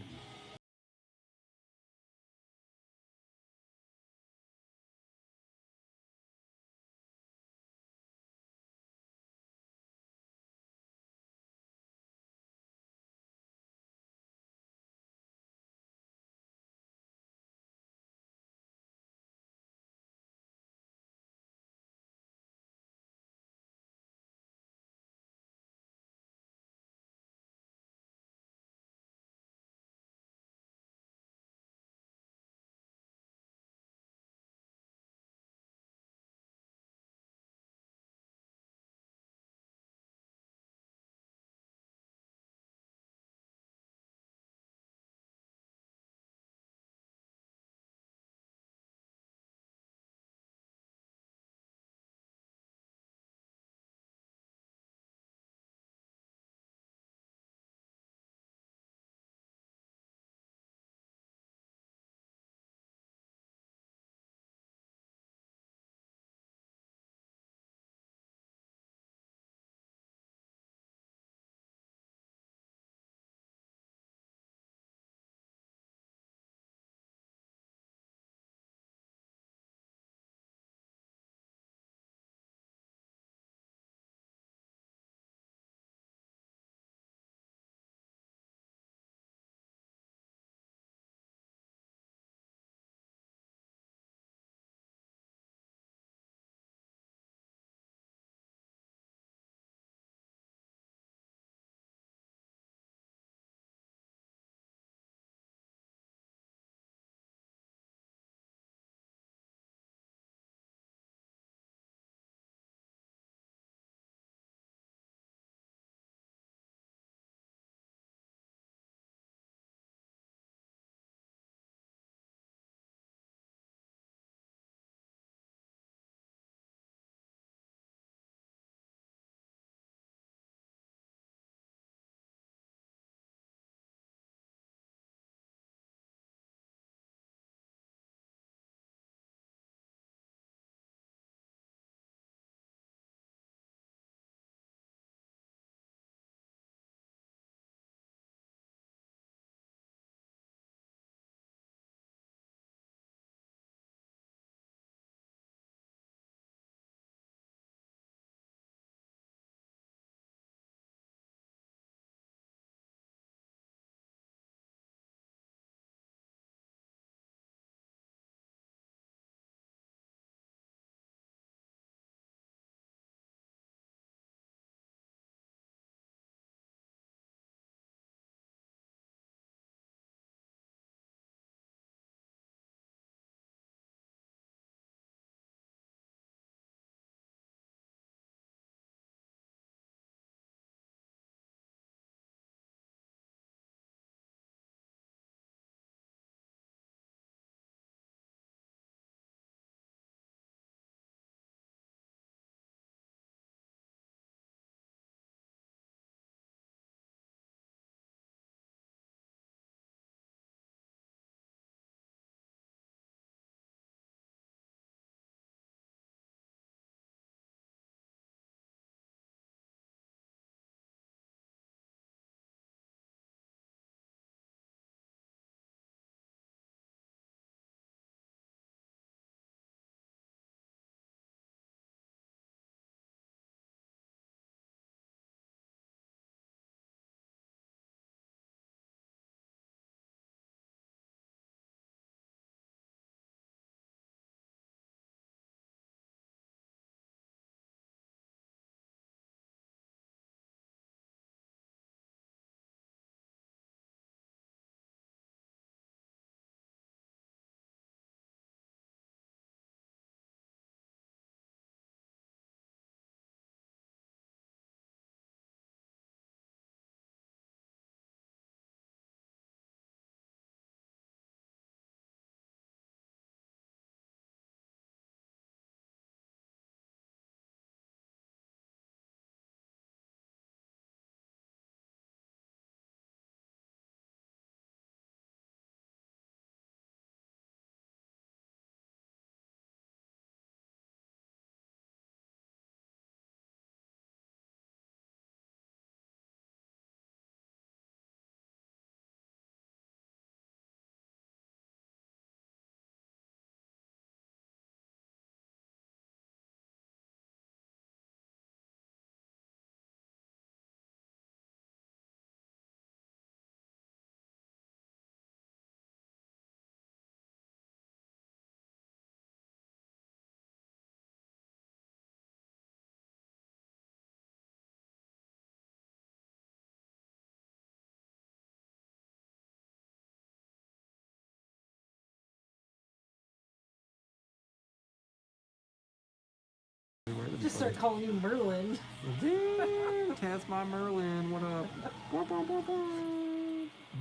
Just start calling you Merlin. Damn, that's my Merlin. What up?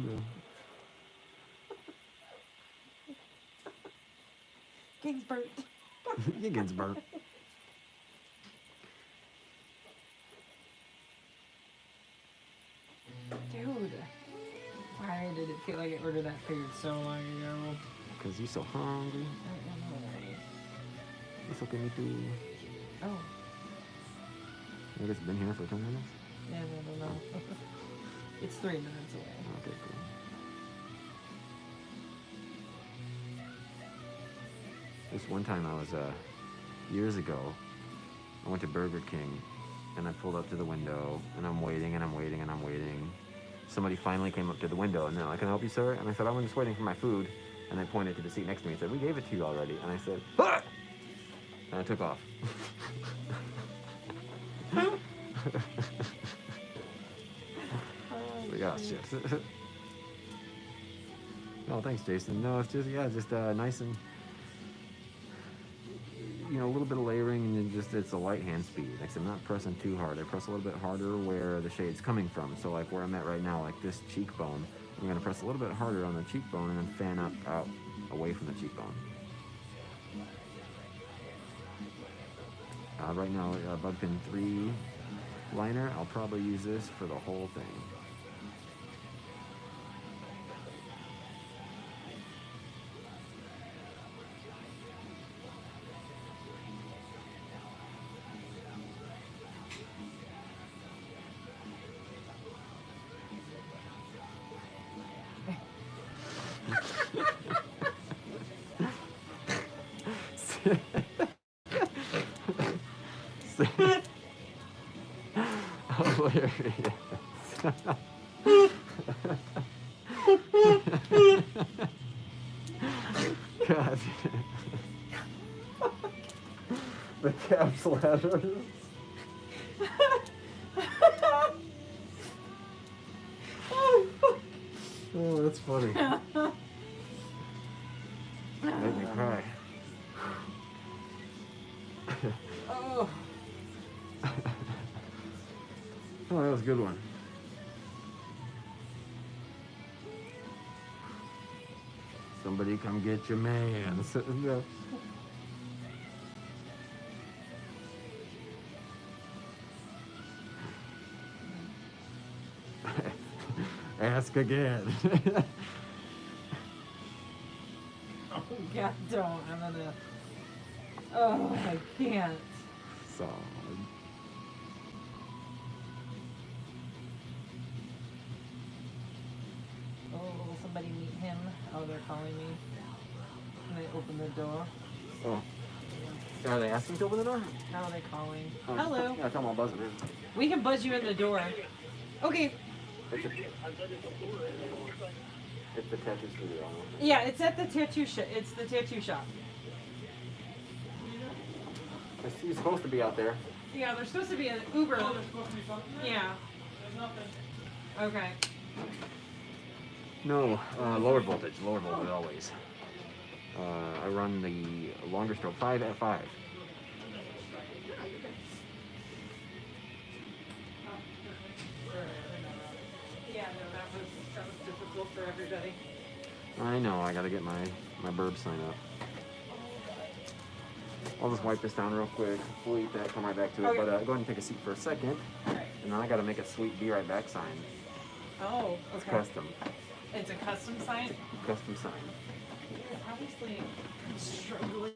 Yeah. Kingsbert. You gets burnt. Dude. Why did it feel like I ordered that food so long ago? Because you're so hungry. I am hungry. It's okay, me too. Oh. I guess it's been here for 10 minutes. Yeah, no. It's 3 minutes away. Okay, cool. This one time I was, years ago, I went to Burger King, and I pulled up to the window, and I'm waiting, and I'm waiting, and I'm waiting. Somebody finally came up to the window, and they're like, "Can I help you, sir?" And I said, "I'm just waiting for my food." And they pointed to the seat next to me and said, "We gave it to you already." And I said, "Ah!" And I took off. Like, oh, shit. No, thanks, Jason. No, it's just, yeah, just nice and, you know, a little bit of layering, and then just, it's a light hand speed. Like, I'm not pressing too hard. I press a little bit harder where the shade's coming from. So, like, where I'm at right now, like this cheekbone, I'm going to press a little bit harder on the cheekbone and then fan up out away from the cheekbone. Right now, Bud Pin 3 liner, I'll probably use this for the whole thing. Hilarious. God. The caps letters. Oh, that's funny. Made me cry. Oh. Oh, that was a good one. Somebody come get your man. Ask again. Oh, God, don't. I'm gonna. Oh, I can't. Solid. Oh, will somebody meet him? Oh, they're calling me. Can they open the door? Oh. Are they asking to open the door? How are they calling? Oh, Hello. Yeah, tell them I'll buzz them in. We can buzz you in the door. Okay. It's the tattoo studio. Yeah, it's at the tattoo shop. It's the tattoo shop. He's supposed to be out there. Yeah, there's supposed to be an Uber. Oh, there's supposed to be something? Yeah. There's nothing. Okay. No, lower voltage always. I run the longer stroke 5 at 5. Yeah, no, that was difficult for everybody. I know, I gotta get my burb sign up. I'll just wipe this down real quick, delete that, come right back to it. Okay. But go ahead and take a seat for a second. Alright. And then I gotta make a sweet be right back sign. Oh, It's okay. custom. It's a custom sign? Custom sign. You're obviously struggling.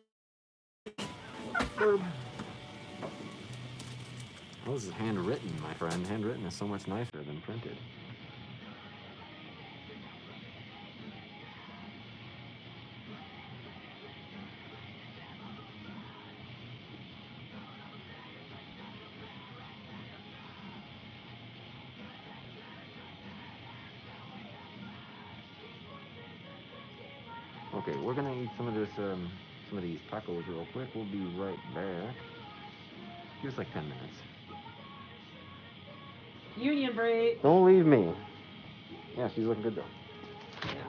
Burb. Oh, this is handwritten, my friend. Handwritten is so much nicer than printed. Okay, we're gonna eat some of this, some of these tacos real quick. We'll be right back. Just like 10 minutes. Union break. Don't leave me. Yeah, she's looking good though. Yeah.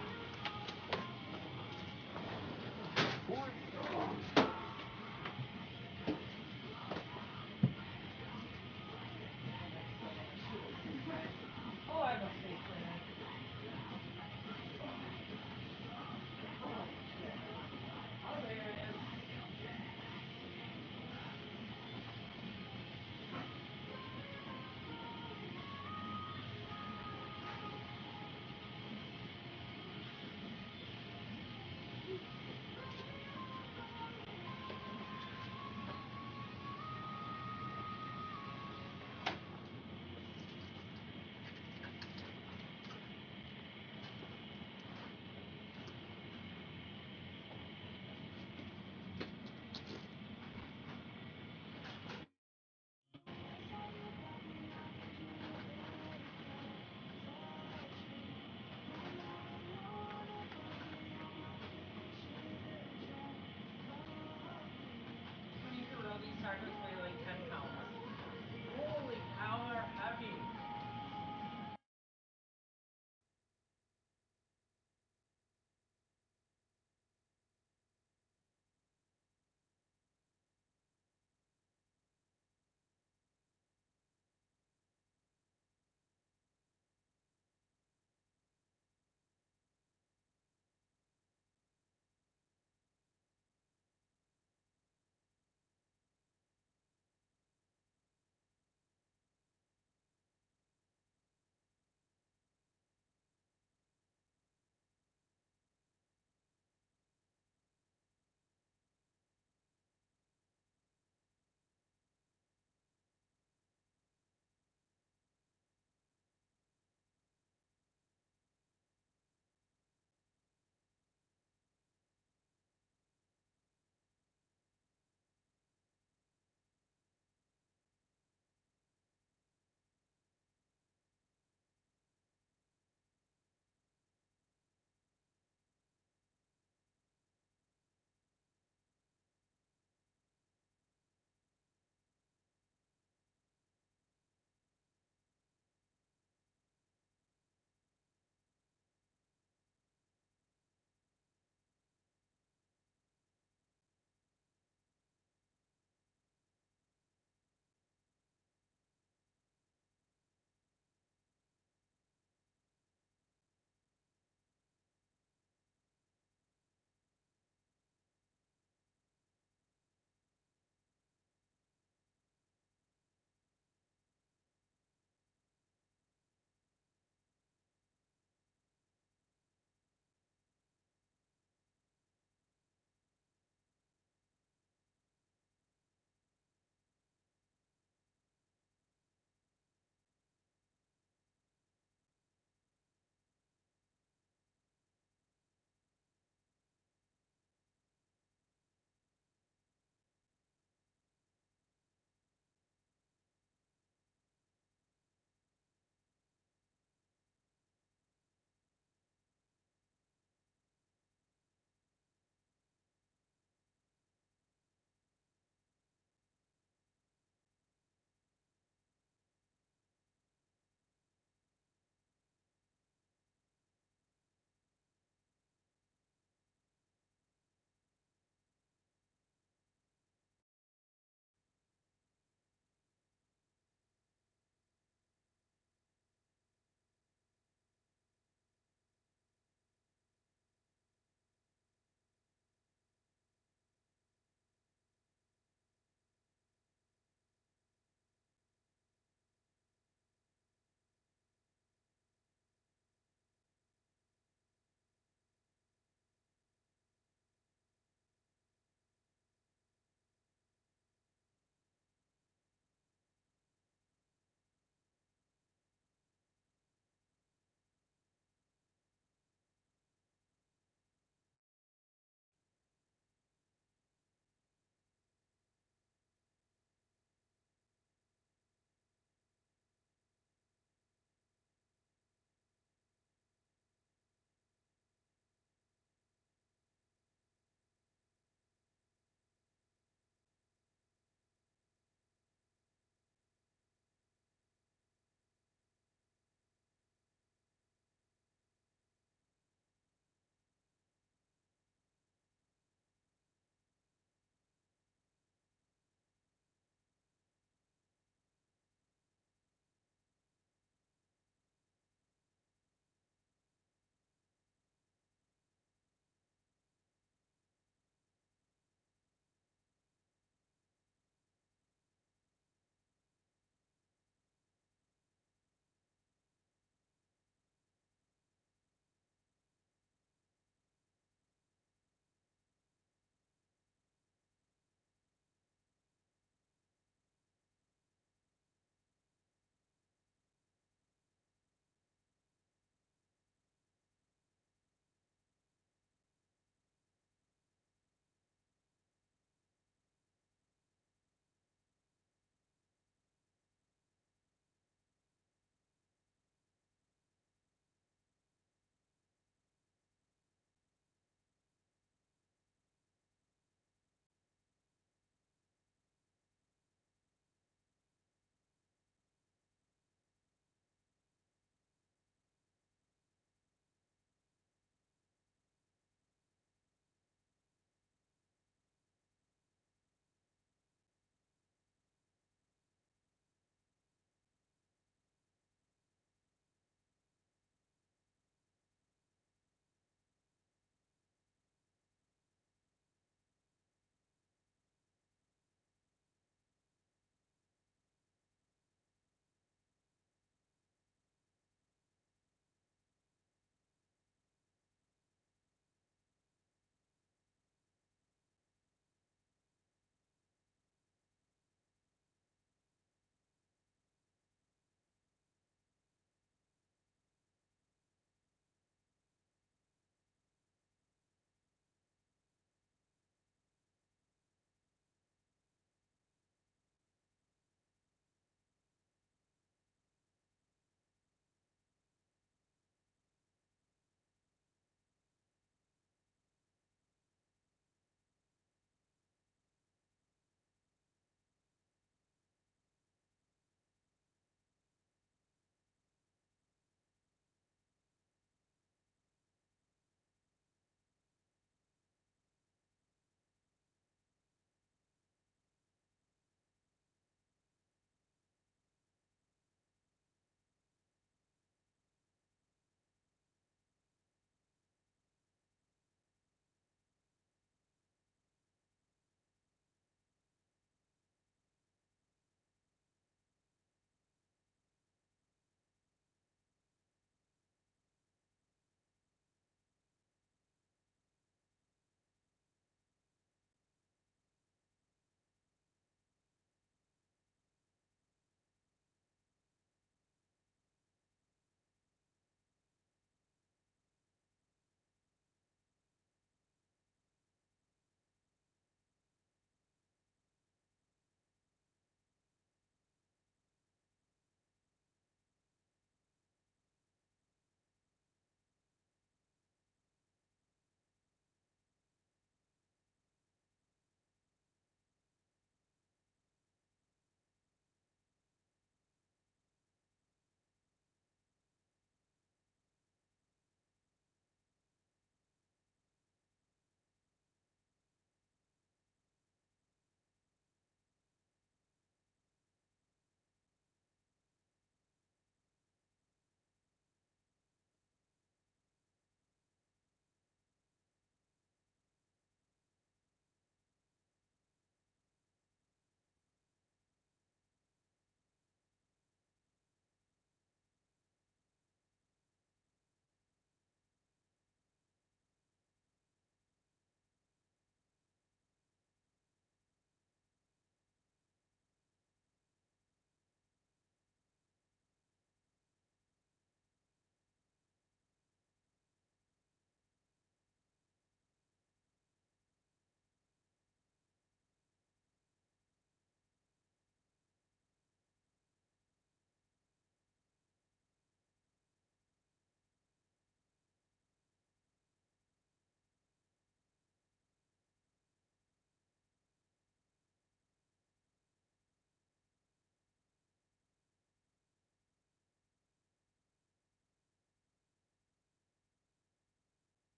practically like 10 pounds. Holy cow, they're heavy.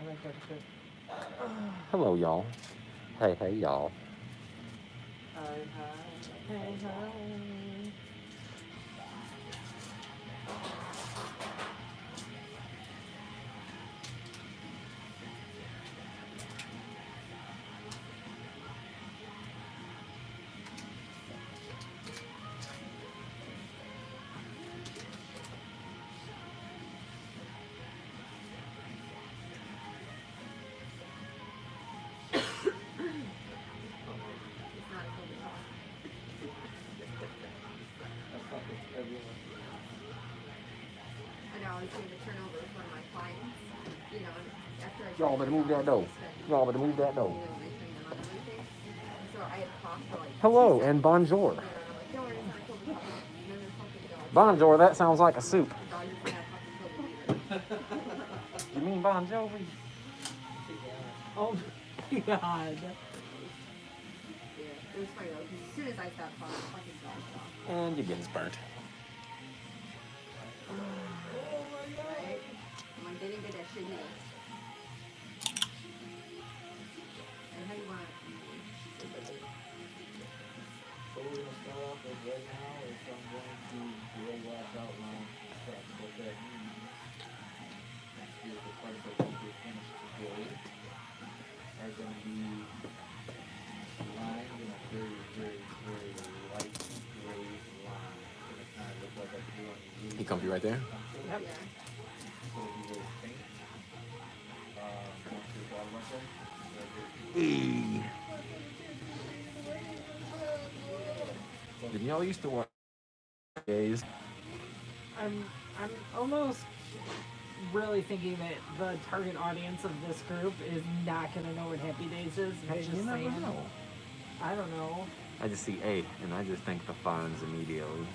good. Hello, y'all. Hey, y'all. Hey, hi. It's not a COVID talk. I know I was doing the turnover with one of my clients, you know, and after I Y'all better move that door. Y'all better move that door. you know, when I trained them on everything. And so I had coughed for like Hello 2 and seconds. bonjour. And I'm like, don't worry, it's not a COVID talk. And then there's something the dog. Bonjour, that sounds like a soup. The dog doesn't have fucking COVID either. You mean Bon Jovi? Oh my god. Yeah, it was funny though, because as soon as I stopped talking, the fucking dog stopped. And your getting burnt. Right? I'm like, they didn't get that shit either. And how you want it? So we're gonna start off with right now, is I'm going to roll that outline, talk what that means. Here's the parts that we get finished today are gonna be lined in a very, very, very light gray line. Gonna kind of look like a blue on the You comfy right there? Yep. Yeah. So it'll be very faint. Once it's all like that, Hey. Did y'all used to watch gays? I'm almost really thinking that the target audience of this group is not gonna know what Happy Days is. I'm just saying. I don't know. I just see A, and I just think the Fonz immediately.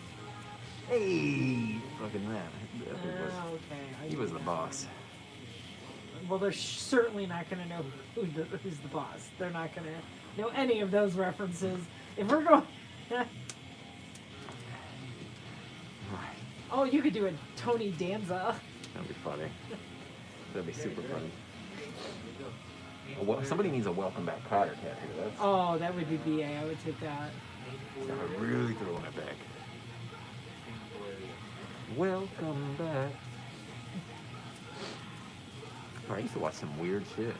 Hey, fucking that. Okay. He was the boss. Well, they're certainly not gonna know who's the boss. They're not gonna know any of those references. If we're going. Oh, you could do a Tony Danza. That'd be funny. That'd be super funny. Well, somebody needs a welcome back Cotter tattoo. That's Oh, that would be BA. I would take that. really throwing it back. Welcome back. I used to watch some weird shit.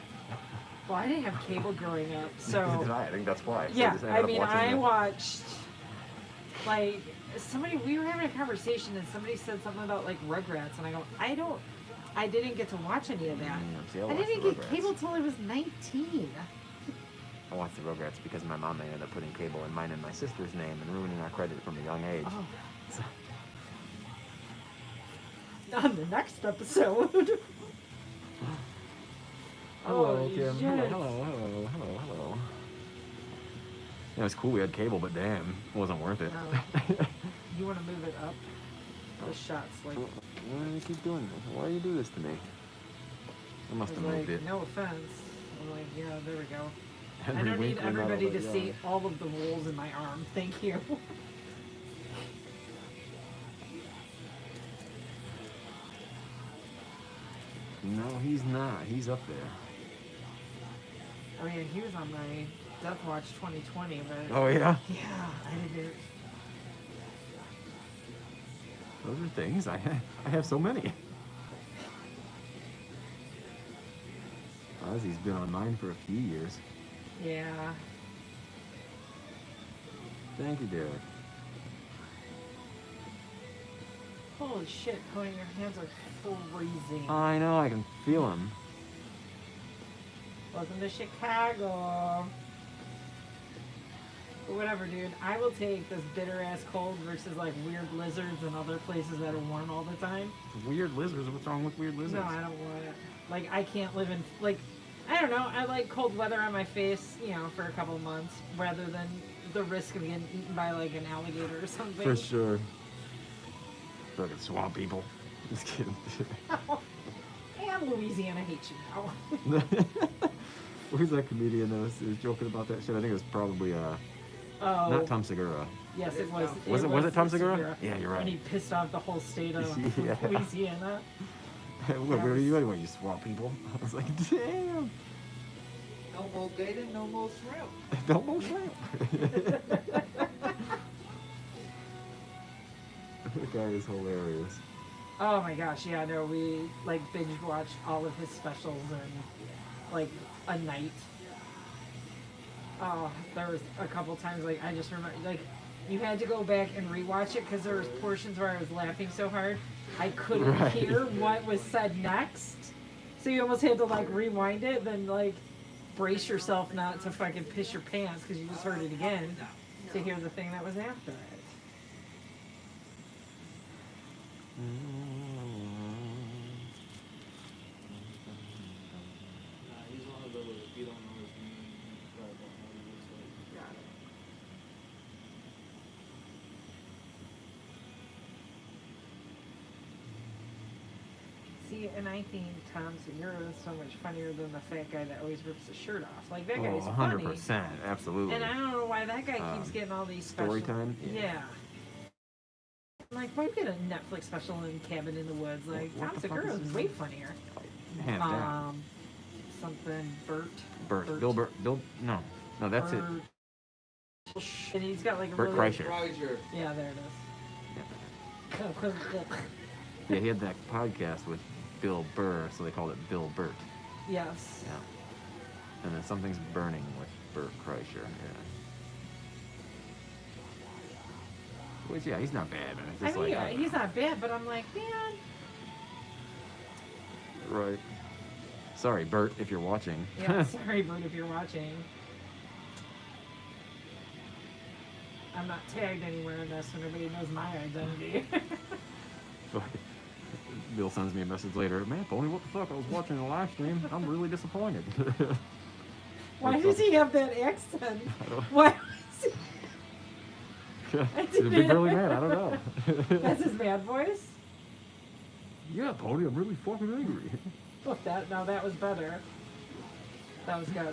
Well, I didn't have cable growing up, so I think that's why. So yeah. just ended I up mean, watching I the- watched like somebody. We were having a conversation, and somebody said something about like Rugrats, and I didn't get to watch any of that. Yeah, see, I watched didn't the get Rugrats. cable till I was 19. I watched the Rugrats because my mom ended up putting cable in mine and my sister's name and ruining our credit from a young age. Oh. On the next episode. Hello, Holy Kim. shit. Hello. Yeah, it was cool we had cable, but damn, it wasn't worth it. No. You want to move it up? The shots like. Why do you keep doing this? Why do you do this to me? I must I have was moved like, it. no offense. I'm like, yeah, there we go. I Henry don't need Winkler, not everybody all to that see young. all of the holes in my arm. Thank you. No, he's not. He's up there. I mean, he was on my Death Watch 2020, but Oh, yeah? yeah, I didn't. Those are things. I have so many. Ozzy's been on mine for a few years. Yeah. Thank you, Derek. Holy shit, Cody, your hands are freezing. I know, I can feel him. Welcome to Chicago. But whatever, dude. I will take this bitter ass cold versus like weird blizzards and other places that are warm all the time. Weird lizards. What's wrong with weird lizards? No, I don't want it. Like, I can't live in, like, I don't know. I like cold weather on my face, you know, for a couple months rather than the risk of getting eaten by like an alligator or something. For sure. Fucking swamp people. Just kidding. And Louisiana hates you now. Who's that comedian that was joking about that shit? I think it was probably Oh. not Tom Segura. Yes, it was. Was it Tom Segura? Yeah, you're right. And he pissed off the whole state of Yeah. Louisiana. What are you doing when you swap people? I was like, damn. No more gator, no more shrimp. Don't go shrimp. That guy is hilarious. Oh my gosh, yeah, no, we like binge watched all of his specials in like a night. Oh, there was a couple times like I just remember like you had to go back and rewatch it because there was portions where I was laughing so hard I couldn't Right. hear what was said next. So you almost had to like rewind it, then like brace yourself not to fucking piss your pants because you just heard it again to hear the thing that was after it. He's one of those, if you don't know his name, you probably don't know what he looks like. Got it. See, and I think Tom Segura is so much funnier than the fat guy that always rips his shirt off. Like that guy's funny. 100%, absolutely. And I don't know why that guy keeps getting all these Story special. time? Yeah. Like, why get a Netflix special in Cabin in the Woods? Like, What Tom the fuck Segura is is his way name? funnier. Hands down. Something Bert. Bert. Bill Burt. Bill. No. No, that's it. Bert. And he's got like a Bert really. Kreischer. Kreischer. Yeah, there it is. Yeah. Oh, 'cause Yeah, he had that podcast with Bill Burr, so they called it Bill Burt. yes. Yeah. And then Something's Burning with Bert Kreischer. Yeah. Which, yeah, he's not bad, man. It's I just mean, like, he's not bad, but I'm like, man. Right. Sorry, Bert, if you're watching. Yeah, sorry, Bert, if you're watching. I'm not tagged anywhere in this, so nobody knows my identity. Bill sends me a message later. Man, Pony, what the fuck? I was watching the live stream. I'm really disappointed. Why does he have that accent? I don't- Why? Is He's a big burly man. I don't know. That's his bad voice? Yeah, Pony, I'm really fucking angry. Look, that was better. That was good.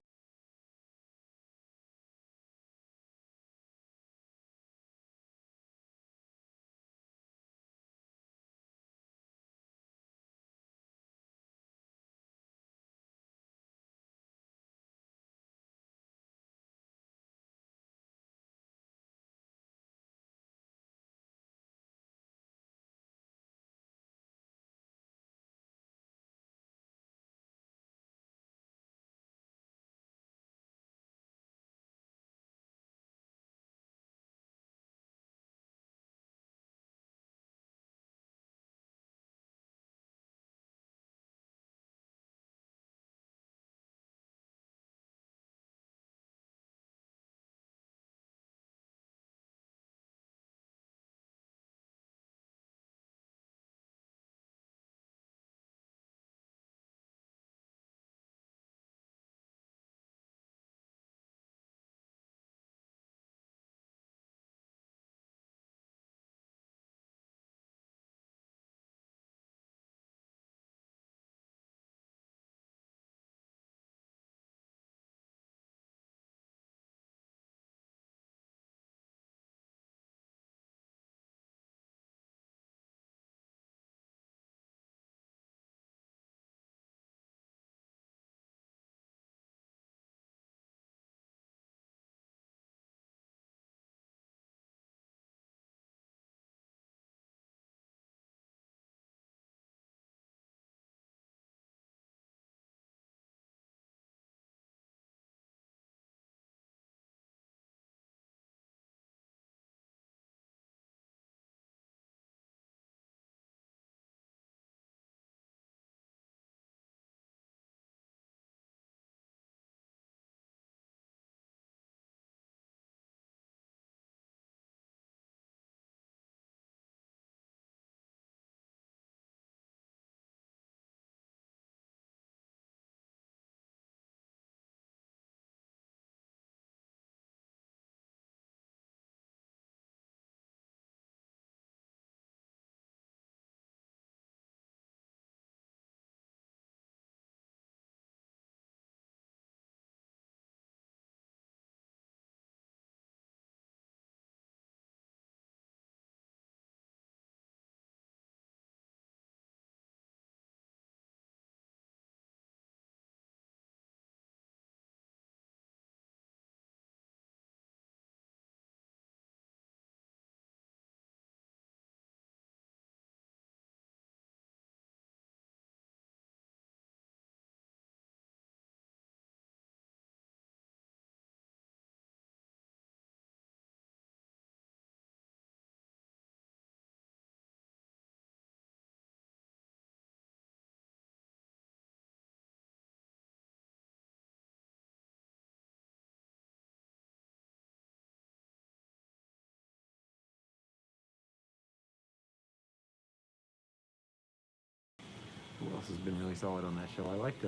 else has been really solid on that show? I liked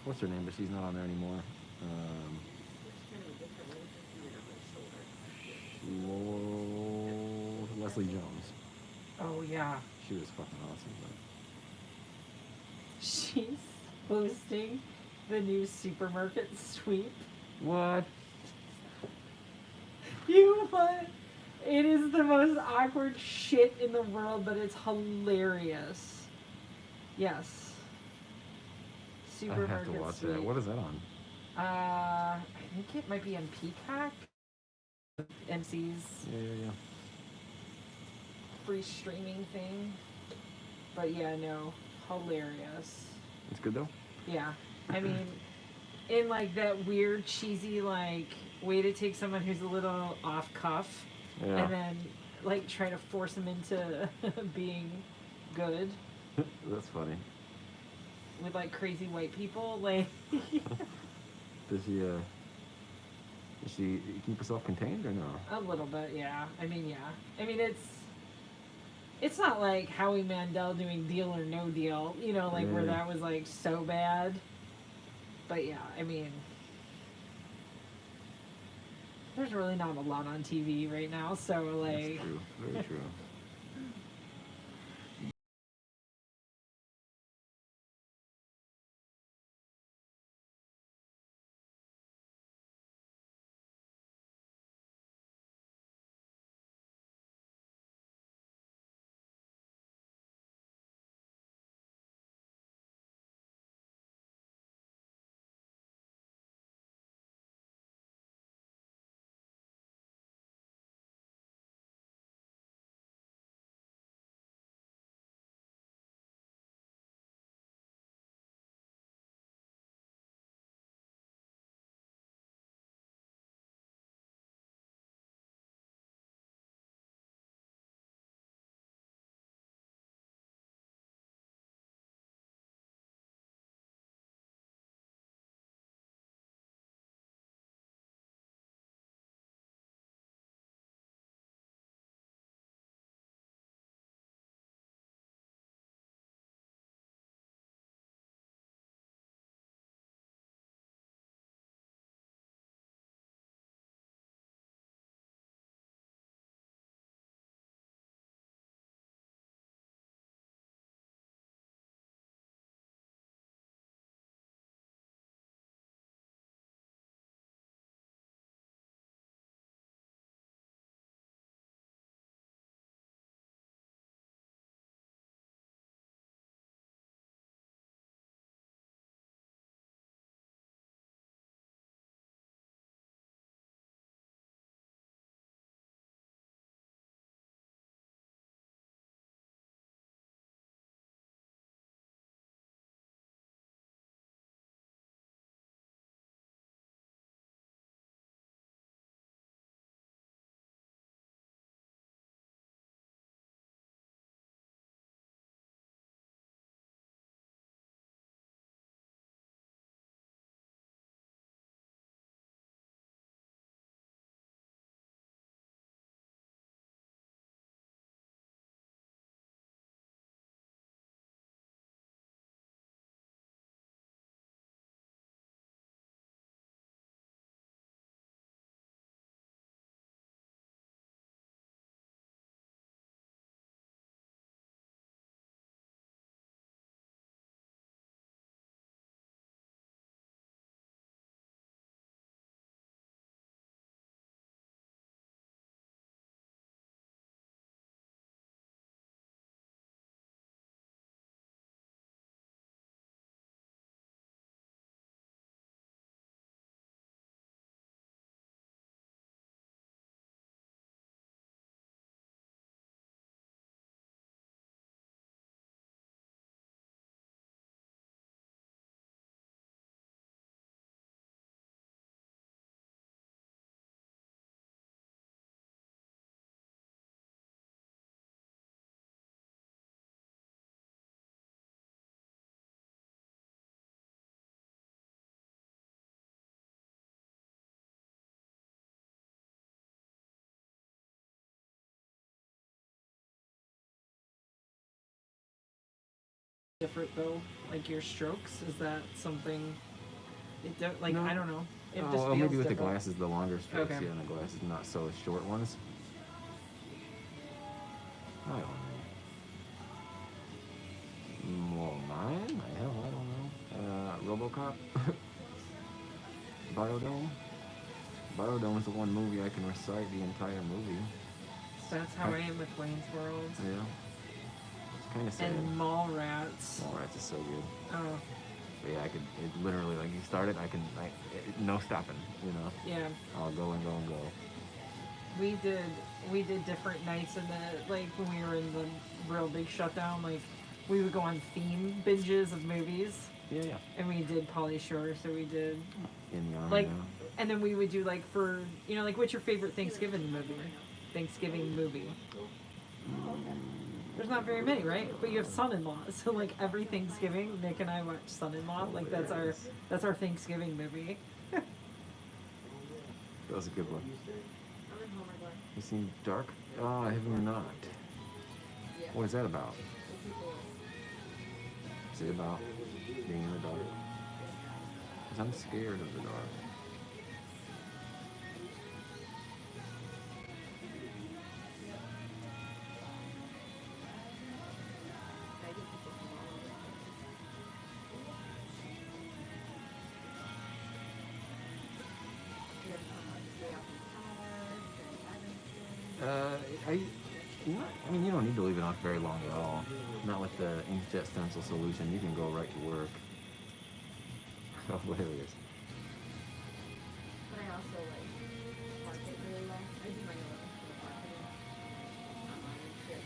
what's her name, but she's not on there anymore. Leslie Jones. Oh yeah. She was fucking awesome. She's hosting the new supermarket sweep. But... What? You what? It is the most awkward shit in the world, but it's hilarious. Yes. I have to watch that. What is that on? I think it might be on Peacock. MC's Yeah. free streaming thing. But yeah, no, hilarious. It's good though. Yeah, I mean, in like that weird cheesy like way to take someone who's a little off cuff, Yeah. and then like try to force them into being good That's funny. with like crazy white people. Like, Does she keep herself contained or no? a little bit, yeah. I mean, it's not like Howie Mandel doing Deal or No Deal, you know, like where Yeah. that was like so bad. But yeah, I mean, there's really not a lot on TV right now, so like. That's true. Very true. different though? Like your strokes, is that something? Like No. I don't know. It just Oh, feels well, maybe with the different. glasses, the longer strokes, Okay. yeah, and the glasses, not so short ones. I don't know. Well, mine? Hell, I don't know. RoboCop? Biodome? Biodome is the one movie I can recite the entire movie. That's how I am with Wayne's World. Yeah. It's kind of sad. And Mallrats. Mallrats is so good. Oh, But yeah, it literally, like, you start it, no stopping, you know? yeah. I'll go and go and go. We did different nights in the, like, when we were in the real big shutdown, like, we would go on theme binges of movies. Yeah, yeah. And we did Pauly Shore, so we did, In the army, like, yeah. and then we would do, like, for, you know, like, what's your favorite Thanksgiving movie? There's not very many, right? But you have Son-in-Law, so, like, every Thanksgiving, Nick and I watch Son-in-Law. Like, that's our Thanksgiving movie. That was a good one. You seen Dark? Oh, I have not. What is that about? Is it about being in the dark? Because I'm scared of the dark. I mean, you don't need to leave it on very long at all. Not with the inkjet stencil solution. You can go right to work. Oh, hilarious. But I also like market really well. I do my own marketing online and shit.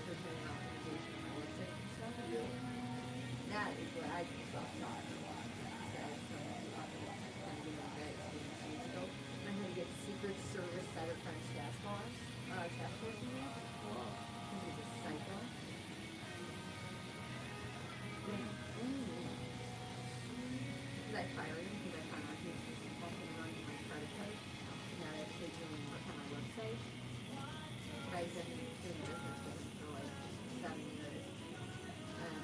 For putting out innovation on my website and stuff. That is what I just self-taught a lot. That is something I love. I'm doing that years ago. I'm going to get Secret Service Cyber French Task Force. Task Force in there. Because he's a psycho. Because I fired him because I found out he was just fucking running my credit card. And now I have to doing work on my website. But I've been doing business with him for like 7 years. And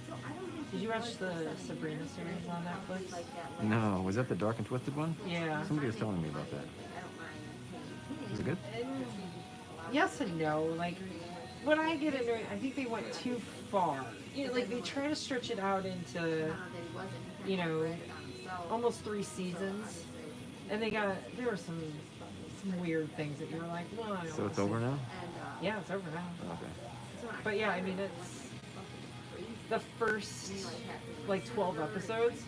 so I don't think Did you watch the Sabrina series on Netflix? like that. No, was that the Dark and Twisted one? Yeah. Somebody was telling me about that. I don't mind. Was it good? Yes and no. Like, when I get into it, I think they went too far. You know, like, they try to stretch it out into, you know, almost 3 seasons. And there were some weird things that you were like, well, I don't So it's wanna over see. now? Yeah, it's over now. Okay. But yeah, I mean, it's the first, like, 12 episodes,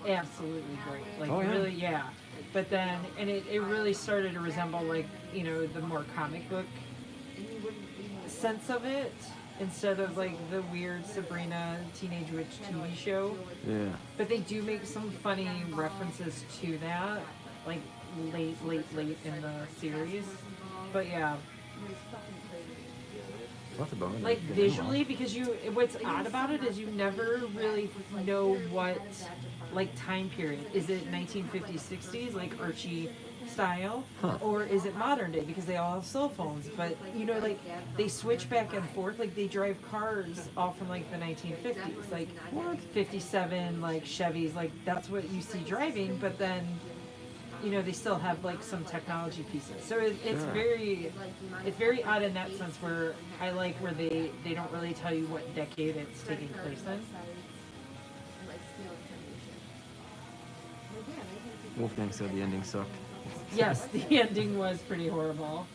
absolutely great. Like, Oh, yeah. really, yeah. But then, and it really started to resemble, like, you know, the more comic book sense of it, instead of, like, the weird Sabrina Teenage Witch TV show. Yeah. But they do make some funny references to that, like, late in the series. But yeah, What's about it? like, visually, because what's odd about it is you never really know what, like, time period. Is it 1950s, 60s, like Archie style? Huh. Or is it modern day, because they all have cell phones? But, you know, like, they switch back and forth. Like, they drive cars all from, like, the 1950s. Like, 57, like, Chevys. Like, that's what you see driving. But then, you know, they still have, like, some technology pieces. So it's Sure. very odd in that sense, where I like where they don't really tell you what decade it's taking place in. Wolfgang said the ending sucked. Yes, the ending was pretty horrible.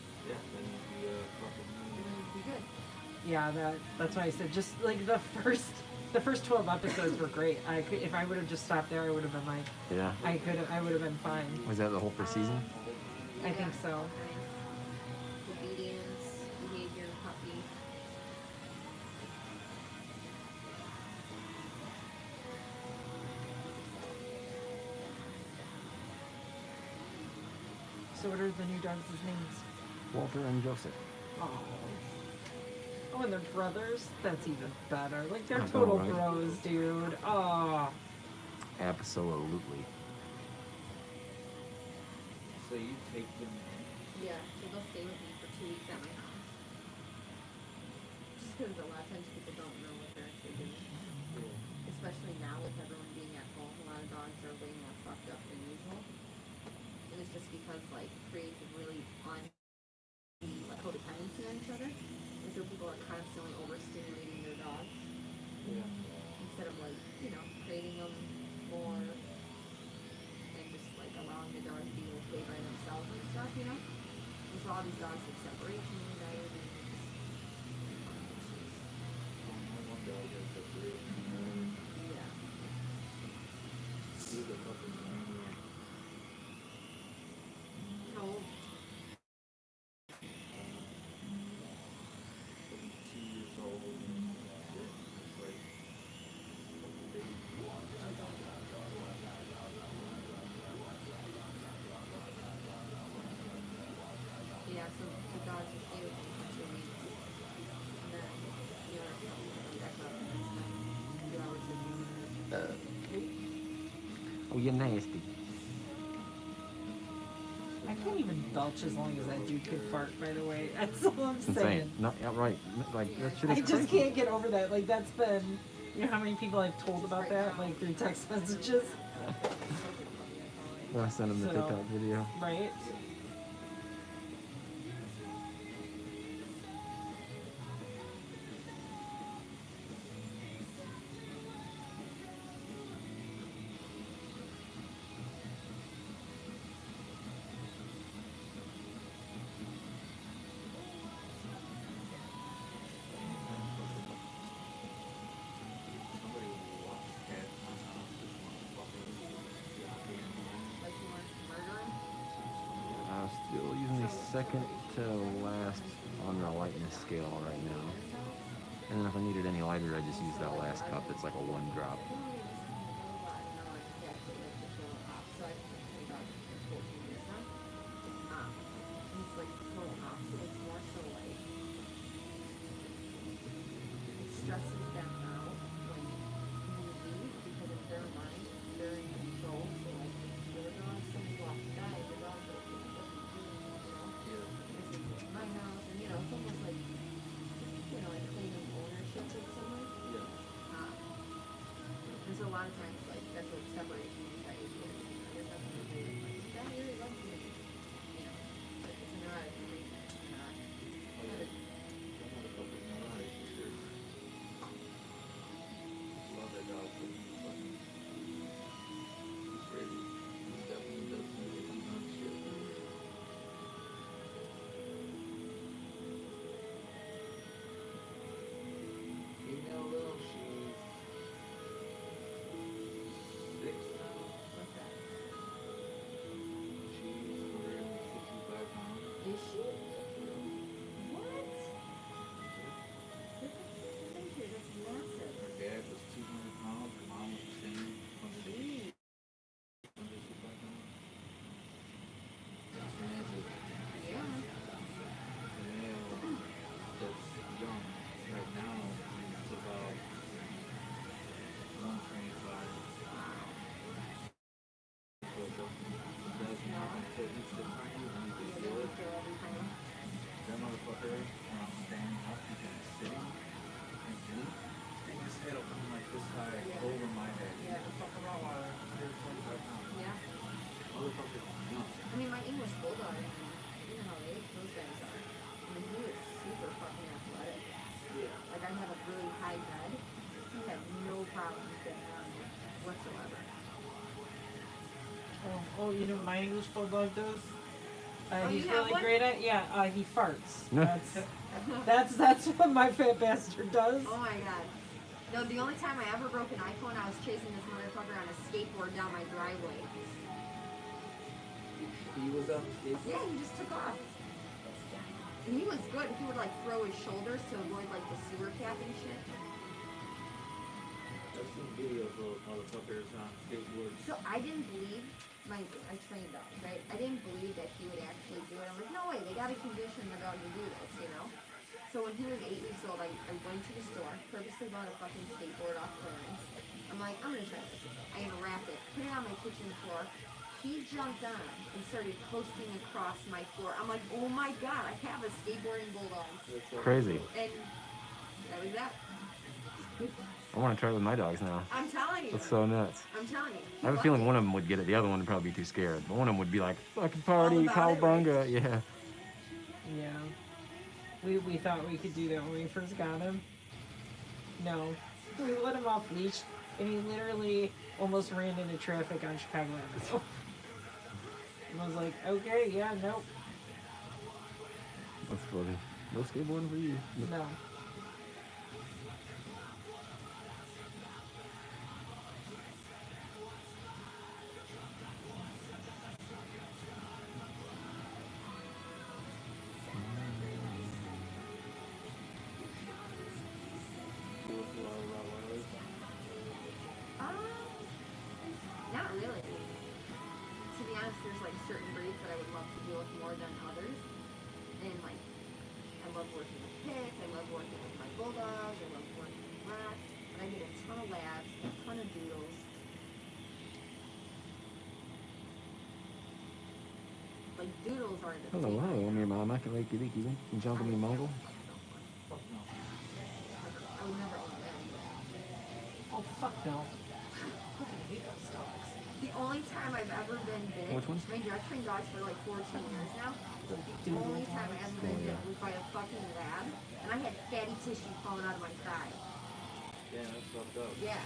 Yeah, that's why I said, just like the first 12 episodes were great. If I would have just stopped there, I would have been like, Yeah. I would have been fine. Was that the whole first season? I think so. Obedience, behavior, puppy. So what are the new dogs' names? Walter and Joseph. Oh. Oh, and they're brothers? That's even better. Like, they're I know, total right? bros, dude. Oh. Absolutely. So you take them in. Yeah, so they'll stay with me for 2 weeks at my house. because a lot of times people don't know what they're actually doing. Especially now with everyone being at home, a lot of dogs are way more fucked up than usual. And it's just because like it creates a really like codependency on each other. And so people are constantly overstimulating their dogs. Instead of like, you know, creating them more and just like allowing the dogs to be okay by themselves and stuff, you know? And so all these dogs like separation anxiety and One dog has separation. yeah. He's a fucking maniac. How old? 2 years old. It's like baby. Yeah, so the dogs will stay with me for 2 weeks. And then the other couple will come back up and spend 2 hours with me. Oh, you're nasty. I can't even belch as long as that dude could fart, by the way. That's all I'm Insane. saying. No, yeah, right. Like, that shit I is just crazy. can't get over that. Like, that's been, you know how many people I've told about that? Like, through text messages? I sent him the So- TikTok video. Right? Somebody watched cat on this motherfucker. Like you want to murder him? Still using the second to last on the lightness scale right now. And then if I needed any lighter, I just use that last cup. It's like a 1 drop. Stresses them out when you leave because in their mind they're in control. So like if your dog, somebody walks by, the dog goes, what are you doing? You know? This is my house, and you know, it's almost like like claiming ownership of somewhere. And so a lot of times, like, that's what separates me anxiety is. There's nothing to do with, like, God really loves me. You know, but it's a neurotic reason. Not, That motherfucker's neurotic for sure. Love that dog, but he's fucking crazy. He definitely does some nuts shit. Female though, she's 6 now. what's that? She's 165 pounds. Is she? What? Thank you, that's massive. Her dad was 200 pounds. Her mom was the same. 165 pounds. That's massive. Yeah. The male that's young right now is about 125. So it does nothing to each the tiny and you can feel it. That motherfucker standing up because he's sitting and eat. And his head will come like this high over my head. Yeah. He's a fucking Rottweiler. 125 pounds. Yeah. Motherfucker's young. I mean, my English bulldog, you know how big those guys are. I mean, he was super fucking athletic. Like, I had a really high head. He had no problem getting on me whatsoever. Oh, you know what my English bulldog does? Oh, He's you have really one? great at, he farts. That's what my fat bastard does. Oh my god. No, the only time I ever broke an iPhone, I was chasing this motherfucker on a skateboard down my driveway. He was up. Yeah, he just took off. And he was good. He would like throw his shoulders to avoid like the sewer cap and shit. I've seen videos of motherfuckers on skateboards. So I didn't believe I trained dogs, right? I didn't believe that he would actually do it. I'm like, no way, they gotta condition the dog to do this, you know? So when he was 8 weeks old, I went to the store, purposely bought a fucking skateboard off clearance. I'm like, I'm gonna try this. I unwrapped it, put it on my kitchen floor. He jumped on and started coasting across my floor. I'm like, oh my god, I have a skateboarding bulldog. Crazy. And That was that. I want to try it with my dogs now. I'm telling you. That's so nuts. I'm telling you. I have a feeling one of them would get it. The other one would probably be too scared. But one of them would be like, fucking party, about it, right? cowabunga. Yeah. Yeah. We thought we could do that when we first got him. No. We let him off leash, and he literally almost ran into traffic on Chicago Avenue. And I was like, okay, yeah, nope, That's funny. No skateboarding for you. no. Not really. To be honest, there's like certain breeds that I would love to deal with more than others. And like, I love working with pits, I love working with my bulldogs, I love working with rats. But I did a ton of labs, a ton of doodles. Like doodles are the Hello, hello, I'm your mom. I can like you, you can jump in your Mongol. I would never own that either. Oh, fuck no. Fucking hate those dogs. The only time I've ever been bit, Which one? I mean, I've trained dogs for like 14 years now. The only time I've ever been bit was by a fucking lab, and I had fatty tissue falling out of my thigh. Yeah, that's fucked up. Yeah,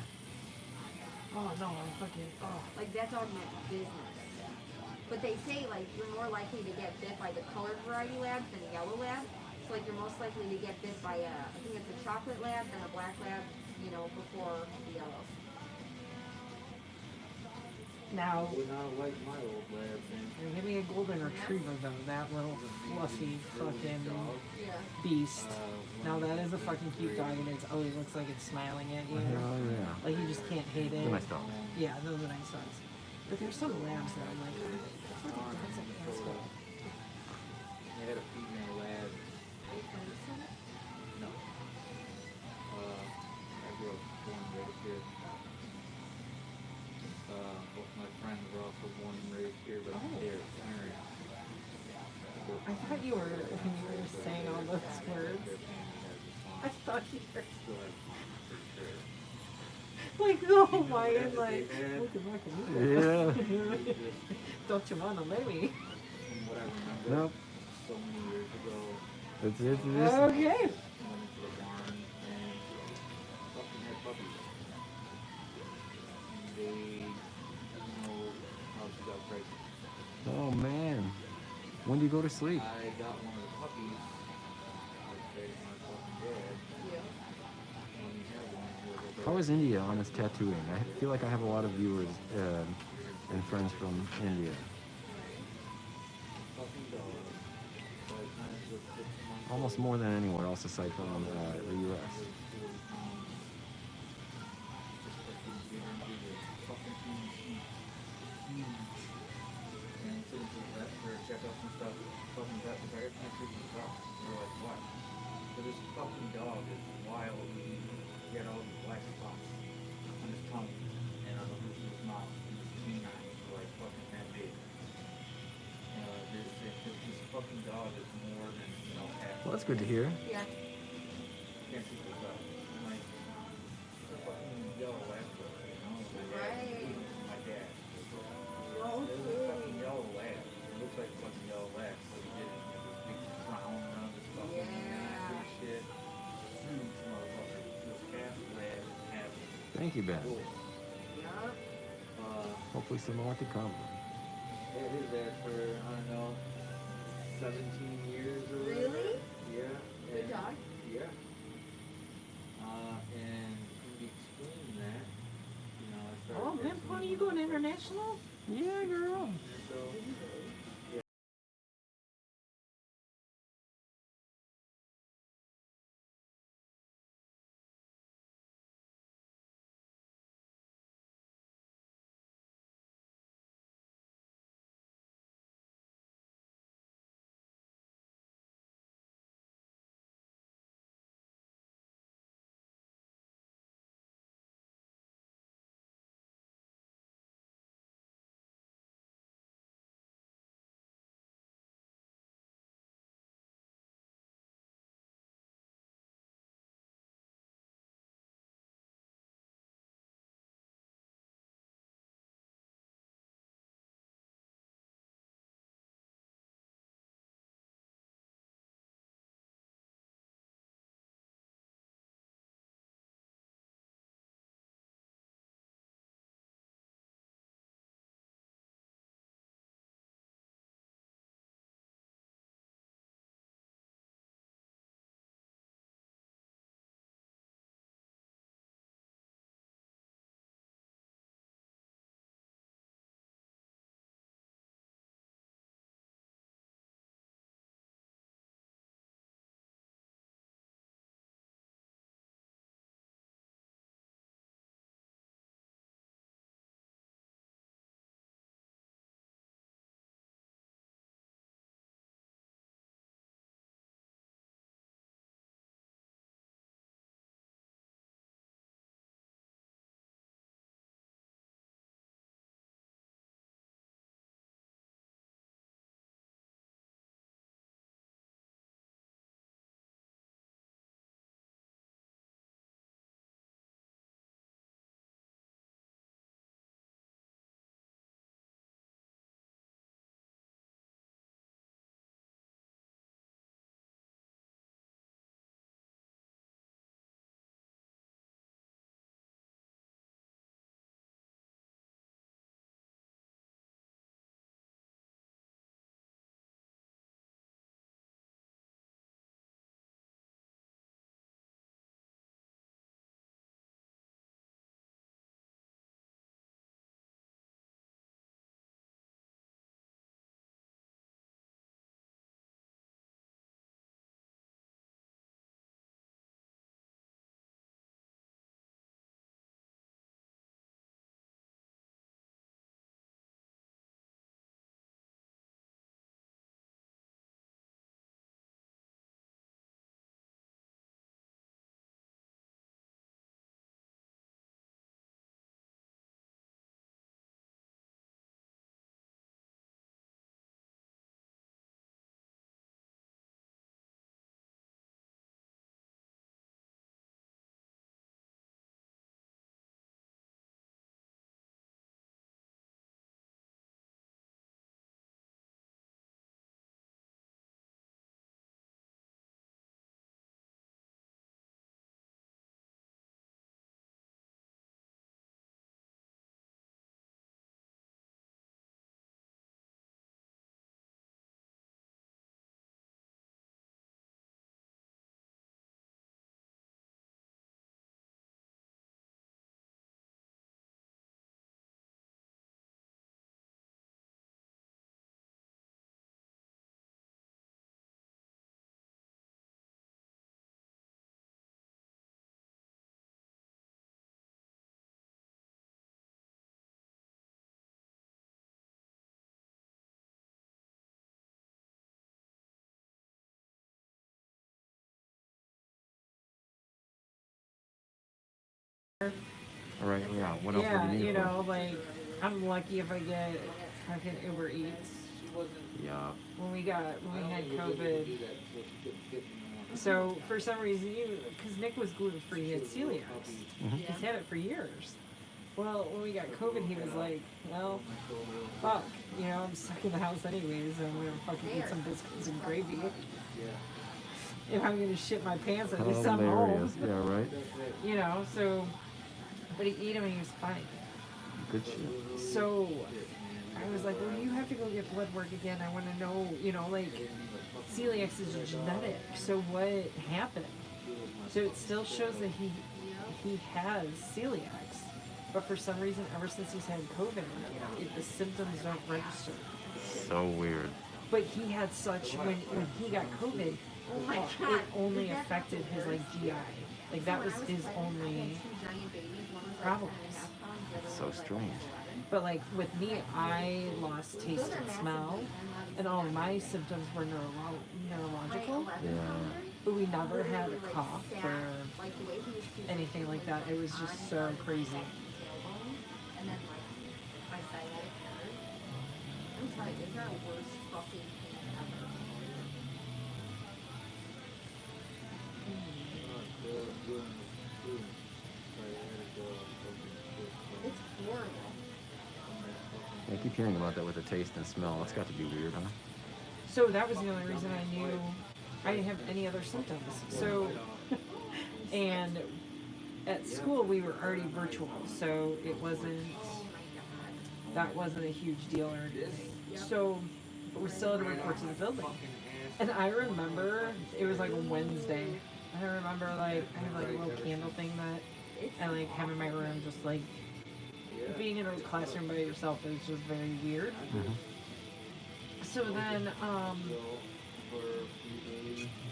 Oh, no, I'm fucking, oh. like that dog meant business. But they say like you're more likely to get bit by the colored variety labs than a yellow lab. So like you're most likely to get bit by I think it's a chocolate lab, then a black lab, you know, before the yellow. Now, Would not like my old lab thing. give me a golden retriever, though. That little fluffy fucking Yeah. beast. Now, that is a fucking cute dog, and it always looks like it's smiling at you. Oh, yeah. Like, you just can't hate it. They're nice dogs. Yeah, those are nice dogs. But there's some labs that I'm like, oh, fucking dog's an asshole. They had a female lab. No. I grew up born and raised here. Both my friends were also born and raised here, but they're parents. I thought you were, when you were saying all those words, I thought you were like, oh, Hawaiian, like, what the fuck are you doing? Yeah. Don't you want a baby? From what I remember, Nope. so many years ago, It's Okay. went into the barn and fucking had puppies. And they, I don't know how she got pregnant. Oh, man. When do you go to sleep? I got one of the puppies. I said my fucking dad. Yeah. When he had one, he was like, How is India on his tattooing? I feel like I have a lot of viewers and friends from India. fucking dog. So I kind of just 6 months Almost more than anywhere else aside from the U.S. This fucking dog is wild. He had all these black spots on his tongue and on the roof of his mouth, and his canines were like fucking that big. This fucking dog is more than, you know, half. Well, that's good to hear. Yeah. Can't see this up. I'm like, it's a fucking yellow lab dog, you know? Right. My dad. No It was a kidding. fucking yellow lab. It looks like a fucking yellow lab. So he did it. He had this big crown around his fucking neck and shit. Huge motherfucker. This half lab and half Thank you, Ben. wolf. Yeah. Hopefully some more to come. Had his ass for, I don't know, 17 years or whatever. Really? Yeah. Good and- dog. Yeah. And in between that, you know, I started. Oh, man, Pony, you going international? Yeah, girl. So, Right, yeah. What else would Yeah, you need you it for? know, like I'm lucky if I get fucking Uber Eats. Yeah. When we had COVID, so for some reason, because Nick was gluten free, he had celiac. Mhm. He's had it for years. Well, when we got COVID, he was like, well, fuck, you know, I'm stuck in the house anyways, and I'm gonna fucking eat some biscuits and gravy. If I'm gonna shit my pants, at least I'm home. Hilarious. Yeah, right. You know, so, but he ate them and he was fine. Good shit. So I was like, well, you have to go get blood work again. I want to know, you know, like, celiac is genetic. So what happened? So it still shows that he has celiac. But for some reason, ever since he's had COVID, the symptoms don't register. So weird. But he had such, when he got COVID, it only affected his, like, GI. Like, that was his only problems. So strange. But like with me, I lost taste and smell, and all of my symptoms were neurological. Yeah. But we never had a cough or anything like that. It was just so crazy. It's horrible. I keep hearing about that with the taste and smell. That's got to be weird, huh? So that was the only reason I knew I didn't have any other symptoms. So, and at school we were already virtual, so that wasn't a huge deal or anything. So, but we still had to report to the building. And I remember it was like a Wednesday. I remember like I had like a little candle thing that I like have in my room, just like being in a classroom by yourself is just very weird. Mm-hmm. So then,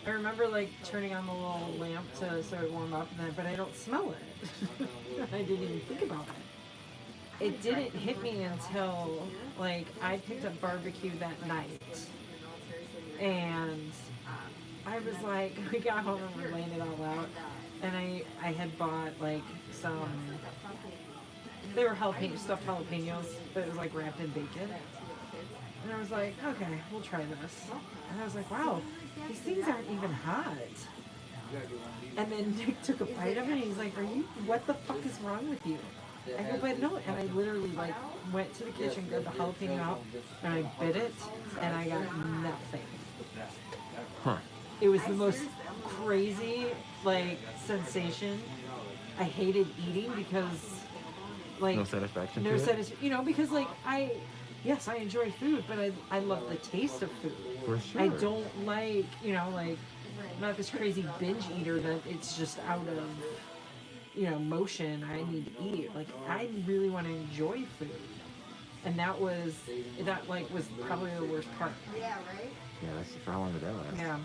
I remember like turning on the little lamp to sort of warm up, but I don't smell it. I didn't even think about it. It didn't hit me until like I picked up barbecue that night, and I was like, we got home and we're laying it all out, and I had bought like some. They were stuffed jalapenos, but it was like wrapped in bacon. And I was like, okay, we'll try this. And I was like, wow, these things aren't even hot. And then Nick took a bite of it and he's like, what the fuck is wrong with you? I go, but no. And I literally like went to the kitchen, got the jalapeno out, and I bit it, and I got nothing. Huh. It was the most crazy, like, sensation. I hated eating because, like, No satisfaction. no to it? satisfaction. You know, because like yes, I enjoy food, but I love the taste of food. For sure. I don't like, you know, like, I'm not this crazy binge eater that it's just out of, you know, motion. I need to eat. Like, I really want to enjoy food. And that was probably the worst part. Yeah, right? Yeah, that's for how long did that last? Yeah.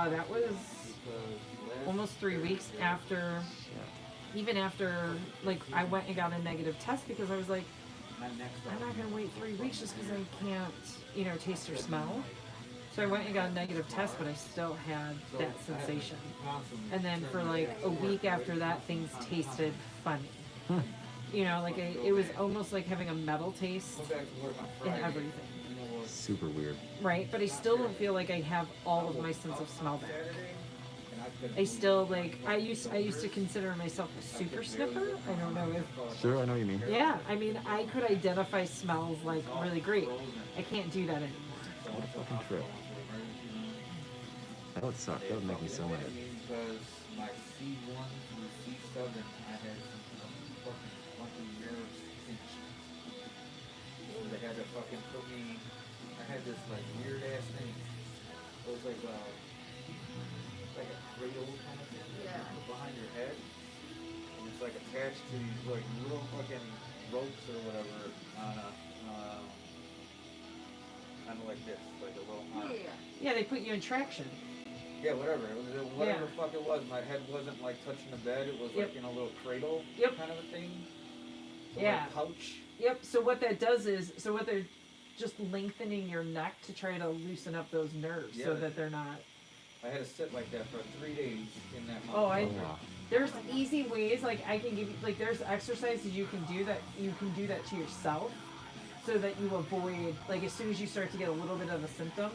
That was almost 3 weeks after, even after, like, I went and got a negative test because I was like, I'm not going to wait 3 weeks just because I can't, you know, taste or smell. So I went and got a negative test, but I still had that sensation. And then for like a week after that, things tasted funny. You know, like it was almost like having a metal taste in everything. Super weird. Right? But I still don't feel like I have all of my sense of smell back. I still like I used to consider myself a super sniffer. I don't know if Sure, I know what you mean. yeah, I mean I could identify smells like really great. I can't do that anymore. What a fucking trip. That would suck. That would make me so mad. Because my C1 through C7, I had some fucking funky nerve pinch. So they had to fucking put me. I had this like weird ass thing. It was like a cradle kind of thing behind your head, and it's like attached to these like little fucking ropes or whatever on a kind of like this, like a little arm. Yeah, they put you in traction. Yeah, whatever. It was whatever the fuck it was. My head wasn't like touching the bed. It was like in a little cradle kind of a thing. A little pouch. Yep. So what that does is, they're just lengthening your neck to try to loosen up those nerves so that they're not. I had to sit like that for 3 days in that. Oh, wow. there's easy ways, like I can give you, like there's exercises you can do that to yourself, so that you avoid, like as soon as you start to get a little bit of a symptom,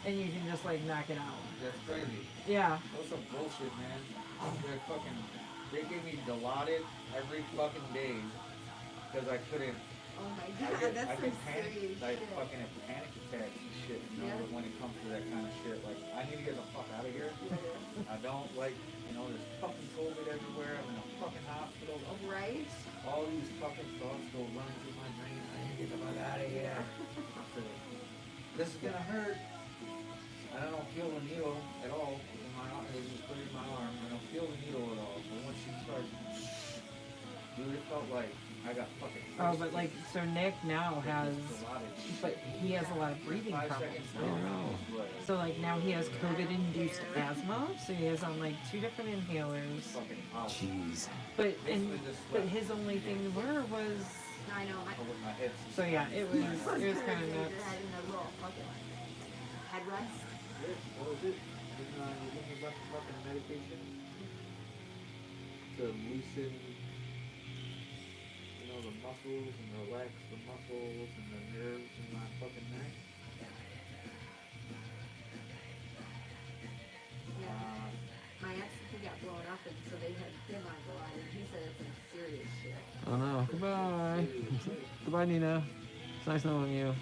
and you can just like knock it out. That's crazy. Yeah. That's some bullshit, man. They gave me Dilaudid every fucking day because I couldn't. Oh my I god, get, that's I some get panic, serious like shit. fucking panic attacks and shit, you know, Yeah. when it comes to that kind of shit. Like, I need to get the fuck out of here. I don't like, you know, there's fucking COVID everywhere. I'm in a fucking hospital. Right? All these fucking thoughts go running through my brain. I need to get the fuck out of here. So, this is gonna hurt. And I don't feel the needle at all in my arm. They just put it in my arm. I don't feel the needle at all. But once she started, dude, it felt like I got fucking. Oh, but like, so Nick now has, Dilaudid. but he has a lot of breathing 5 problems. seconds Oh, later, no. what? So like now he has COVID-induced asthma, so he has on like 2 different inhalers. Fucking out. Jeez. But and Basically just but slept. his only thing were was, I know. Oh, with my head. so yeah, it was kind of Your nuts. head in a little fucking headrest. What was it? When you give me a bunch of fucking medication to loosen, you know, the muscles and relax the muscles and the nerves in my fucking neck. Yeah. My ex, he got blown up, and so they had him on Dilaudid. He said it's some serious shit. Oh no. Goodbye. Goodbye, Nina. It's nice knowing you.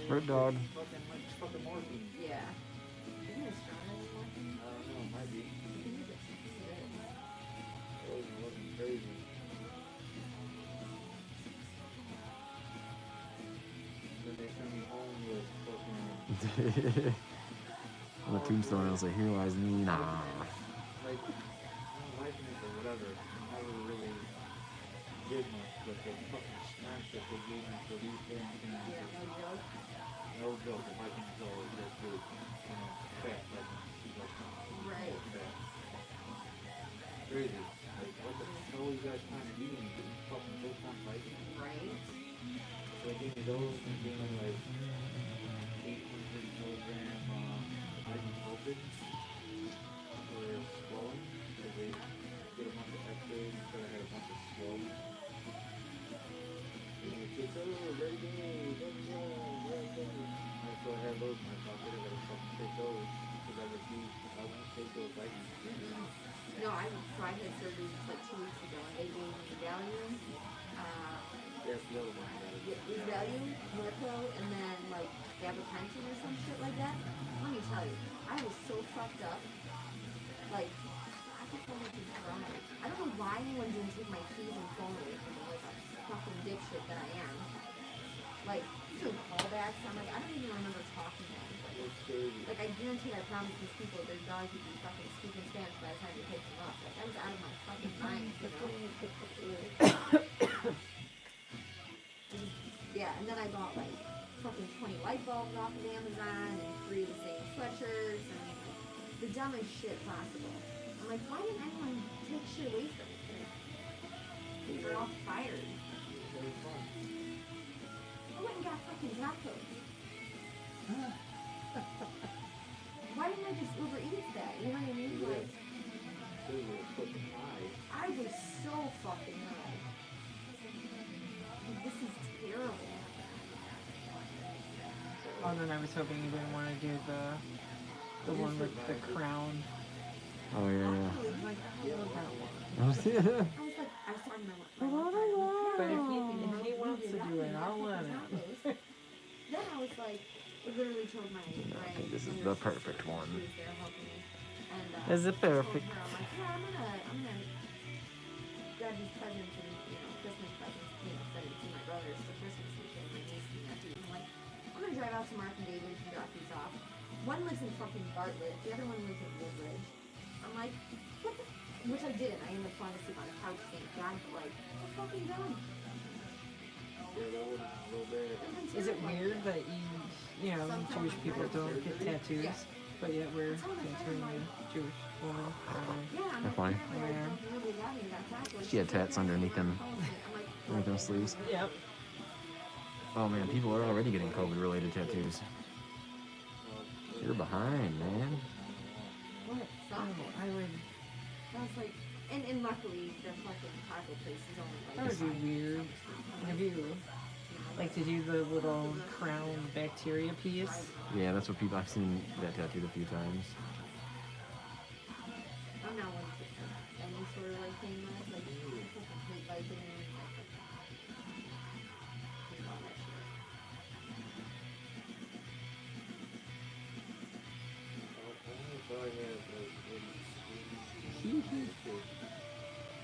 Bird dog. Fucking morphine. Yeah. Isn't it stronger than morphine? I don't know, it might be. I think it's It wasn't crazy. Then they sent me home with fucking. On the tombstone, I'll say, "Here lies Nina." Like, I don't like it or whatever. I never really did much, but the fucking strength that they gave me for these damn things. Yeah, no joke. No joke, the Vikings always just do, you know, fat Vikings. Like, Right. fat. Crazy. Like, what the hell are you guys trying to do? You didn't fucking go on Vikings? Right? So they gave me those, and gave me like 800 milligram ibuprofen for swelling. So they did a bunch of x-rays and said I had a bunch of swelling. And the kids, oh, very good, very good. And so I had those in my pocket. I gotta fucking take those because I refuse. I won't take those Vikings. No, I tried his surgery just like 2 weeks ago, and they gave me Valium, That's the other one I gotta do. Valium, Norco, and then like gabapentin or some shit like that. Let me tell you, I was so fucked up. Like, I could feel like this drama. I don't know why anyone didn't take my keys and phone away from me, like a fucking dipshit that I am. Like, doing callbacks, I'm like, I don't even remember talking to anybody. It's crazy. Like, I guarantee, I promise these people, their dogs would be fucking speaking Spanish by the time they picked them up. Like, I was out of my fucking mind, you know? Yeah, and then I bought, like, fucking 20 light bulbs off of Amazon and 3 of the same sweatshirts and the dumbest shit possible. I'm like, why didn't anyone take shit away from me? They're all fired. Very fun. I went and got fucking tacos. Why didn't I just Uber Eats that? You know what I mean? Like, Dude, we're fucking high. I was so fucking high. Like, this is terrible. Oh, then I was hoping you didn't want to do the one with the crown. Oh yeah, Actually, like, I love that one. yeah. I was talking to my But if he wants to do it, I'll let him. Then I was like, I literally told my think this is my the nurse, perfect one. She was there helping me. And, This is I told perfect. her, I'm like, yeah, I'm gonna grab these presents and, you know, Christmas presents, you know, send it to my brothers for Christmas weekend, my niece and nephews. I'm like, I'm gonna drive out to Mark and David and drop these off. One lives in fucking Bartlett, the other one lives in Woodbridge. I'm like, what the, which I didn't. I ended up falling asleep on the couch, thank God, but like, I'm fucking dumb. Yeah, that would have been real bad. Is it weird that you know, Jewish people don't get tattoos, but yet we're tattooing a Jewish woman? Yeah, I'm They're like, fine. yeah, Yeah. don't really got me that tattoo. She had tats underneath them. I'm like, Underneath them sleeves. Yep. Oh man, people are already getting COVID-related tattoos. You're behind, man. What? Oh, I would. I was like, And luckily, the fucking taco place is only like. That would be weird. Have you like to do the little crown bacteria piece? Yeah, that's what people. I've seen that tattooed a few times. I'm not one for any sort of like thing that's like complete vitamin.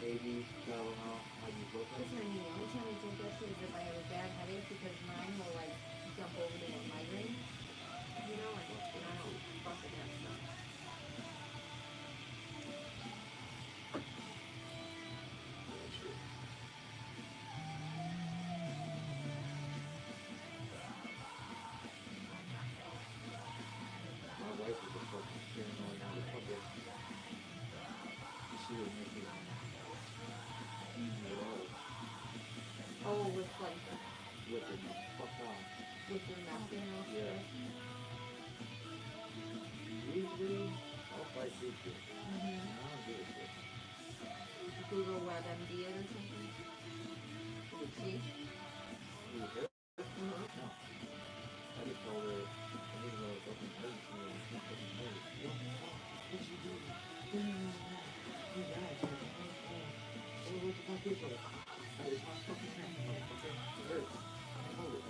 Maybe, I don't know how you look at Listen to me, the only time I drink that shit is if I have a bad headache because mine will like jump over to a migraine. You know, and I don't fuck with that stuff. my wife is a fucking paranoid motherfucker. She would make it easy at all. Oh, with like With it, fuck off. with your napkin and Yeah. stuff. Usually, I'll fight this shit. Mm-hmm. I don't give a shit. Google WebMD it or something. Did she? You hurt? Mm-hmm. No. I just told her, I need to fucking hurt me and she fucking hurt. What'd you do? You died. Oh, what the fuck is it? It's my fucking hand, motherfucker. It hurts. Hold it.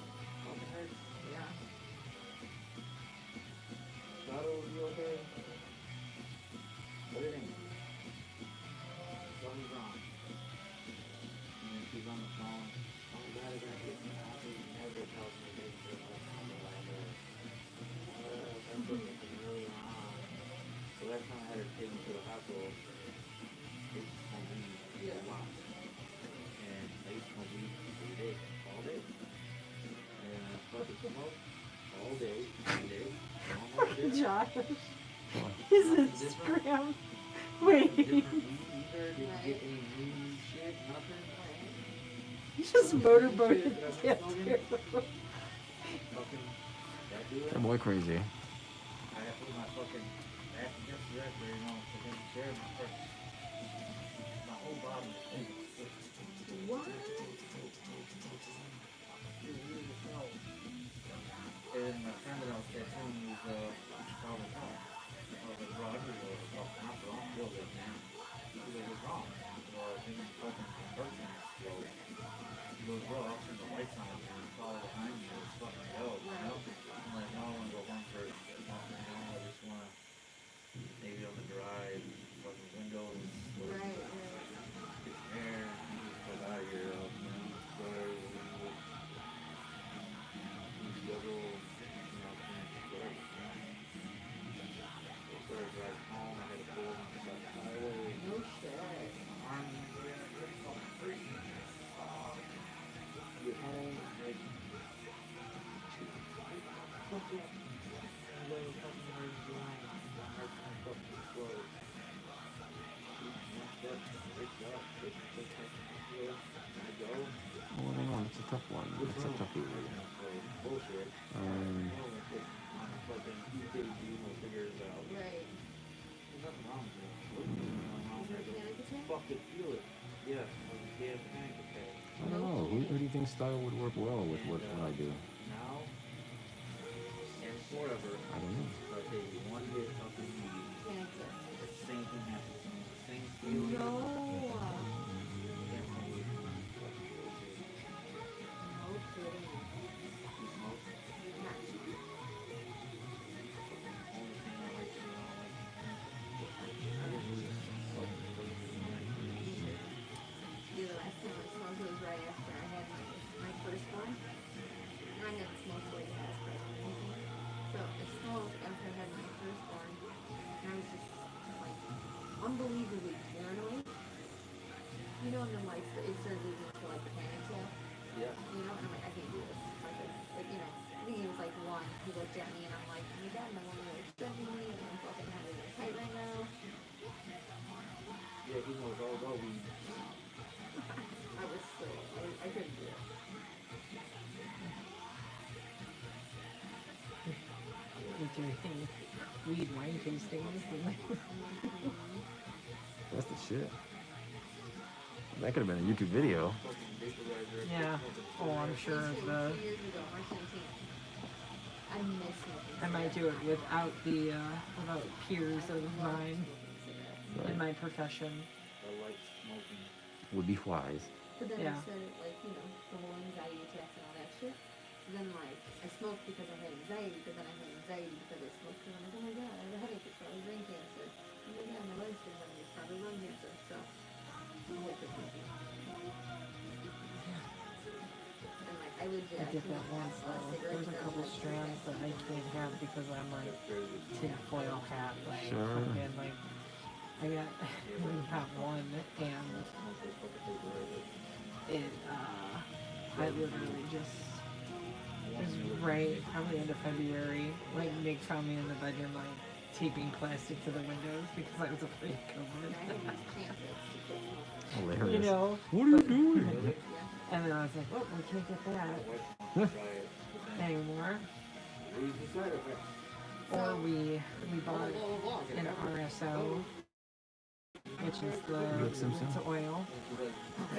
Fucking hurts. Yeah. Shadow, you okay? What do you think? Something's wrong. And then she's on the phone. Oh my god, I gotta get me out. She never tells me this shit. That's something really wrong. So last time I had her taken to the hospital, they smoked weed a lot. And I used to smoke weed every day, all day. And I fucking smoked all day, every day. Almost did. Josh, his Instagram. Wait, Different weed either, didn't get any new shit, nothing. he just motorboated Shit that I've the been smoking. Fucking, that do it. That boy crazy. I have to put my fucking back against the rack where, you know, against the chair, my first, my whole body. What? And my friend that I was tattooing was, Chicago Cop. I was like, bro, I really was fucking out, bro, I don't feel good, man. He goes, what's wrong? Well, I think it's fucking hurting. He goes, bro, I'll turn the lights on and follow behind you, it's fucking dope, you know? I'm like, no, I want to go home for nothing, you know, I just want to maybe on the drive, fucking windows, Right, right. get some air, and just fuck out of here, you know? So, schedule, you know, finish whatever, you know? So I started driving home, I had to pull on the side of the highway, No shit. arm, fucking free. Get home, like, fuck it. I'm going to fucking hurt you line. My heart's gonna fucking explode. I go. Well, I don't know. It's a tough one. It's a tough one. Bullshit. Um, Fucking EKG will figure it out. Right. There's nothing wrong with it. Nothing wrong Is there a with it. panic attack? Fucking feel it. Yeah, like a damn panic attack. I don't know. Who do you think style would work well with what I do? Now and forever, I don't know. if I take one hit of the weed, Panic attack. the same thing happens to me. Same feeling. No. Can't smoke weed. No kidding. You smoke? Not Only thing I like to do, I don't like I just fucking the last time I smoked was right after I had my firstborn. And I haven't smoked way past pregnancy. So I smoked after I had my firstborn. And I was just like unbelievably paranoid. You know, and then like it started leading to like a panic attack. Yeah. You know, and I'm like, I can't do this. Like, you know, I think he was like one. He looked at me and I'm like, oh my god, my woman is stretching me and I'm fucking having it tight right now. Yeah, he knows all about weed. I was so, I couldn't do it. we're doing weed wine tastings. That's the shit. That could have been a YouTube video. Yeah. Oh, I'm sure It's the 2 years ago, March 17th. I miss smoking I might do it without the without peers of mine cigarettes. in my profession. I like smoking. Would be wise. But then Yeah. I started, like, you know, the whole anxiety attacks and all that shit. So then, like, I smoked because I had anxiety, but then I had anxiety because I smoked because I'm like, oh my god, I have a headache, it's probably brain cancer. Oh my god, my legs are hurting, it's probably lung cancer. So, I'm like, quit smoking. And, like, I legit, I did that can't once have though. cigarettes There's a without couple smoking strands that I can't have because I'm like tinfoil hat, like Sure. fucking like I got one and it I literally just it was right probably end of February. Like Nick found me in the bedroom like taping plastic to the windows because I was afraid of And I COVID. had these pamphlets to quit smoking. Hilarious. You know? What are you doing? Yeah. And then I was like, oh, we can't get that anymore. Or we bought an RSO, which is Rick Simpson? it's oil,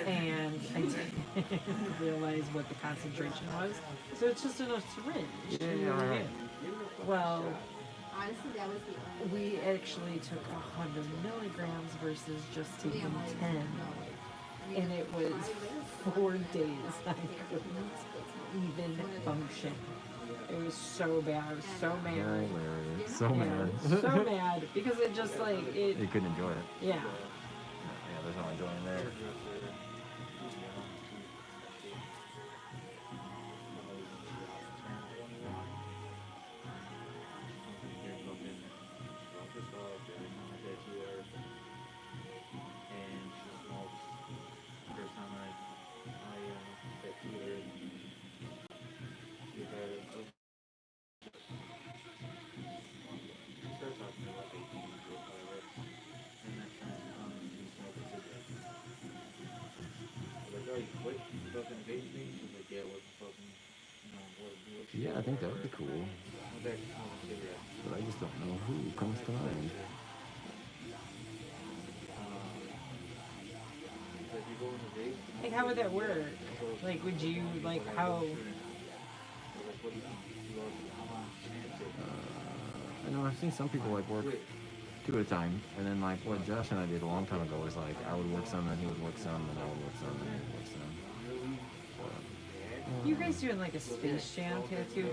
and I didn't realize what the concentration was. So it's just in a syringe. Yeah. Well, Honestly, that was the only we actually took 100 milligrams versus just taking 10, and it was 4 days I couldn't even function. It was so bad. I was so mad. Hilarious. So Yeah, mad. so mad because it just like it. You couldn't enjoy it. Yeah. Yeah, there's no enjoying there. Yeah, I think that would be cool. But I just don't know who comes to mind. Like, how would that work? Like, would you like how? I know I've seen some people like work 2 at a time, and then like what Josh and I did a long time ago was like I would work some, then he would work some, then I would work some, then he would work some. You guys doing like a Space Jam tattoo?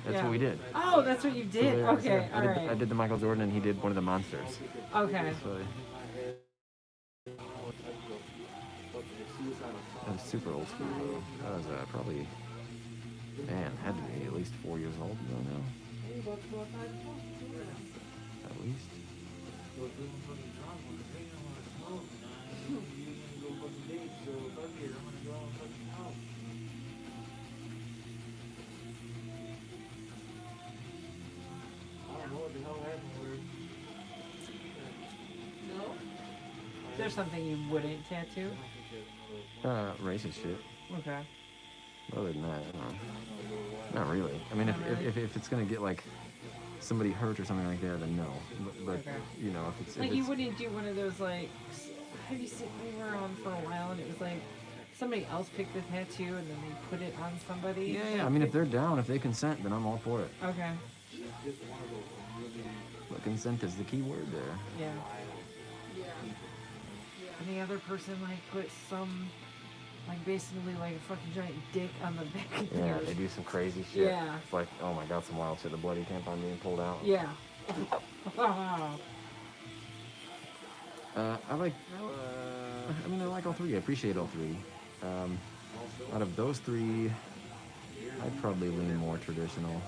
That's what we did. Oh, that's what you So did. there- Okay, I all did, right. I did the Michael Jordan, and he did one of the monsters. Okay. So that was super old school though. That was probably, man, had to be at least 4 years old ago now. At least. Is there something you wouldn't tattoo? Racist shit. Okay. Other than that, I don't know. Not really. I mean, Not really? if it's gonna get like somebody hurt or something like that, then no. But Okay. you know, if it's Like if you it's, wouldn't do one of those like. Have you seen? We were on for a while, and it was like somebody else picked the tattoo, and then they put it on somebody. yeah. I mean, if they're down, if they consent, then I'm all for it. Okay. But consent is the key word there. Yeah. Yeah. And the other person like put some, like basically like a fucking giant dick on the back of Yeah, their. they do some crazy shit. Yeah. It's like, oh my god, some wild shit. The bloody tampon being pulled out. Yeah. I like. I mean, I like all three. I appreciate all three. Out of those three, I'd probably lean more traditional.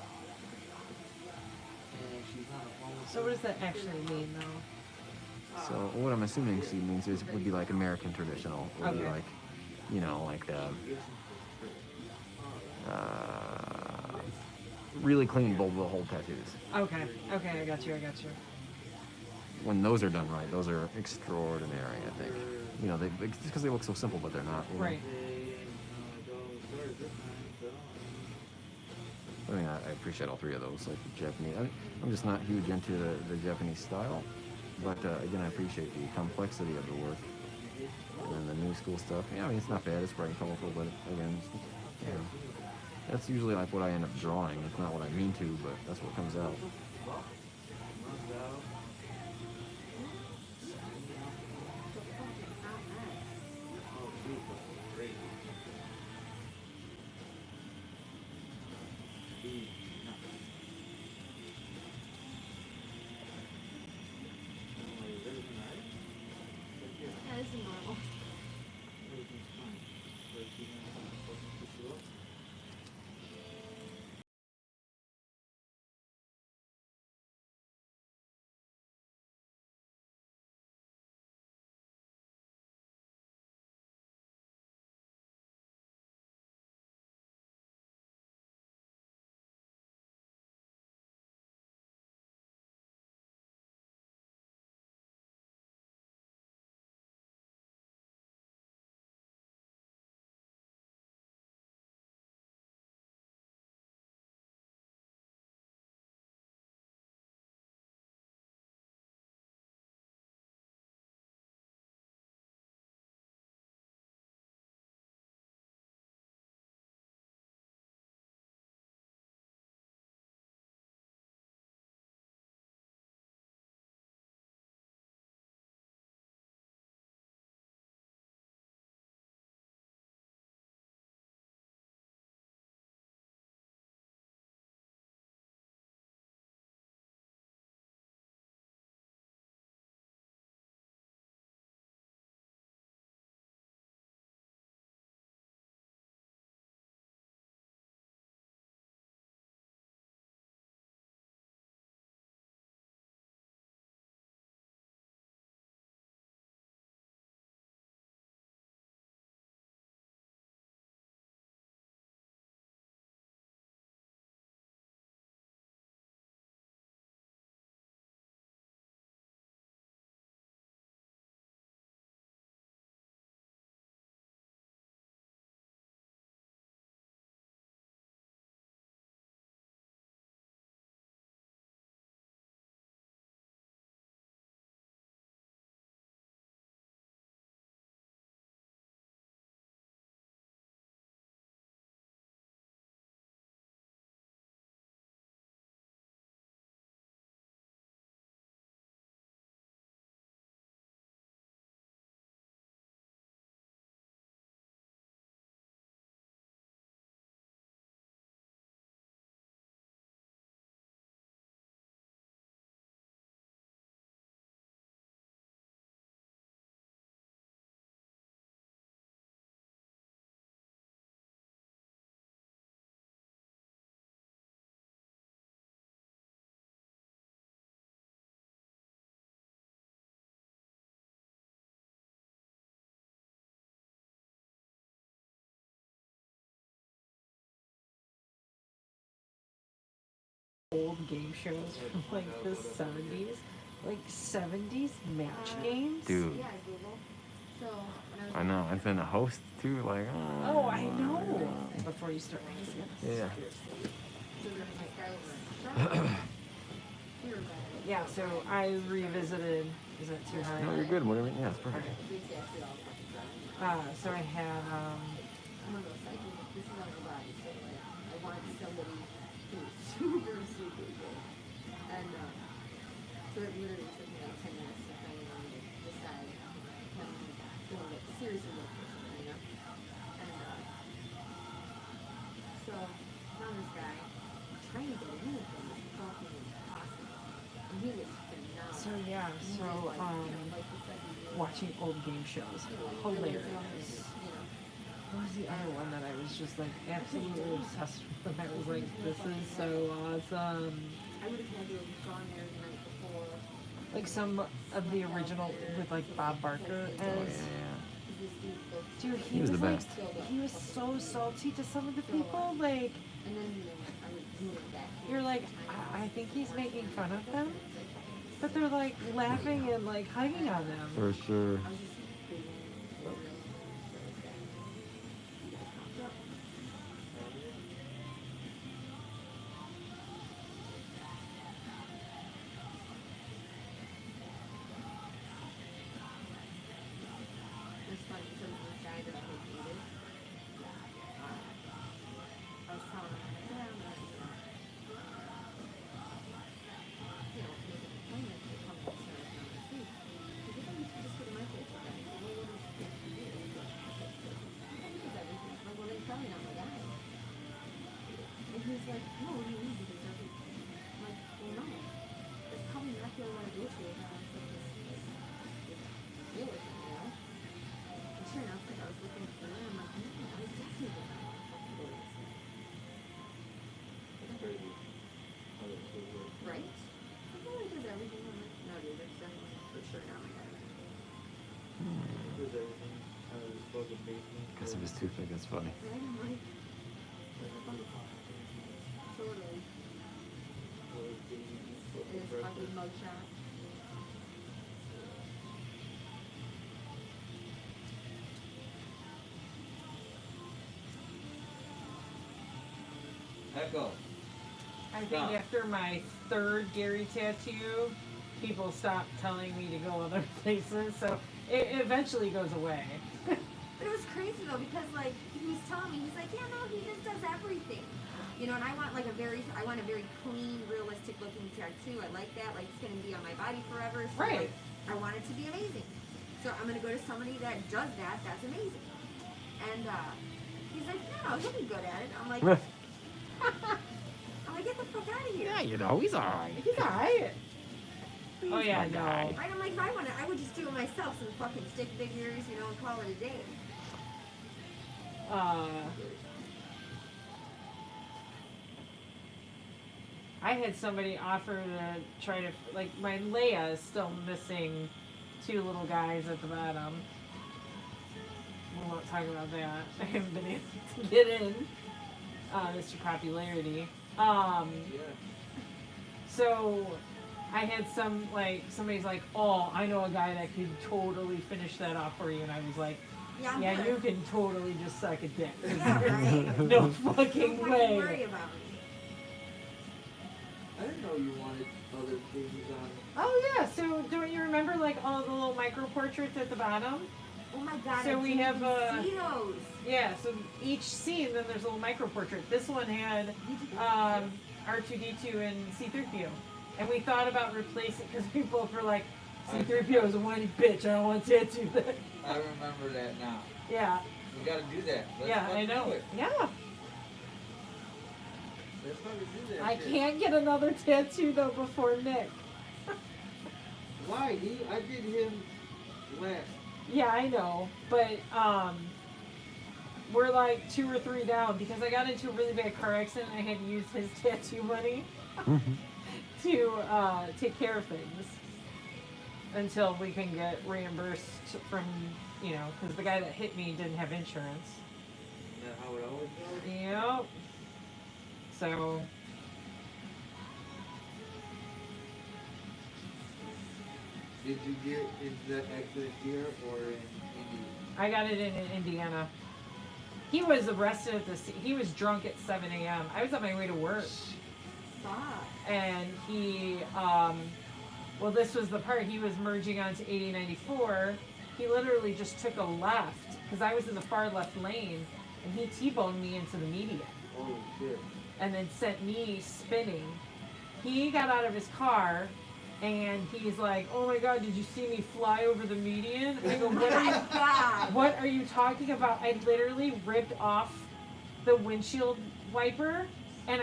So what does that actually mean though? So what I'm assuming she means is would be like American traditional. Would be Okay. like, you know, like really clean bulb hole tattoos. Okay. Okay, I got you. When those are done right, those are extraordinary. I think. You know, just because they look so simple, but they're not. You know? Right. I mean, I appreciate all three of those. Like the Japanese. I'm just not huge into the Japanese style, but again, I appreciate the complexity of the work. And then the new school stuff. Yeah, I mean, it's not bad. It's bright and colorful, but again, it's, you know, that's usually like what I end up drawing. It's not what I mean to, but that's what comes out. Yeah, this is normal. Old game shows from like the 70s, like 70s match games. Dude, Yeah, Google. So when I know. And then the host too, like, Oh, I know. Before you start, I just gotta Yeah. Yeah, so I revisited. Is that too high? No, you're good. Whatever. Yeah, it's perfect. So I had I'm on those sites, this is on the body, so like, I wanted somebody who's super, super good. And, so it literally took me like 10 minutes to finally decide if I'm going to seriously look for something, you know? And, so, found this guy, trying to get in with him, was fucking impossible. And he was phenomenal. so yeah, so watching old game shows, hilarious. What was the other one that I was just like absolutely obsessed with? I was like, this is so awesome. I would have had to have gone there the night before. Like some of the original with like Bob Barker as. Dude, He was the like, best. he was so salty to some of the people. Like, And then I would move it back. you're like, I think he's making fun of them, but they're like laughing and like hugging on them. For sure. I was just big for real. guy that's located. I was telling him, yeah, I'm not doing that. You know, make an appointment to come and start on this week. He said, oh, you should just go to my place. Okay. I said, well, what are you supposed to do? He goes, he does everything. I'm like, well, then probably not my guy. And he's like, no, what do you mean? He does everything. I'm like, well, no. That's probably not who I want to go to if I want to deal with him, you know? And sure enough, like, I was looking for him, I'm like, no, I was definitely going to go to this guy. It's crazy. How that still works. Right? I feel like there's everything. I'm like, no, dude, there's definitely for sure not my guy. There's everything. How it's supposed to be. Because of his toothpick, that's funny. Right? I'm like, totally. And his fucking mugshot. Echo. I think Stop. after my third Gary tattoo, people stopped telling me to go other places, so it eventually goes away. But it was crazy though, because like, he was telling me, he's like, yeah, no, he just does everything. You know, and I want like a very clean, realistic looking tattoo. I like that. Like, it's gonna be on my body forever. So Right. like, I want it to be amazing. So I'm gonna go to somebody that does that. That's amazing. And he's like, no, he'll be good at it. I'm like, get the fuck out of here. Yeah, you know, he's alright. He's alright. Oh yeah, my no. guy. Right? I'm like, if I want to, I would just do it myself, some fucking stick figures, you know, and call it a day. I had somebody offer to try to, like, my Leia is still missing two little guys at the bottom. We won't talk about that. I haven't been able to get in. Mr. Popularity. Yeah. So I had somebody's like, oh, I know a guy that could totally finish that off for you. And I was like, Yeah, I'm yeah, good. you can totally just suck a dick. Yeah, right? No fucking Don't fucking way. worry about me. I didn't know you wanted other things on. Oh yeah, so don't you remember like all the little micro portraits at the bottom? Oh my god, So I we didn't have, even see those. Yeah, so each scene then there's a little micro portrait. This one had R2D2 and C3PO. And we thought about replacing because we both were like, C3PO is a whiny bitch, I don't want to tattoo that. I remember that now. Yeah. We gotta do that. Let's Yeah, I fucking know. do it. Yeah. Let's fucking do that I shit. can't get another tattoo though before Nick. Why? I did him last. Yeah, I know. But we're like 2 or 3 down because I got into a really bad car accident and I had to use his tattoo money to take care of things until we can get reimbursed from, you know, because the guy that hit me didn't have insurance. Isn't that how it always goes? Yep. So, Did you get into that accident here or in India? I got it in Indiana. He was arrested at the scene. He was drunk at 7 a.m. I was on my way to work. Fuck. And he, well, this was the part. He was merging onto 8094. He literally just took a left because I was in the far left lane and he T-boned me into the median Holy shit. and then sent me spinning. He got out of his car and he's like, oh my God, did you see me fly over the median? I go, what are you, God. what are you talking about? I literally ripped off the windshield wiper and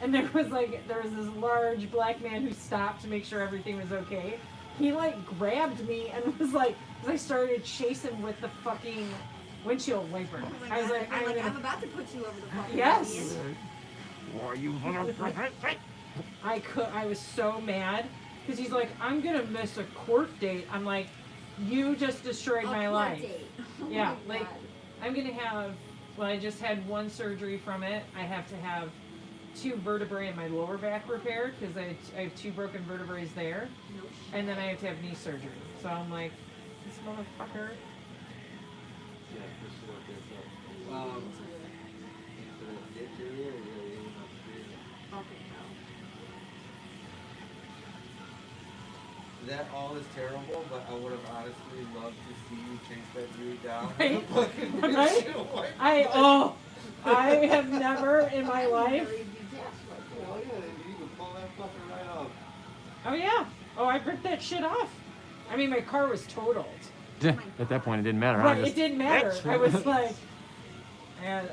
and there was this large black man who stopped to make sure everything was okay. He like grabbed me and was like, because I started chasing with the fucking windshield wiper. Oh my I was God. like, I'm about to put you over the fucking Yes. median. Why you I was so mad because he's like, I'm gonna miss a court date. I'm like, you just destroyed my court life. date. Oh Yeah, my like God. I'm gonna have. Well, I just had one surgery from it. I have to have 2 vertebrae in my lower back repaired because I have 2 broken vertebrae there, No shit. and then I have to have knee surgery. So I'm like, this motherfucker. Yeah, this is what this up. Into that ditch area or yeah, up here? Fucking hell. that all is terrible, but I would have honestly loved to see you chase that dude down. Right? Fucking Right? I have never in my life. Very detached like that. Oh yeah, you can pull that fucker right off. Oh yeah. Oh, I ripped that shit off. I mean, my car was totaled. At that point, it didn't matter. Right, I it just, didn't matter. I was like, and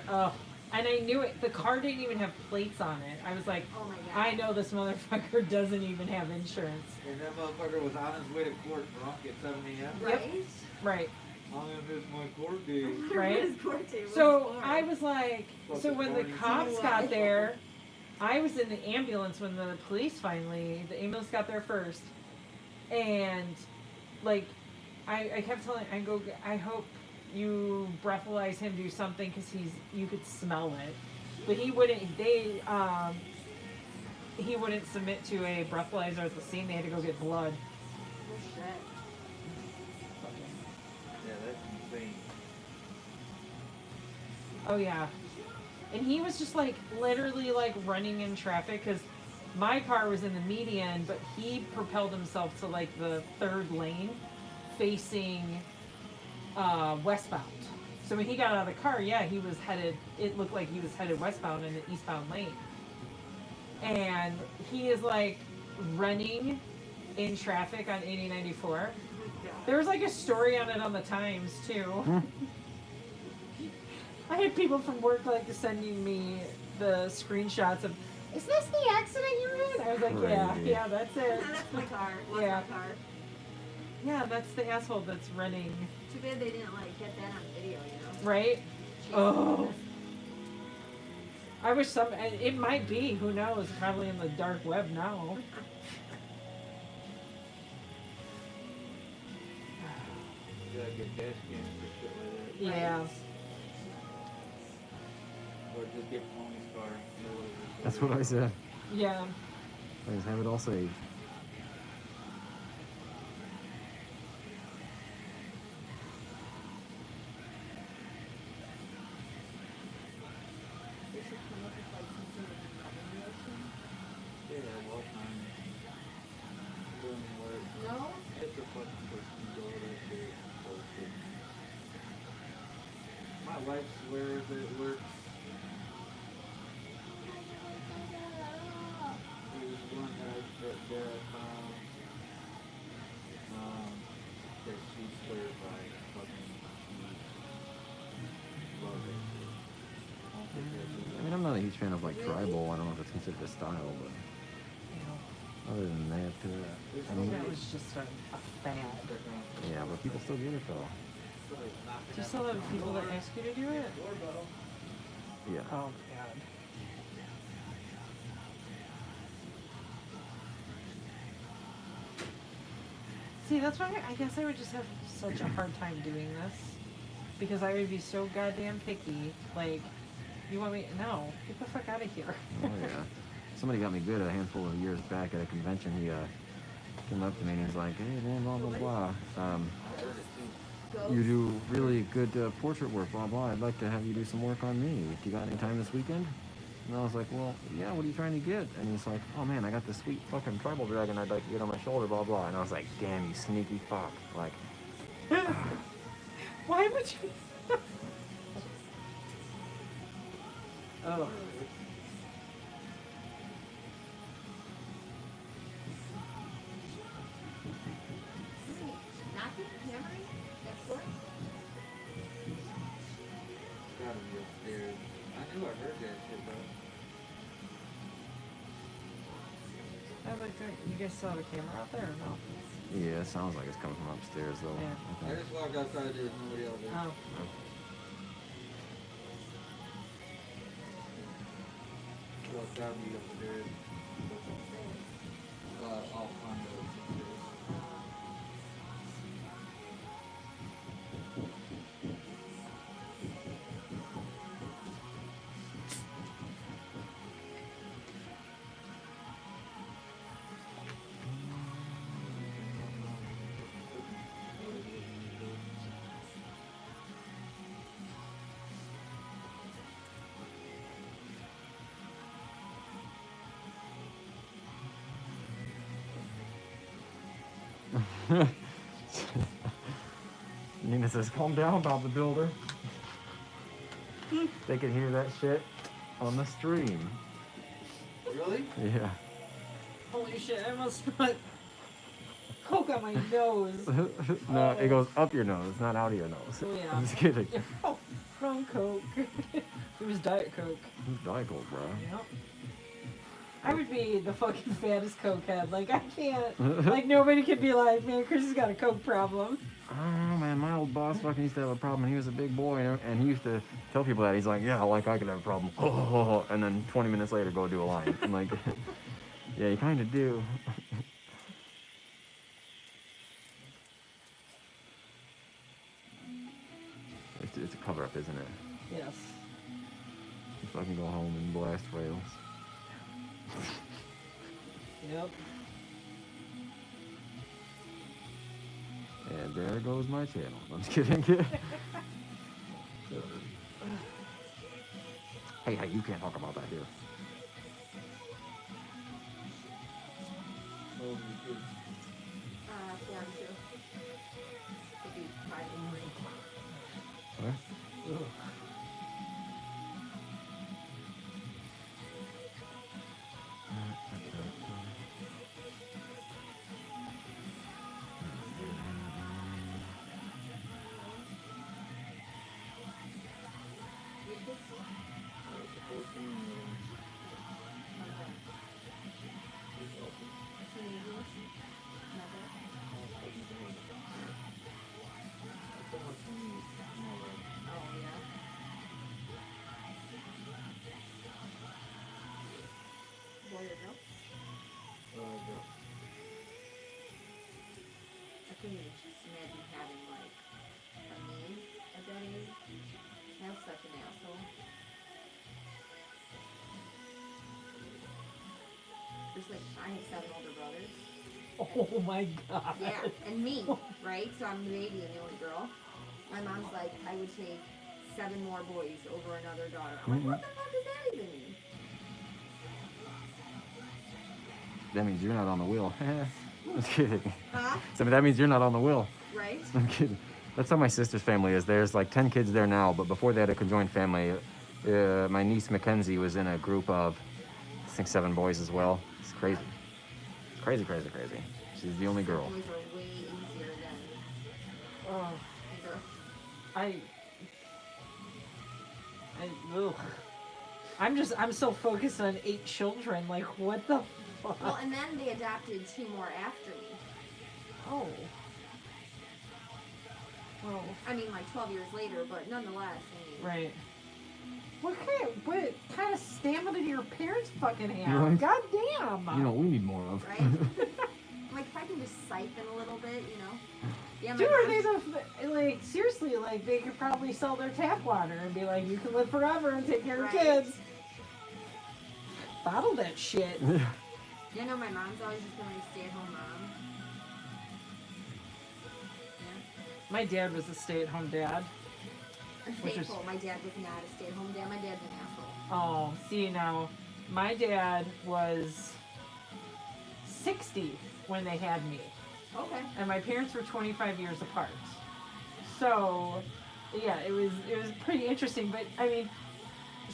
I knew it. The car didn't even have plates on it. I was like, Oh my god. I know this motherfucker doesn't even have insurance. And that motherfucker was on his way to court drunk at 7 a.m. Right? Right. I'm gonna miss my court date. Right. His court date was So for. I was like, so when the cops got there, I was in the ambulance when the ambulance got there first, and like, I kept telling, I hope you breathalyze him, do something, because you could smell it, but he wouldn't. He wouldn't submit to a breathalyzer at the scene. They had to go get blood. Oh shit. Yeah, that's insane. Oh yeah, and he was just like literally like running in traffic because my car was in the median, but he propelled himself to like the third lane, facing westbound. So when he got out of the car, yeah, he was headed. It looked like he was headed westbound in an eastbound lane, and he is like running in traffic on 8094. There was like a story on it on the Times too. I had people from work like sending me the screenshots of, is this the accident you were in? I was like, yeah, Crazy. yeah, that's it. That's my car. That's Yeah. my car. Yeah, that's the asshole that's running, Too bad they didn't like get that on video, you know? right? Oh. I wish it might be, who knows, probably in the dark web now. You gotta get dash cams for shit like that. Yeah. Or just get Pony's car. that's what I said. Yeah. I just have it all saved. They should come up with like some sort of recommendation. Yeah, well time. Doing work. No? It's a fucking person go that shit. Bullshit. My wife swears that it works. There's one that she swears by fucking love that shit. Won't take that shit. I mean, I'm not a huge fan of like tribal. I don't know if it's considered a style, but other than that, I mean, That was just a fad. yeah, but people still get it though. Do you still have people that ask you to do it? Yeah. Oh, God. See, that's why I guess I would just have such a hard time doing this. Because I would be so goddamn picky. Like, you want me? No. Get the fuck out of here. Oh yeah. Somebody got me good a handful of years back at a convention. He came up to me and he's like, "Hey man, blah blah blah. You do really good portrait work, blah blah. I'd like to have you do some work on me. Do you got any time this weekend?" And I was like, "Well, yeah. What are you trying to get?" And he's like, "Oh man, I got this sweet fucking tribal dragon. I'd like to get on my shoulder, blah blah." And I was like, "Damn, you sneaky fuck!" Like, Why would you? Oh. Knocking? Hammering? That's what? Gotta be upstairs. I knew I heard that shit, bro. You guys still have a camera out there or no? yeah, it sounds like it's coming from upstairs though. Yeah. I I think. just walked outside, there's nobody out there. Oh. Well, gotta be upstairs. All condos upstairs. Nina says, calm down, Bob the Builder. They can hear that shit on the stream. Really? Yeah. Holy shit, I almost put Coke on my nose. No, it goes up your nose, not out of your nose. Oh, yeah. I'm just kidding. Oh, wrong Coke. It was Diet Coke. It's Diet Coke, bro. Yep. I would be the fucking fattest cokehead. Like, I can't. Like, nobody could be like, man, Chris has got a coke problem. I don't know, man. My old boss fucking used to have a problem. And he was a big boy, and he used to tell people that. He's like, yeah, like I could have a problem. Oh, and then 20 minutes later, go do a line. I'm like, yeah, you kind of do. It's a cover-up, isn't it? Yes. You fucking go home and blast rails. Yep. And there goes my channel. I'm just kidding. Hey, you can't talk about that here. Oh, you good. 4 and 2. Could be 5 and 3. Huh? I couldn't even just imagine having like a me at that age. I was such an asshole. There's like, I have 7 older brothers. Oh my god. Yeah, and me, right? So I'm the baby and the only girl. My mom's like, I would take 7 more boys over another daughter. I'm like, what the fuck does that even mean? That means you're not on the wheel. I'm just kidding. Huh? So that means you're not on the wheel. Right? I'm kidding. That's how my sister's family is. There's like 10 kids there now, but before they had a conjoined family, my niece Mackenzie was in a group of, I think, 7 boys as well. It's crazy. Crazy, crazy, crazy. She's the only girl. Boys are way easier than Oh, girls. ugh. I'm so focused on 8 children. Like, what the fuck? Well, and then they adopted 2 more after me. Oh. Well, I mean, like 12 years later, but nonetheless, I mean, right. What kind of stamina do your parents fucking have? Right. God damn. You know, we need more of. right? Like, if I can just siphon a little bit, you know? Yeah, my Dude, are they mom's- like, seriously, like, they could probably sell their tap water and be like, you can live forever and take care of Right. kids. Bottle that shit. Yeah, no, my mom's always just been like a stay-at-home mom. Yeah. My dad was a stay-at-home dad. I'm Which is- thankful my dad was not a stay-at-home dad. My dad's an asshole. Oh, see now, my dad was 60 when they had me, Okay. and my parents were 25 years apart. So, yeah, it was pretty interesting. But I mean,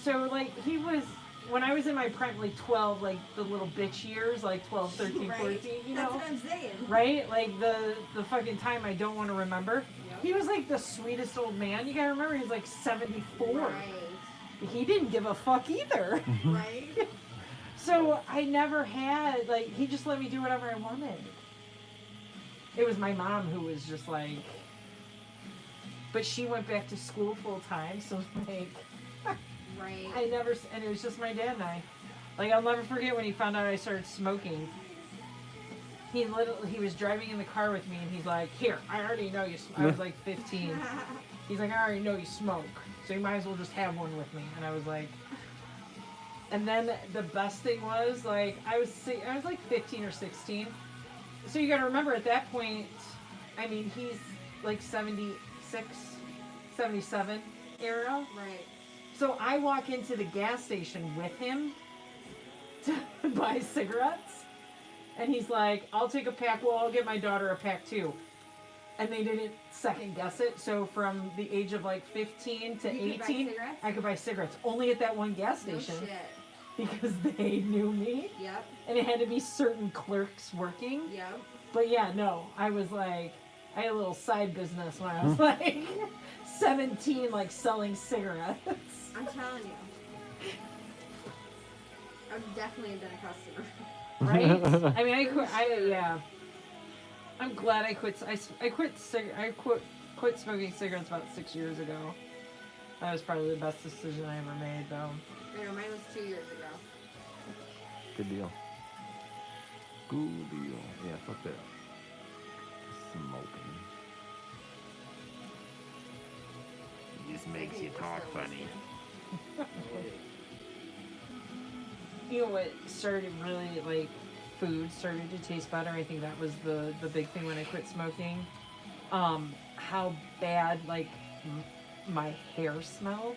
so like he was when I was in my prime, like 12, like the little bitch years, like 12, 13, Right. 14, you That's know, what I'm saying. right? Like the fucking time I don't want to remember. Yep. He was like the sweetest old man. You gotta remember, he's like 74. Right. He didn't give a fuck either. Right. So I never had, like, he just let me do whatever I wanted. It was my mom who was just like, but she went back to school full time, so like, Right. I never, and it was just my dad and I. Like, I'll never forget when he found out I started smoking. He was driving in the car with me and he's like, here, I already know you smoke. I was like 15. He's like, I already know you smoke, so you might as well just have one with me. And I was like, and then the best thing was, like, I was like 15 or 16. So you gotta remember at that point, I mean, he's like 76, 77 era. Right. So I walk into the gas station with him to buy cigarettes. And he's like, I'll take a pack. Well, I'll get my daughter a pack too. And they didn't second guess it. So from the age of like 15 to You could buy 18, cigarettes? I could buy cigarettes only at that one gas No station shit. because they knew me. Yep. And it had to be certain clerks working. Yep. But yeah, no, I was like, I had a little side business when I was like 17, like selling cigarettes. I'm telling you. I've definitely been a customer. Right? I mean, yeah. I'm glad I quit. I quit smoking cigarettes about 6 years ago. That was probably the best decision I ever made, though. I know, mine was 2 years ago. Good deal. Good deal. Yeah, fuck that. Smoking. It just makes you talk funny. You know what started really, like, food started to taste better? I think that was the big thing when I quit smoking. How bad, like, my hair smelled.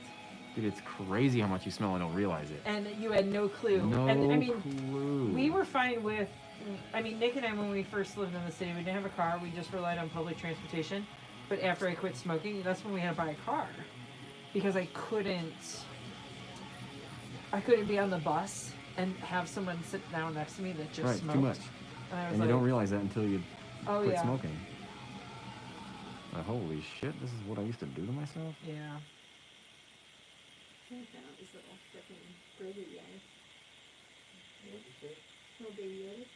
Dude, it's crazy how much you smell and don't realize it. And you had no clue. No and, I mean, clue. we were fine with, I mean, Nick and I, when we first lived in the city, we didn't have a car. We just relied on public transportation. But after I quit smoking, that's when we had to buy a car. Because I couldn't be on the bus and have someone sit down next to me that just right, smoked. too much. And I was And like, you don't realize that until you oh, quit yeah. smoking. Holy shit, this is what I used to do to myself? Yeah. I think that was little freaking baby guys. Little baby guys.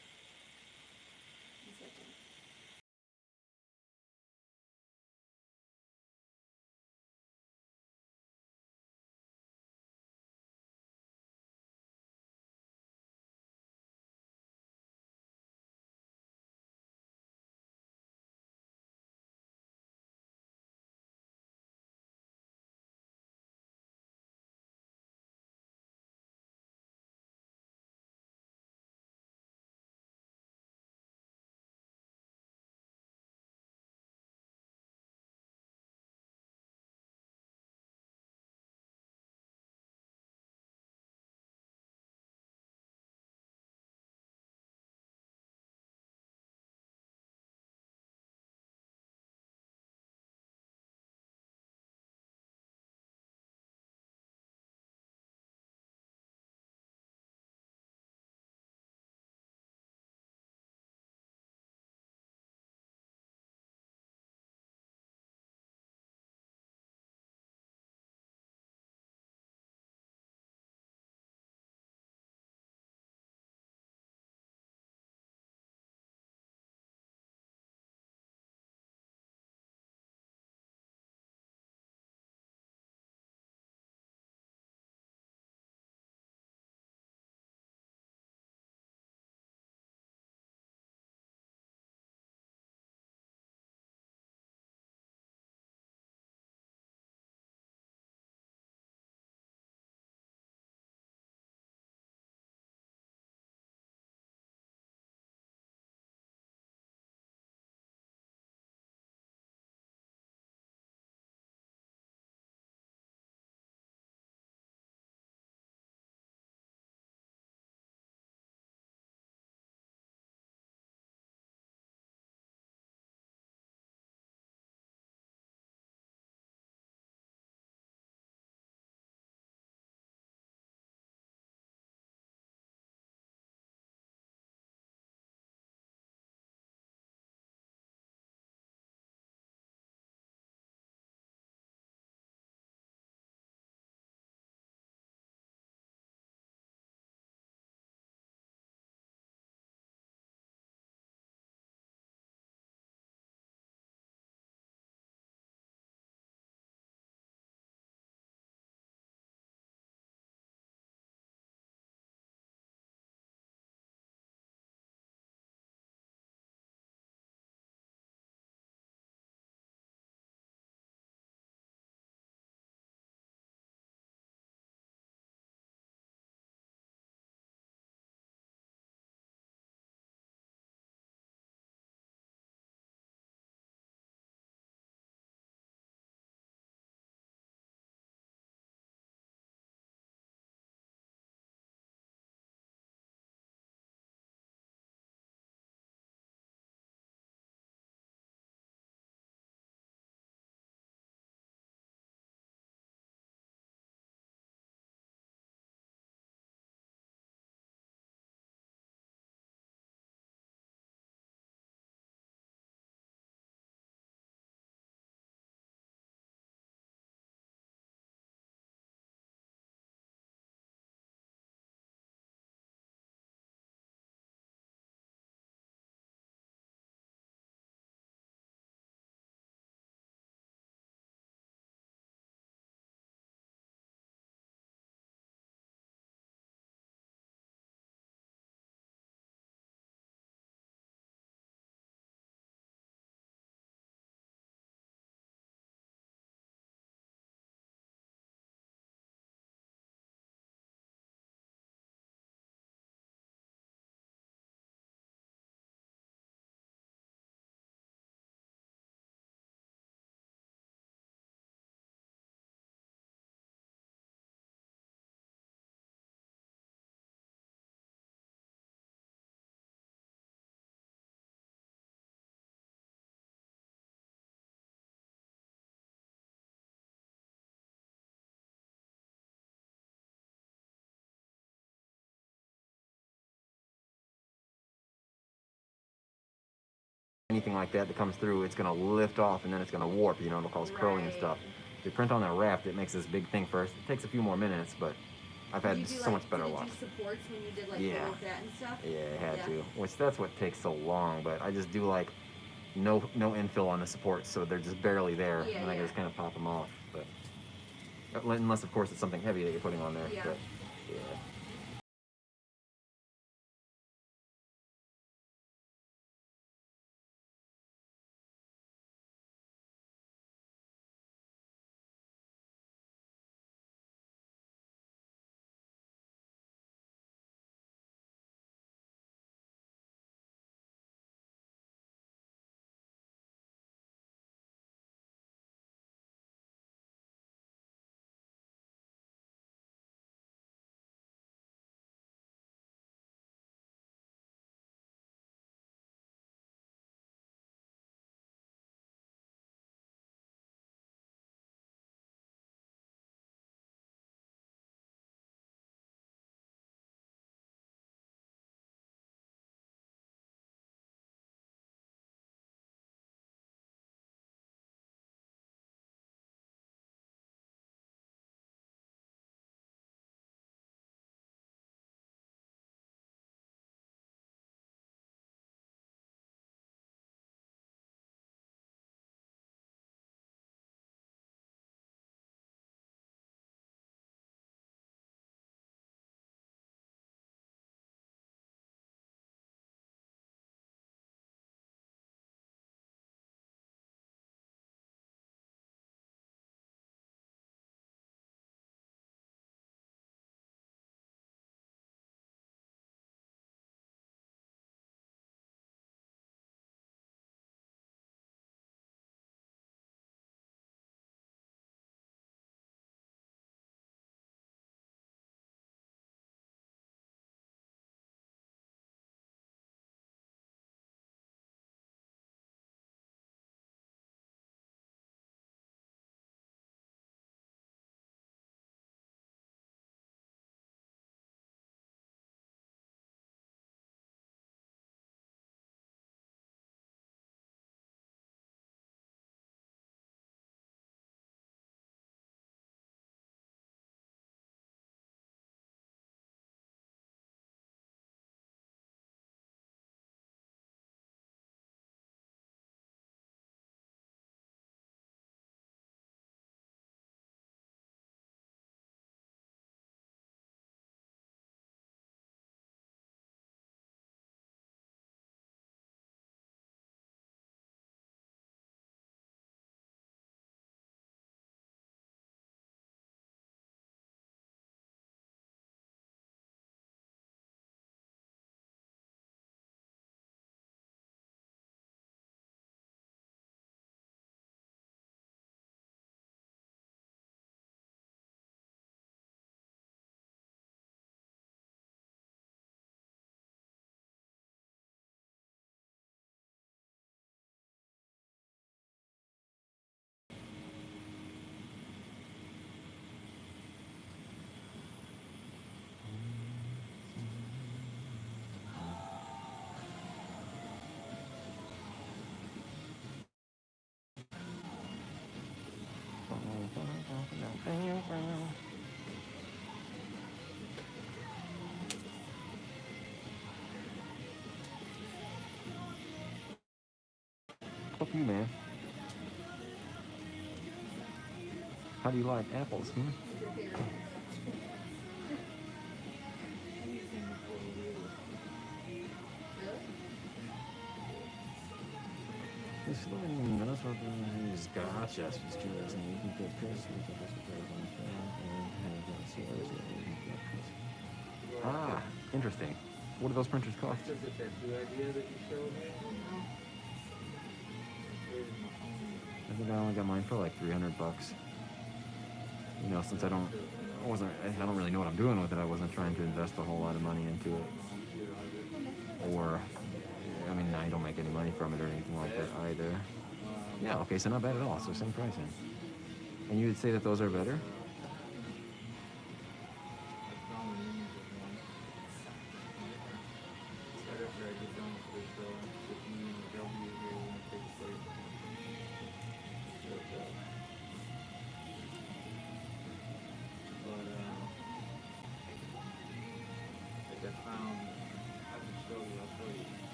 anything like that that comes through, it's gonna lift off and then it's gonna warp, you know, it'll cause curling and stuff. If you print on that raft, it makes this big thing first. It takes a few more minutes, but I've had so much better luck. Did you do supports when you did like Yeah. below that and stuff? Yeah, I had to. Which that's what takes so long, but I just do like no infill on the supports, so they're just barely there, Yeah, and I yeah. just kind of pop them off. But unless of course it's something heavy that you're putting on there. Yeah. But, yeah. Fuck you, man. How do you like apples, hmm? Gotcha. Ah, interesting. What do those printers cost? Just a tattoo idea that you showed me. I think I only got mine for like $300. You know, since I don't really know what I'm doing with it. I wasn't trying to invest a whole lot of money into it. Or, I mean, I don't make any money from it or anything like that either. Yeah, okay, so not bad at all. So same pricing. And you would say that those are better?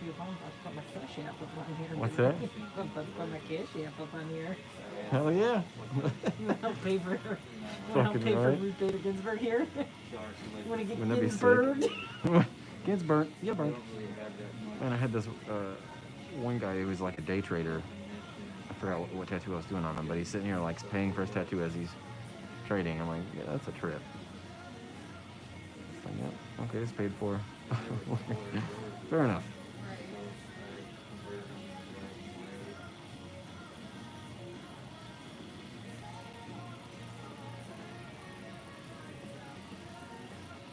if you want, I'll put my cash app up on here. What's that? I'll put my cash app up on here. Hell yeah. You want to help pay for, Fucking right. Ruth Bader Ginsburg here? You want to get Wouldn't that be sick? Ginsburg? Gets burnt. Yeah, burnt. don't really have that much. Man, I had this one guy who was like a day trader. I forgot what tattoo I was doing on him, but he's sitting here like paying for his tattoo as he's trading. I'm like, yeah, that's a trip. It's like, yeah, okay, it's paid for. Fair enough.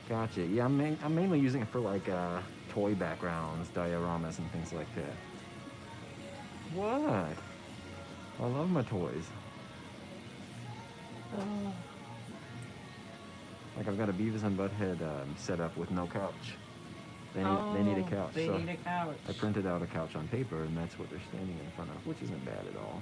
Gotcha. Yeah, I'm mainly using it for like toy backgrounds, dioramas, and things like that. What? I love my toys. Like I've got a Beavis and Butthead set up with no couch. They need a couch. They so need a couch. I printed out a couch on paper, and that's what they're standing in front of, which isn't bad at all.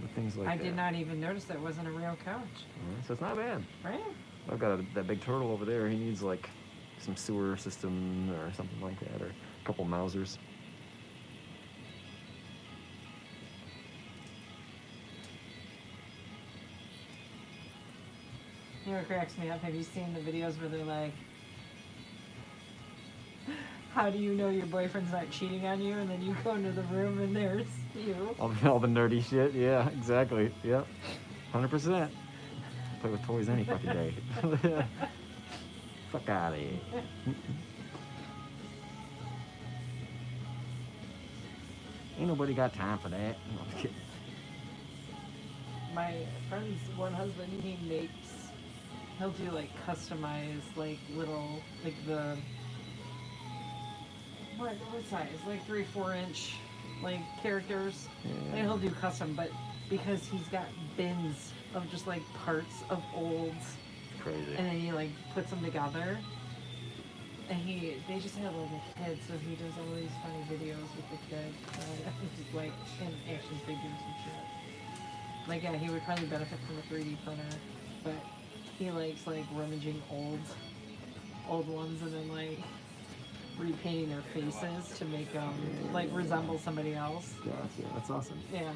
But things like I that. did not even notice that wasn't a real couch. Yeah, so it's not bad. Right? I've got that big turtle over there. He needs like some sewer system or something like that, or a couple Mausers. You know what cracks me up? Have you seen the videos where they're like, how do you know your boyfriend's not cheating on you? And then you go into the room and there's you. All the nerdy shit. Yeah, exactly. Yep. 100%. Play with toys any fucking day. Fuck out of here. Ain't nobody got time for that. No, I'm kidding. My friend's one husband, he'll do like customized, like little, like the, what size? Like 3-4 inch, like characters. Yeah. And he'll do custom, but because he's got bins of just like parts of olds, Crazy. and then he like puts them together. And they just have like a kid, so he does all these funny videos with the kid, just like in action figures and shit. Like yeah, he would probably benefit from a 3D printer, but he likes like rummaging old ones and then like repainting their faces to make them like resemble somebody else. Gotcha. That's awesome. Yeah.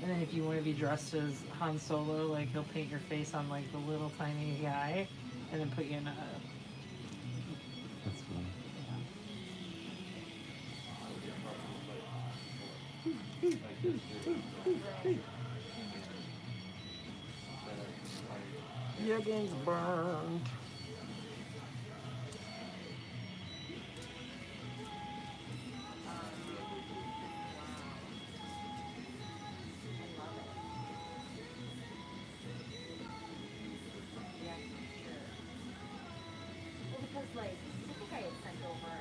And then if you want to be dressed as Han Solo, like he'll paint your face on like the little tiny guy, and then put you in a. That's fun. Your game's burned. Well, because like I think I had sent over.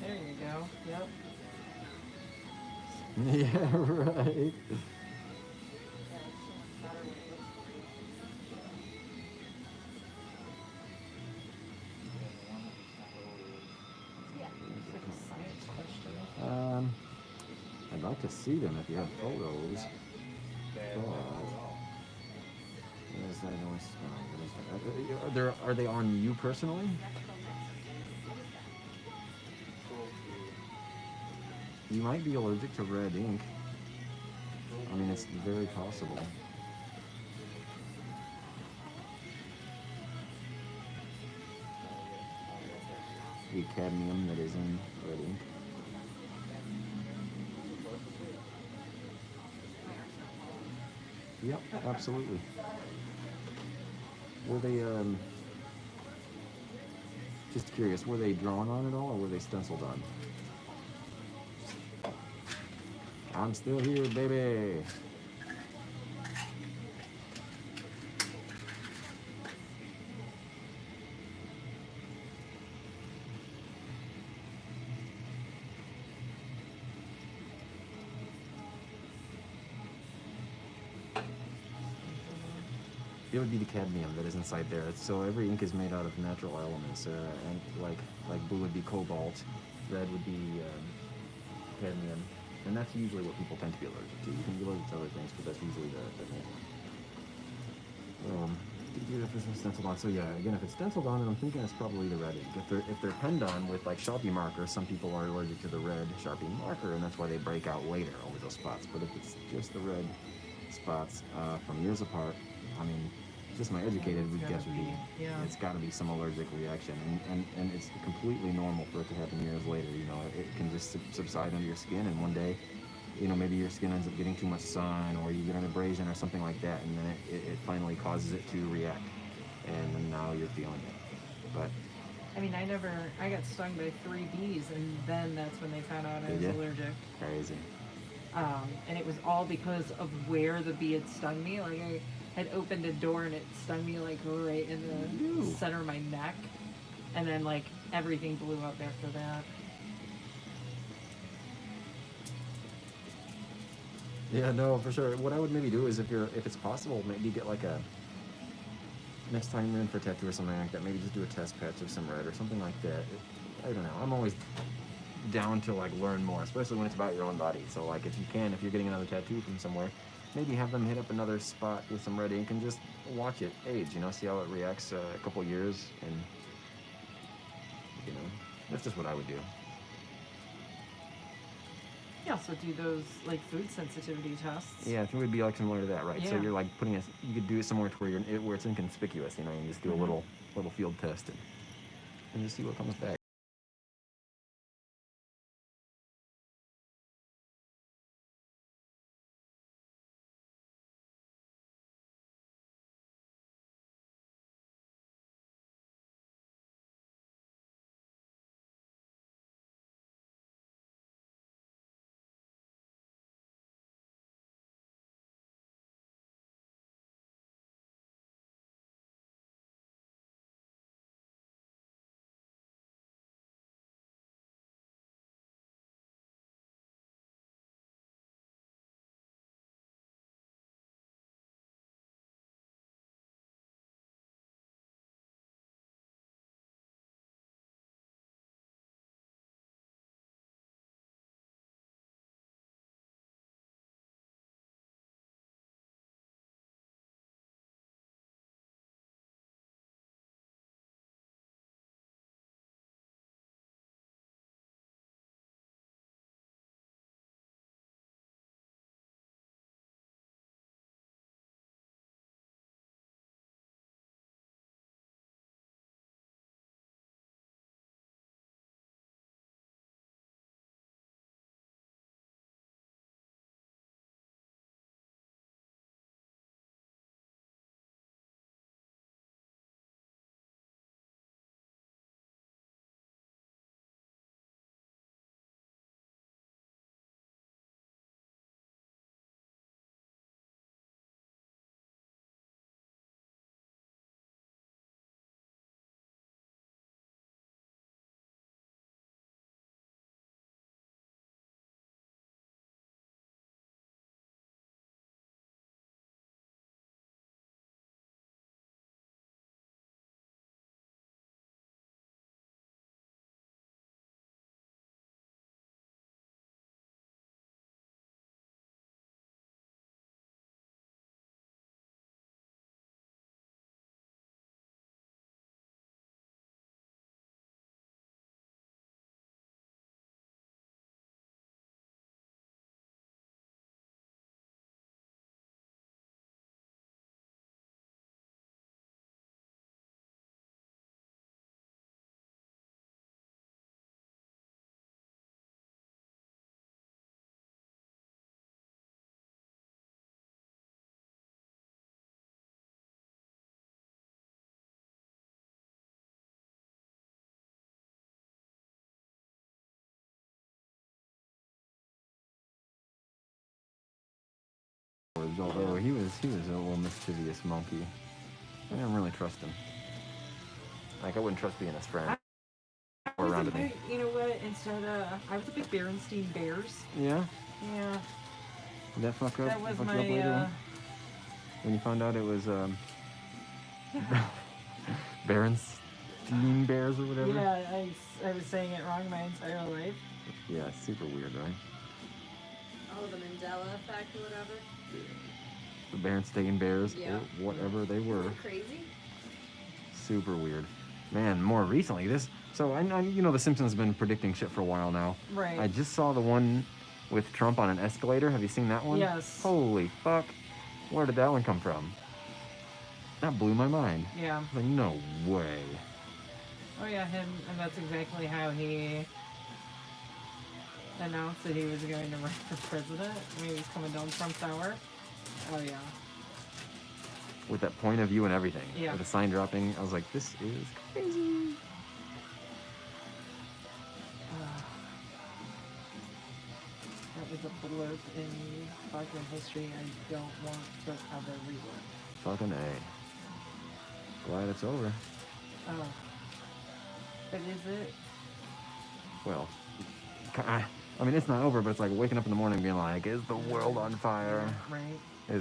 There you go. Yep. Yeah, right. Yeah, like so much better when it looks great. Yeah. It's like a science question. I'd like to see them if you have photos. What is that noise? What is that? Are they on you personally? You might be allergic to red ink. I mean, it's very possible. The cadmium that is in red ink. Yep, absolutely. Were they, just curious, were they drawn on at all, or were they stenciled on? I'm still here, baby. It would be the cadmium that is inside there. So every ink is made out of natural elements, and like blue would be cobalt, red would be cadmium, and that's usually what people tend to be allergic to. You can be allergic to other things, but that's usually the main one. if this is stenciled on. So yeah, again, if it's stenciled on, then I'm thinking it's probably the red ink. If they're penned on with like Sharpie markers, some people are allergic to the red Sharpie marker, and that's why they break out later over those spots. But if it's just the red spots from years apart, I mean, just my educated guess would be, it's got to be some allergic reaction, and it's completely normal for it to happen years later. You know, it can just subside under your skin, and one day, you know, maybe your skin ends up getting too much sun, or you get an abrasion or something like that, and then it finally causes it to react, and then now you're feeling it. But I mean, I got stung by 3 bees, and then that's when they found out I was allergic. Crazy. And it was all because of where the bee had stung me. Like, I had opened a door and it stung me like right in the center of my neck, and then like everything blew up after that. Yeah, no, for sure. What I would maybe do is if it's possible, maybe get like a, next time you're in for a tattoo or something like that, maybe just do a test patch of some red or something like that. I don't know. I'm always down to like learn more, especially when it's about your own body. So like if you're getting another tattoo from somewhere, maybe have them hit up another spot with some red ink and just watch it age, you know, see how it reacts a couple years, and you know, that's just what I would do. Yeah, so do those like food sensitivity tests. Yeah, I think it would be like similar to that, right? So Yeah. you're like putting you could do it somewhere to where it's inconspicuous, you know, and just do a little field test and just see what comes back. Although he was a little mischievous monkey. I didn't really trust him. Like I wouldn't trust being his friend. Or around me. You know what? Instead, I was a big Berenstein Bears. Yeah. Yeah. Did that fuck up? That was fuck my. you up later when you found out it was Berenstein Bears or whatever. Yeah, I was saying it wrong my entire life. Yeah, super weird, right? Oh, the Mandela effect or whatever. The Berenstain Bears, Yeah. or whatever they were. Crazy. Super weird. Man, more recently, this. So I you know, The Simpsons have been predicting shit for a while now. Right. I just saw the one with Trump on an escalator. Have you seen that one? Yes. Holy fuck! Where did that one come from? That blew my mind. Yeah. I was like, no way. Oh yeah, him, and that's exactly how he announced that he was going to run for president when he was coming down Trump Tower. Oh yeah. With that point of view and everything. Yeah. With the sign dropping, I was like, this is crazy. That was a blurb in fucking history I don't want to ever read it. Fucking A. Glad it's over. Oh. But is it? Well, I mean, it's not over, but it's like waking up in the morning being like, is the world on fire? Right. I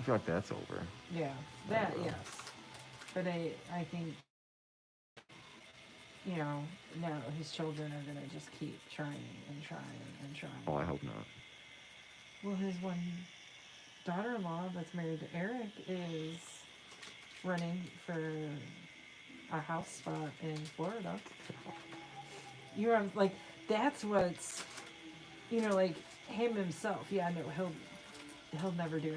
feel like that's over. Yeah. That, yes. But I think, you know, now his children are gonna just keep trying and trying and trying. Oh, I hope not. Well, his one daughter-in-law that's married to Eric is running for a house spot in Florida. You're like, that's what's, you know, like him himself. Yeah, no, he'll never do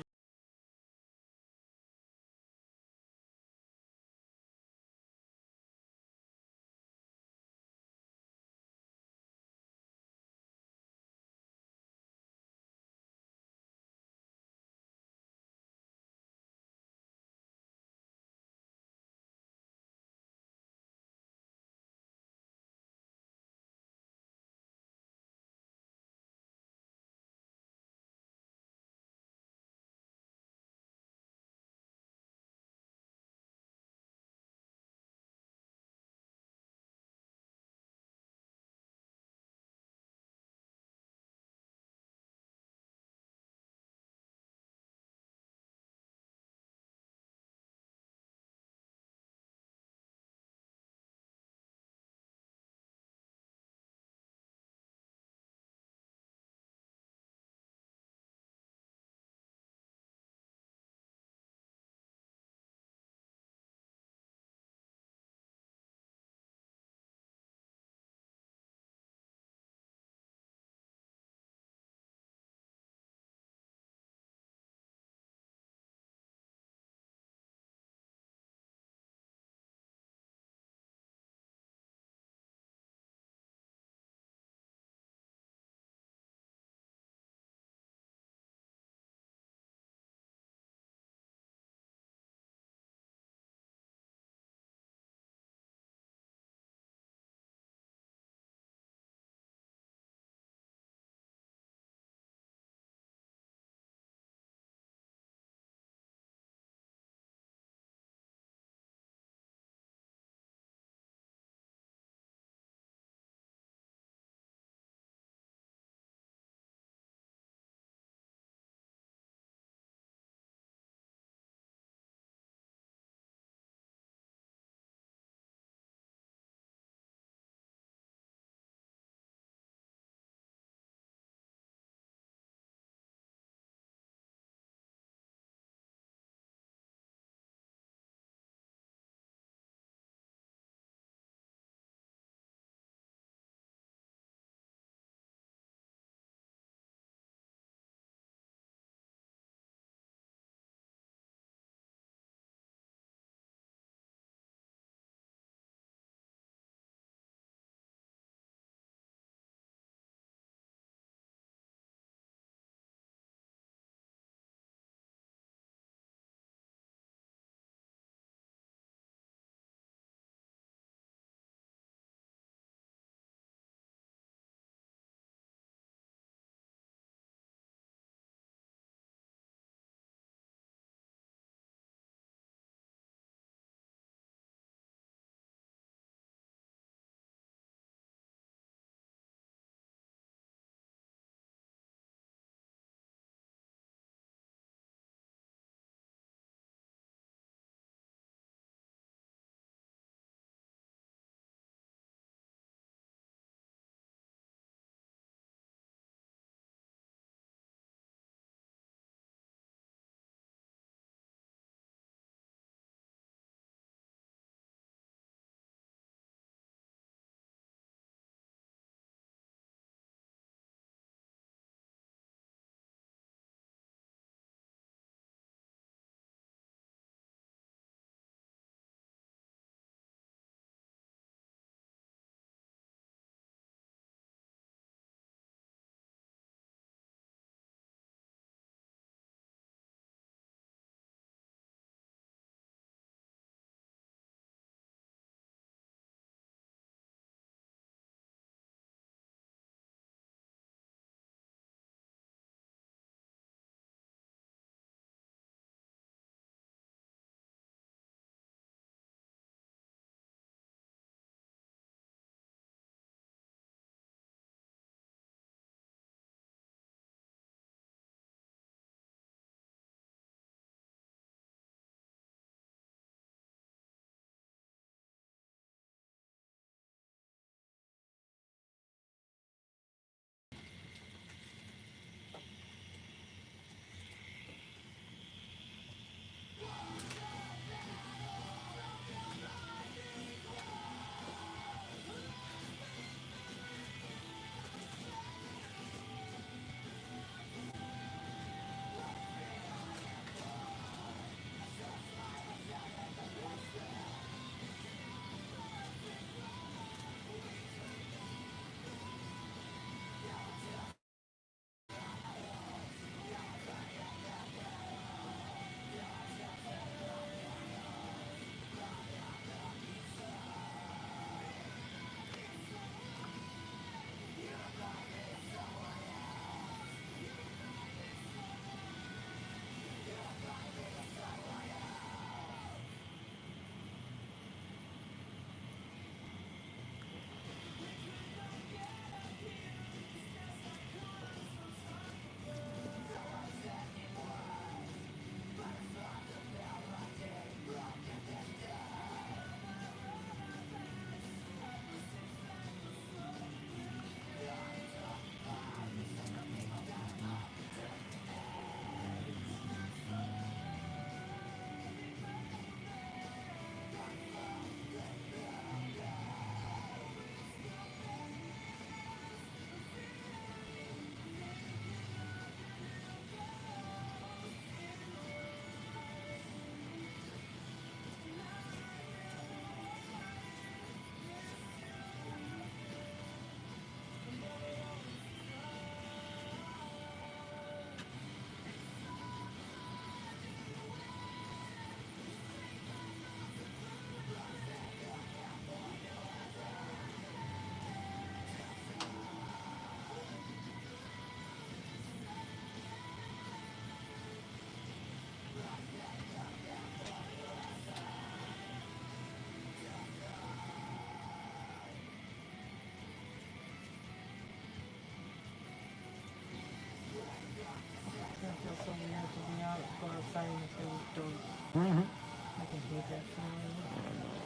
Mm-hmm. I can hate that feeling.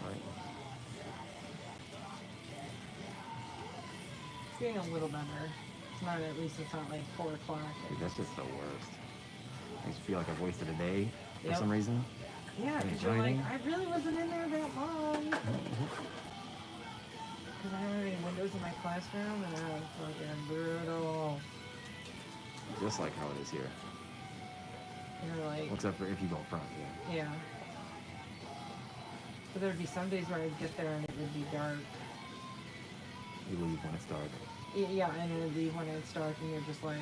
Right. It's getting a little better. It's not, at least it's not like 4 o'clock. Dude, that's just the worst. I just feel like I've wasted a day for Yep. some reason. Yeah, Didn't because do you're like, anything. I really wasn't in there that long. Mm-hmm. Because I don't have any windows in my classroom, and it's fucking brutal. Just like how it is here. And you're like, Except for if you go front, yeah. yeah. But there'd be some days where I'd get there and it would be dark. You leave when it's dark. Yeah, and it would be when it's dark, and you're just like,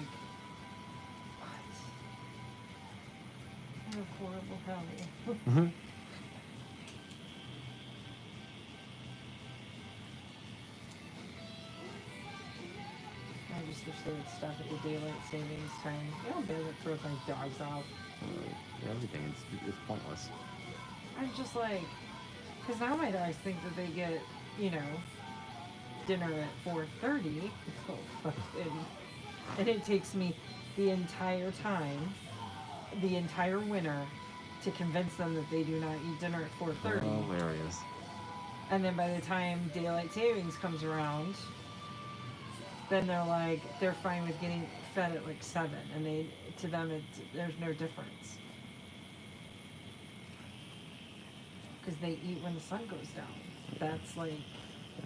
what? What a horrible hell. Mm-hmm. I just wish they would stop at the daylight savings time. You know how bad it throws my dogs off? Everything is pointless. I'm just like, because now my dogs think that they get, you know, dinner at 4:30. So fucking, and it takes me the entire time, the entire winter, to convince them that they do not eat dinner at 4:30. Hilarious. And then by the time daylight savings comes around, then they're like, they're fine with getting fed at like 7, and they, to them, there's no difference. Because they eat when the sun goes down. That's like,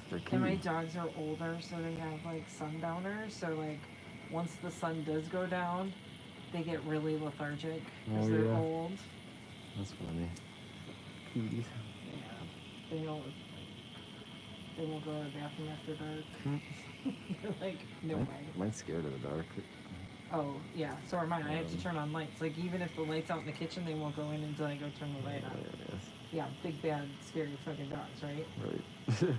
They're and my cute. dogs are older, so they have like sundowners. So like, once the sun does go down, they get really lethargic because Oh, they're yeah. old. That's funny. Cuties. Yeah, they won't go to the bathroom after dark. They're like, no way. Mine's scared of the dark. Oh yeah, so are mine. I have to turn on lights. Like even if the light's out in the kitchen, they won't go in until I go turn the light on. Hilarious. Yeah, big bad scary fucking dogs, right? Right.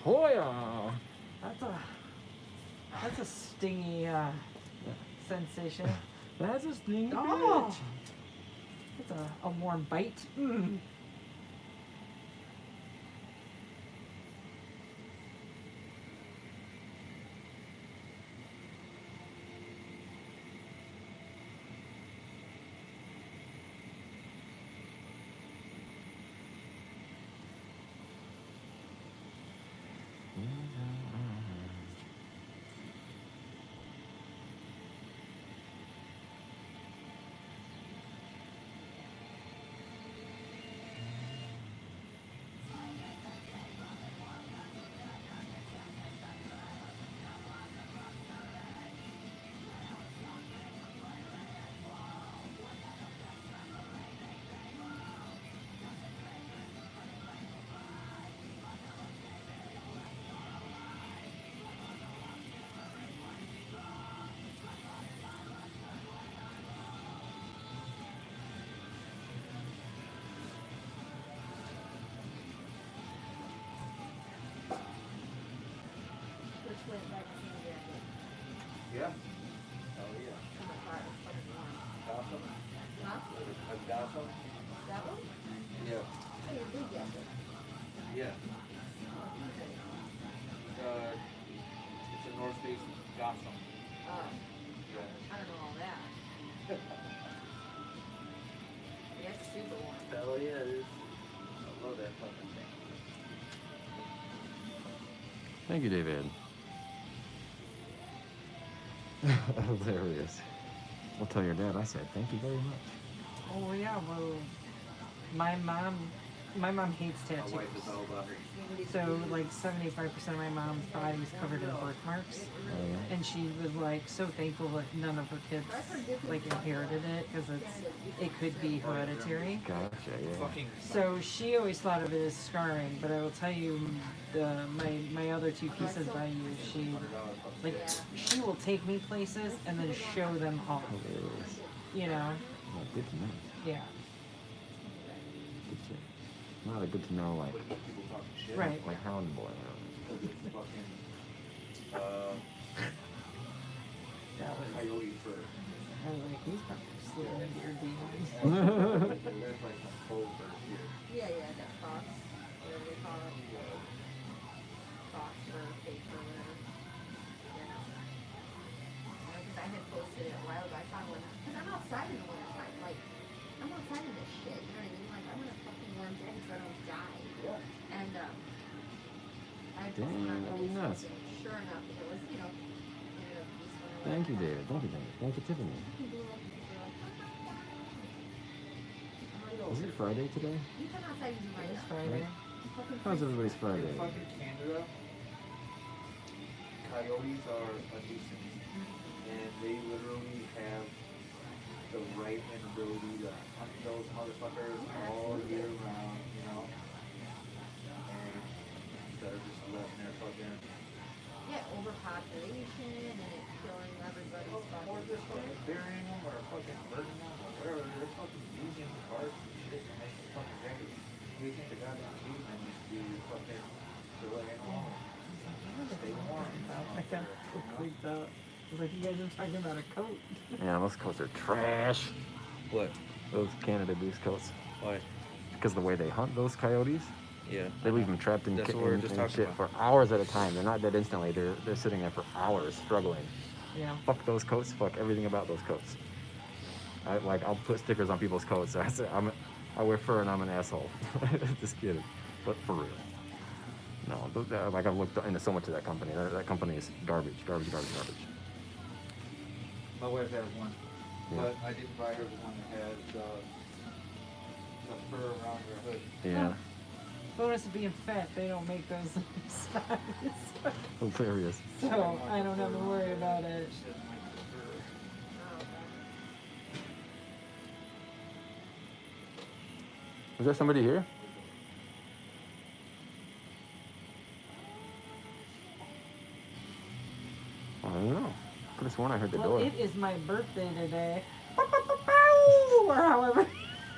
Hoya! That's a stingy sensation. That's a stingy Oh! bitch. That's a warm bite. Mm. Which went back to the jacket. Yeah. Oh yeah. Oh my god, it's fucking warm. Gotham. Huh? Gotham. That one? Yeah. Oh, your big jacket. Yeah. It's a North Face Gotham. I don't know all that. Yeah, it's super warm. Hell yeah, it is. I love that fucking thing. Thank you, David. Hilarious. I'll tell your dad I said thank you very much. Oh yeah, well, my mom hates My tattoos. wife is all about her. So like 75% of my mom's body is covered in birthmarks, Oh, yeah. and she was like so thankful that none of her kids like inherited it because it could be hereditary. Gotcha, yeah. Fucking So she always thought of it as scarring, but I will tell you, my other two pieces by you, she will take me places and then show them off. Hilarious. You know, Well, good to know. yeah, Good to, not a good to know, like, people talking shit. right. like Hound Boy. Fucking That was, coyote fur. I was like, he's probably slipping into your demons. There's like some faux fur here. Yeah, that fox. Whatever they call it. Fox or fake or whatever. Yeah. Because I had posted it a while ago. I found one. Because I'm outside in the wintertime. Like, I'm outside in this shit. You know what I mean? Like, I want a fucking warm jacket so I don't die. Yeah. And, I posted Damn, on that'd be Facebook, nuts. and sure enough, it was, you know, ended up this one or Thank you, whatever. David. Thank you, David. Thank you, Tiffany. Is it Friday today? You come outside and do my It's job. Friday. Fucking How's everybody's In Friday? fucking Canada, coyotes are a nuisance. And they literally have the right and ability to hunt those motherfuckers all year round, you know? And instead of just letting their fucking... Yeah, overpopulation and it killing everybody's Or fucking just fucking shit. burying them or fucking burning them or whatever. They're fucking using the parts and shit to make the fucking jackets. You think the goddamn cavemen used to do fucking... They're like, oh, stay warm. I got so freaked out. I was like, you guys are talking about a coat. Yeah, those coats are trash. What? Those Canada Goose coats. Why? Because the way they hunt those coyotes, Yeah. they leave them trapped in, That's what we were in just talking shit about. for hours at a time. They're not dead instantly. They're sitting there for hours struggling. Yeah. Fuck those coats. Fuck everything about those coats. I'll put stickers on people's coats. I wear fur and I'm an asshole. Just kidding. But for real. No, like I've looked into so much of that company. That company is garbage. My wife has one. Yeah. But I didn't buy her the one that has the fur around her hood. Yeah. Bonus of being fat, they don't make those in size. Hilarious. So I don't have to worry about it. She doesn't like the fur. Oh, okay. Is there somebody here? I don't know. Could have sworn I heard the Well, door. it is my birthday today. Or however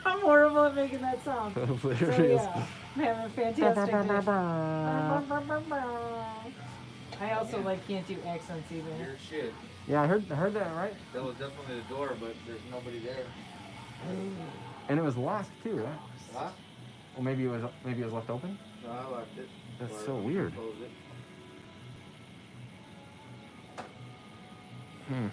I'm horrible at making that sound. So Hilarious. yeah, I'm having a fantastic day. I also like can't do accents either. Weird shit. Yeah, I heard that, right? That was definitely the door, but there's nobody there. And it was locked too, right? Huh? Or maybe it was left open. No, I left it. That's Or so weird. closed it. Hmm.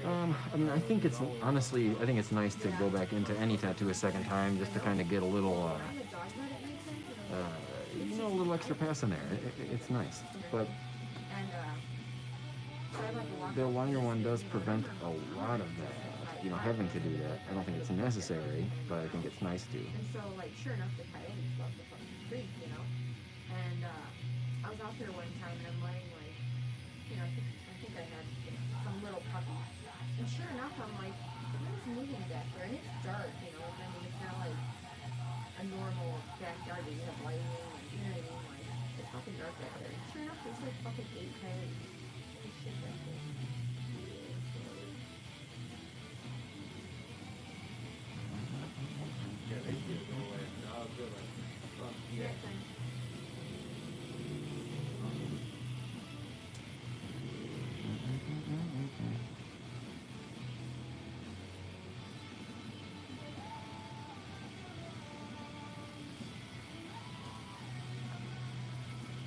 I mean, I think it's honestly, I think it's nice to go back into any tattoo a second time just to kind of get a little, a little extra pass in there. It's nice, but the liner one does prevent a lot of that. Having to do that. I don't think it's necessary, but I think it's nice to. And so, like, sure enough, the coyotes love the fucking tree, And I was out there one time, and I'm letting, like, I think I had some little puppy. And sure enough, I'm like, what is moving back there? And it's dark, I mean, it's not like a normal backyard that you have lighting in, like, you know what I mean? Like, it's fucking dark back there. And sure enough, there's like fucking 8 coyotes. There's shit back there. Yeah, they did go away. Oh, good. Fuck yeah.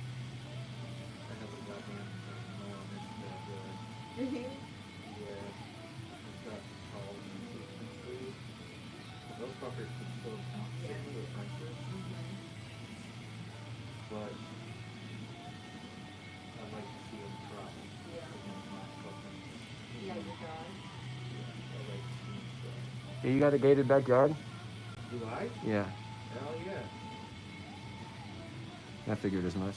I have a goddamn no one is that good. Yeah. It's got calls and food. Those fuckers can still count sick with pressure. But I'd like to see them try. Against my fucking. Yeah, your dog. Yeah, I'd like to see them try. Hey, you got a gated backyard? Do I? Yeah, Hell yeah. I figured as much.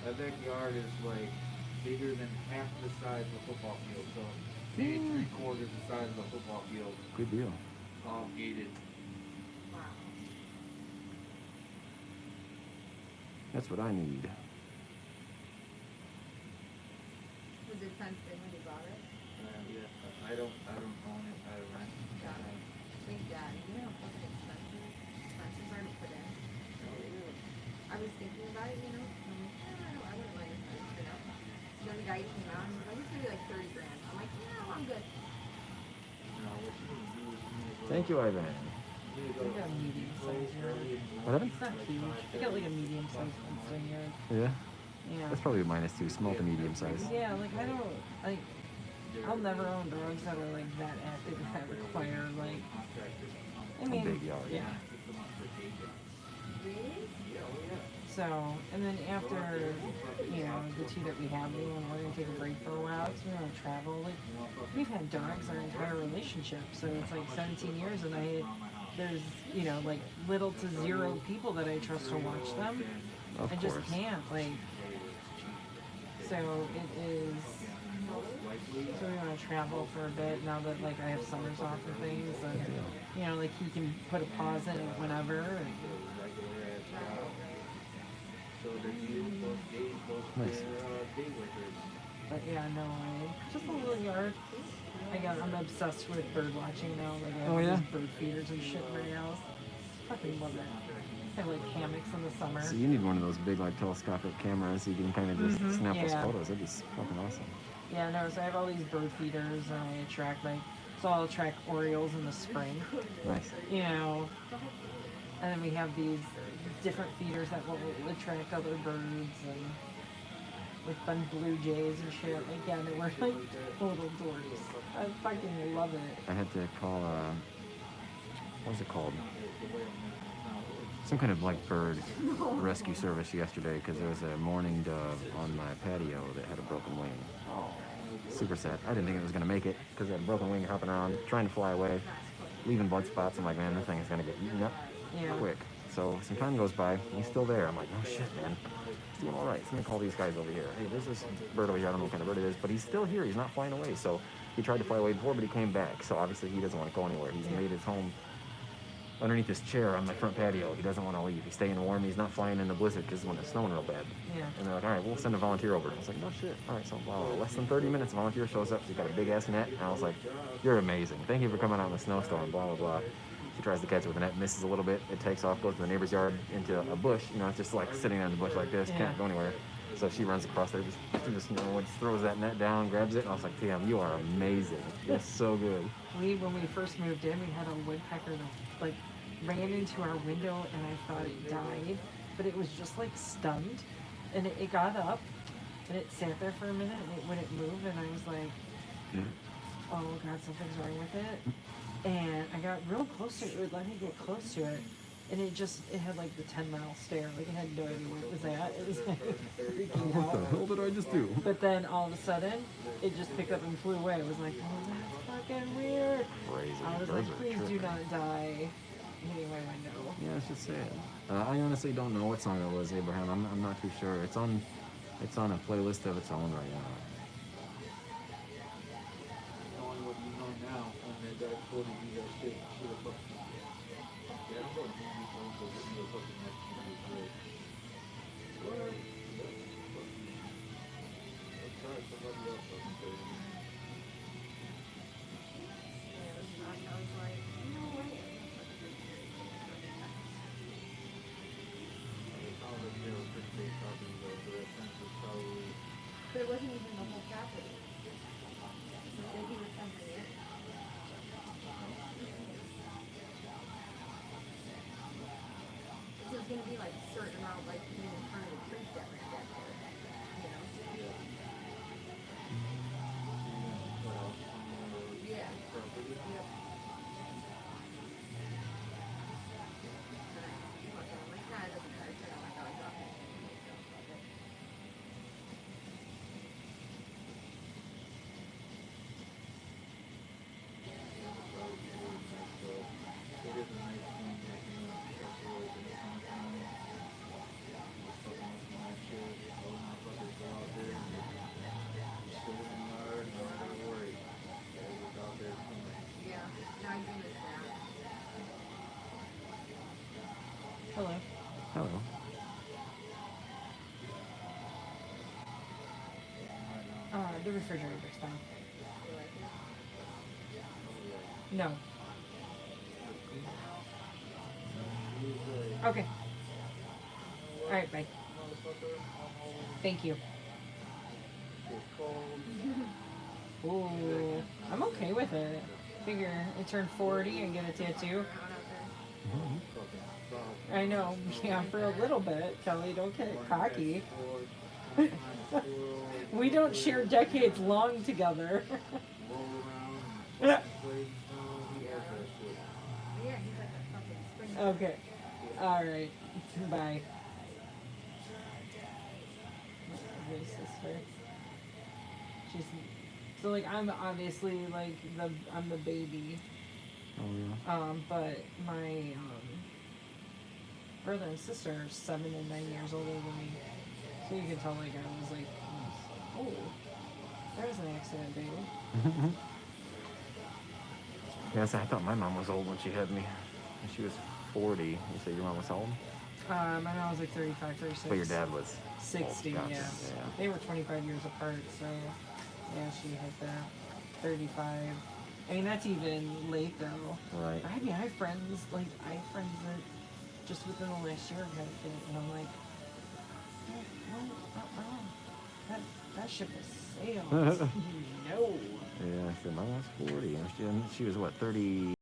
That backyard is like bigger than half the size of a football field, so maybe 3/4 the size of a football field, Good deal. all gated. Wow. That's what I need. Was it fenced in when you bought it? Yeah, I don't own it, I rent. Got it. Thank God. You know how fucking expensive fences are to put in? I was thinking about it, and I'm like, I wouldn't mind if I put it up. So then the guy came out and he was like, it's gonna be like 30 grand. I'm like, no, I'm good. No, what you need to do is you need to go. Thank you, Ivan. You need to I go got a medium size early yard. in the What happened? It's not huge. I got like a medium sized fencing yard. Yeah, Yeah. that's probably a -2, small to medium size. Yeah, like I don't like. I'll never own dogs that are like that active if that require like. I mean, big yard. yeah. Really? So, and then after, the 2 that we have, we're gonna take a break for a while because we want to travel. Like, we've had dogs our entire relationship, so it's like 17 years, and there's, like little to zero people that I trust to watch them. Of I just course. can't, like. So it is. So we want to travel for a bit now that like I have summers off and things, and like he can put a pause in it whenever. And, So they're using those days, Nice. day workers. but yeah, no, just a little yard. I'm obsessed with bird watching now. Like I have Oh, yeah? these bird feeders and shit in my house. Fucking love it. I have like hammocks in the summer. So you need one of those big, like, telescopic cameras so you can kind of just snap those yeah. photos. That'd be fucking awesome. Yeah, no, so I have all these bird feeders and I attract so I'll attract orioles in the spring, Nice. and then we have these different feeders that will attract other birds and with fun blue jays and shit. Again, we're like total dorks. I fucking love it. I had to call, what was it called? Some kind of like bird rescue service yesterday because there was a mourning dove on my patio that had a broken wing. Oh, Super sad. I didn't think it was gonna make it because it had a broken wing hopping around, trying to fly away, leaving blood spots. I'm like, man, this thing is gonna get eaten up quick. So some time goes by, and he's still there. I'm like, oh shit, man. He's doing all right. So let me call these guys over here. Hey, there's this bird over here. I don't know what kind of bird it is, but he's still here. He's not flying away. So he tried to fly away before, but he came back. So obviously he doesn't want to go anywhere. He's made his home underneath this chair on my front patio. He doesn't want to leave. He's staying warm. He's not flying in the blizzard because when it's snowing real bad. Yeah. And they're like, all right, we'll send a volunteer over. I was like, no shit. All right, so less than 30 minutes, a volunteer shows up. She's got a big ass net. And I was like, you're amazing. Thank you for coming out in the snowstorm, blah, blah, blah. She tries to catch it with the net, misses a little bit. It takes off, goes to the neighbor's yard into a bush. You know, it's just like sitting on the bush like this, can't go anywhere. So she runs across there, just throws that net down, grabs it, and I was like, damn, you are amazing. You're so good. When we first moved in, we had a woodpecker that like ran into our window, and I thought it died, but it was just like stunned, and it got up, and it sat there for a minute, and it wouldn't move, and I was like, oh god, something's wrong with it. And I got real close to it. It would let me get close to it. And it had like the 10-mile stare. Like it had no idea where it was at. It was like freaking out. What the hell did I just do? But then all of a sudden, it just picked up and flew away. It was like, oh, that's fucking weird. Crazy. I was Birds like, are please do tripping. not die hitting my window. Yeah, it's just sad. I honestly don't know what song it was, Abraham. I'm not too sure. It's on a playlist of its own right now. Knowing what you know now, and that guy told you that shit, should have fucked me. Yeah, I'm going to be home to get me a fucking next one. What? Let's try somebody else fucking say it. But it wasn't even the whole property. Maybe he was something in it. So it's gonna be like a certain amount, like even in front of the trees that were back there. You know? Yeah. Yep. I'm like, nah, it doesn't matter. Turn on my dog off. Yeah. Now I do miss that. Hello. Hello. The refrigerator's down. You like it? No. Okay. All right, bye. Thank you. Ooh, I'm okay with it. Figure I turned 40 and get a tattoo. I know, yeah, for a little bit. Kelly, don't get cocky. We don't share decades long together. Yeah, he's like a fucking spring. Okay. All right. Bye. My sister. She's so like I'm obviously like I'm the baby. Oh yeah. But my brother and sister are 7 and 9 years older than me. So you can tell like I was like, oh, there was an accident, baby. Yes, I thought my mom was old when she had me. And she was 40. You say your mom was how old? My mom was like 35, 36. But your dad was 60, gotcha. yeah. Yeah. They were 25 years apart, so yeah, she hit that. 35. I mean, that's even late though. Right. I mean, I have friends that just within the last year had a kid, and I'm like, that ship has sailed. No. Yeah, I said my mom's 40. And she was what, 30?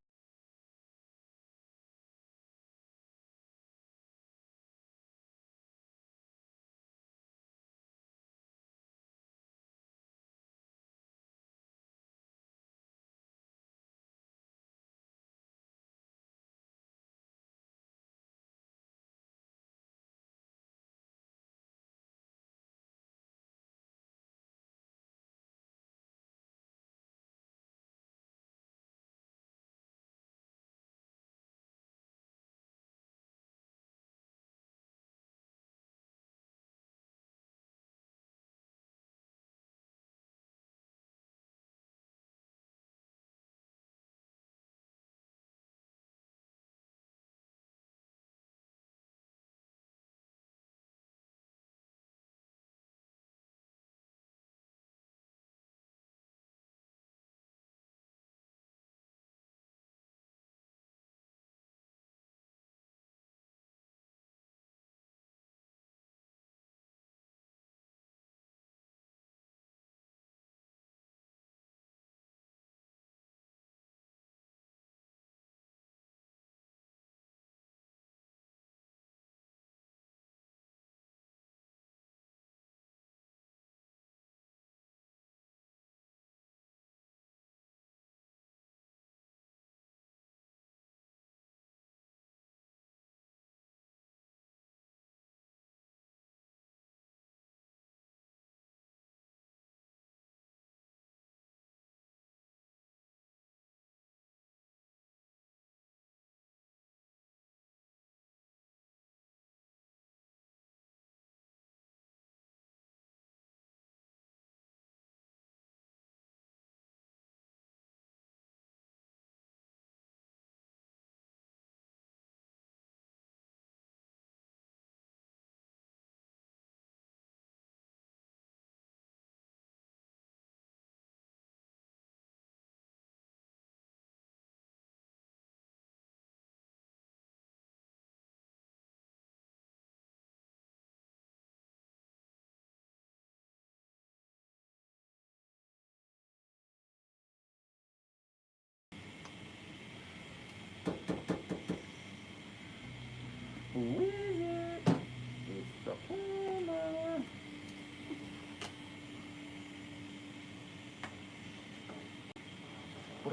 I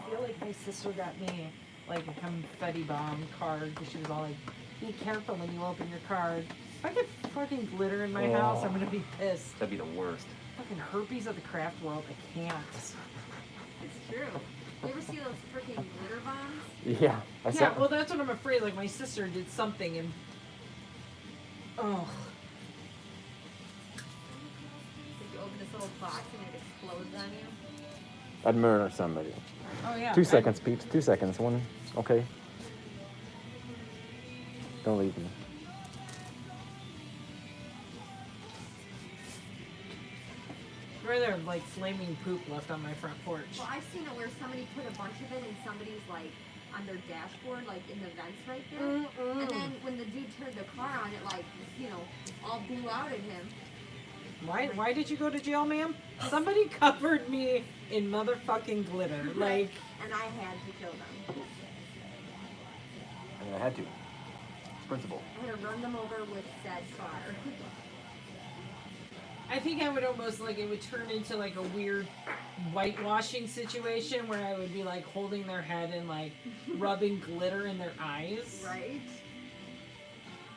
feel like my sister got me like a confetti bomb card because she was all like, "Be careful when you open your card. If I get fucking glitter in my house, I'm gonna be pissed." That'd be the worst. Fucking herpes of the craft world. I can't. It's true. You ever see those freaking glitter bombs? Yeah. Yeah, well, that's what I'm afraid. Like, my sister did something and. Oh. If you open this little box and it explodes on you. I'd murder somebody. Oh, yeah. 2 seconds, peeps. 2 seconds. One. Okay. Don't leave me. Where there like flaming poop left on my front porch. Well, I've seen it where somebody put a bunch of it in somebody's like on their dashboard, like in the vents right there. And then when the dude turned the car on, it like, you know, all blew out at him. Why did you go to jail, ma'am? Somebody covered me in motherfucking glitter. Like, And I had to kill them. I had to. It's principle. I had to run them over with said car. I think I would almost like it would turn into like a weird whitewashing situation where I would be like holding their head and like rubbing glitter in their eyes. Right?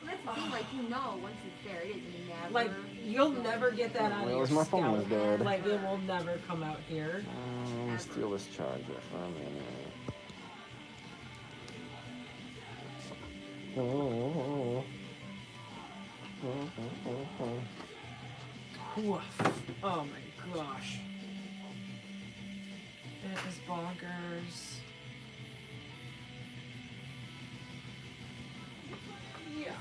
Well, that's the thing, like, you know, once it's there, it is never. Like, you'll never get that out of your my phone was scalp. dead. Like, it will never come out here. Let me steal this charger for a minute. Woof. Oh my gosh. It is bonkers. Yeah.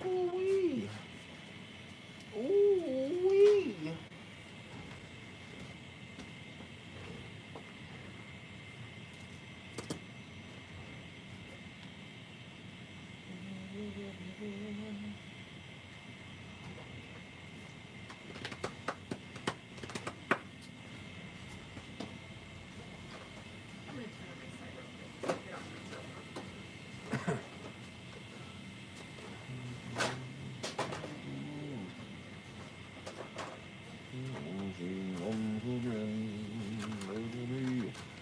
Ooh-wee. Ooh-wee. I'm gonna turn on my side real quick. Get off my sofa.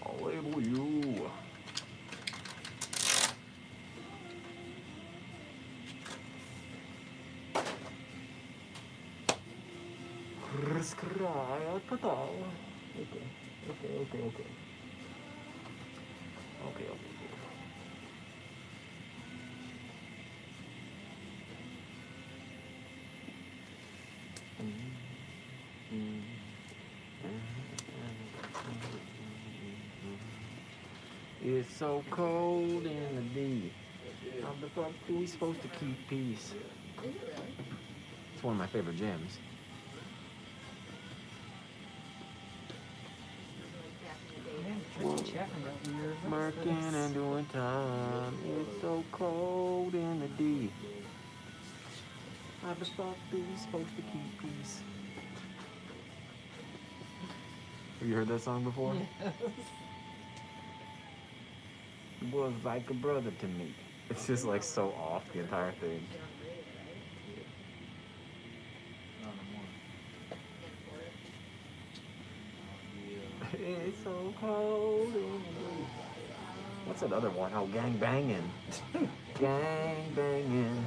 I'll label you. Okay. Okay. It's so cold in the D. How the fuck are we supposed to keep peace? Is it really? It's one of my favorite jams. Like back in the day. Man, Tricky chatting about weird. Working and doing time. It's so cold in the D. How the fuck are we supposed to keep peace? Have you heard that song before? Yes. He was like a brother to me. It's just like so off the entire thing. It's so cold in the D. What's that other one? Oh, gang banging. Gang banging.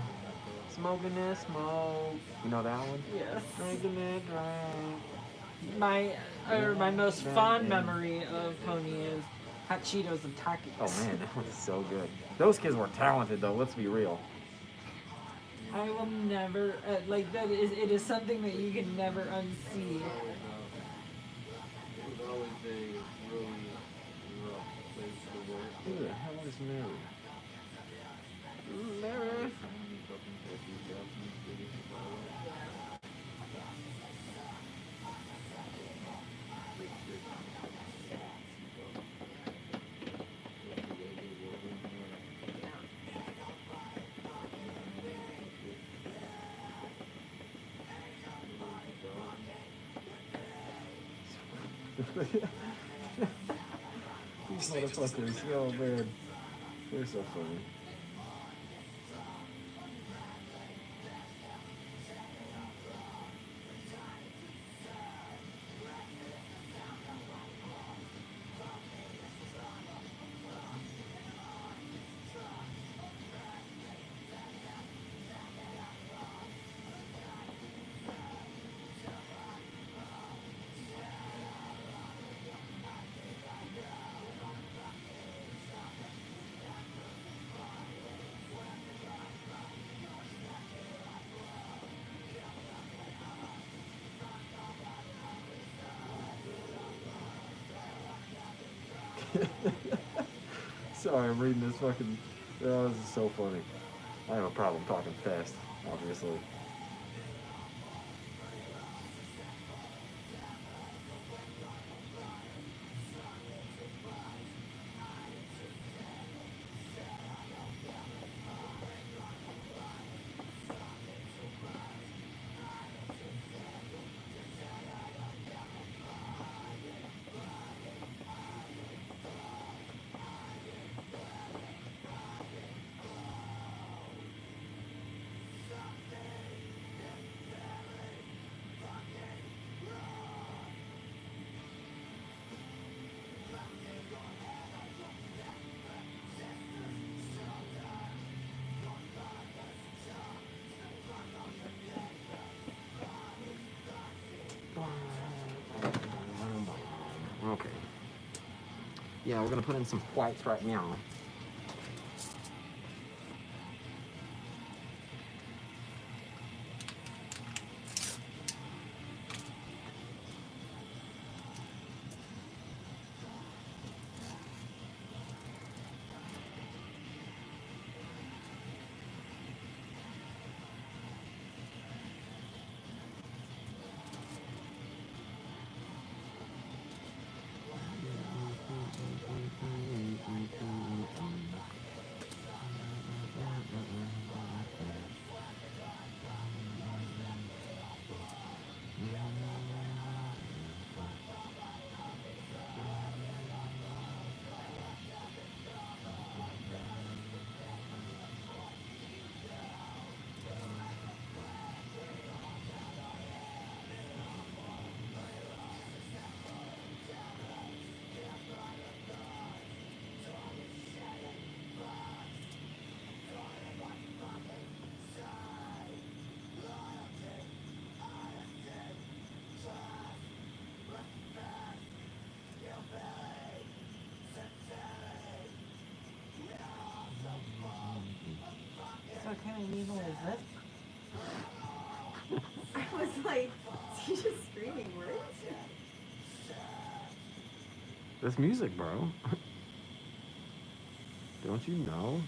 Smoking that smoke. You know that one? Yes. Drinking that drink. My most fond memory of Pony is hot Cheetos and Takis. Oh man, that was so good. Those kids were talented though, let's be real. I will never like that. It is something that you can never unsee. These motherfuckers, oh man, they're so funny. Sorry, I'm reading this fucking. Oh, this is so funny. I have a problem talking fast, obviously. Okay. Yeah, we're gonna put in some whites right now. So what kind of evil is this? I was like, is he just screaming words? That's music, bro. Don't you know?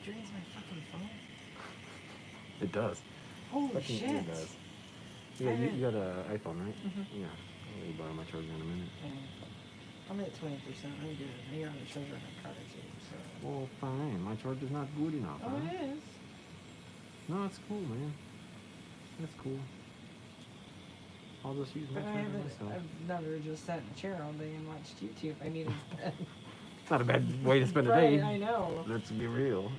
drains my fucking phone. It does. Holy Fucking shit. It does. Yeah, you got an iPhone, right? Mhm. Yeah. I'll let you borrow my charger in a minute. I'm at 20%. I'm good. I got a treasure hunt card too, so. Well, fine. My charger's not good enough, Oh, huh? it is. No, that's cool, man. That's cool. I'll just use my But charger myself. I've never just sat in a chair all day and watched YouTube. I needed bed. It's not a bad way to spend a Right, day. I know. Let's be real.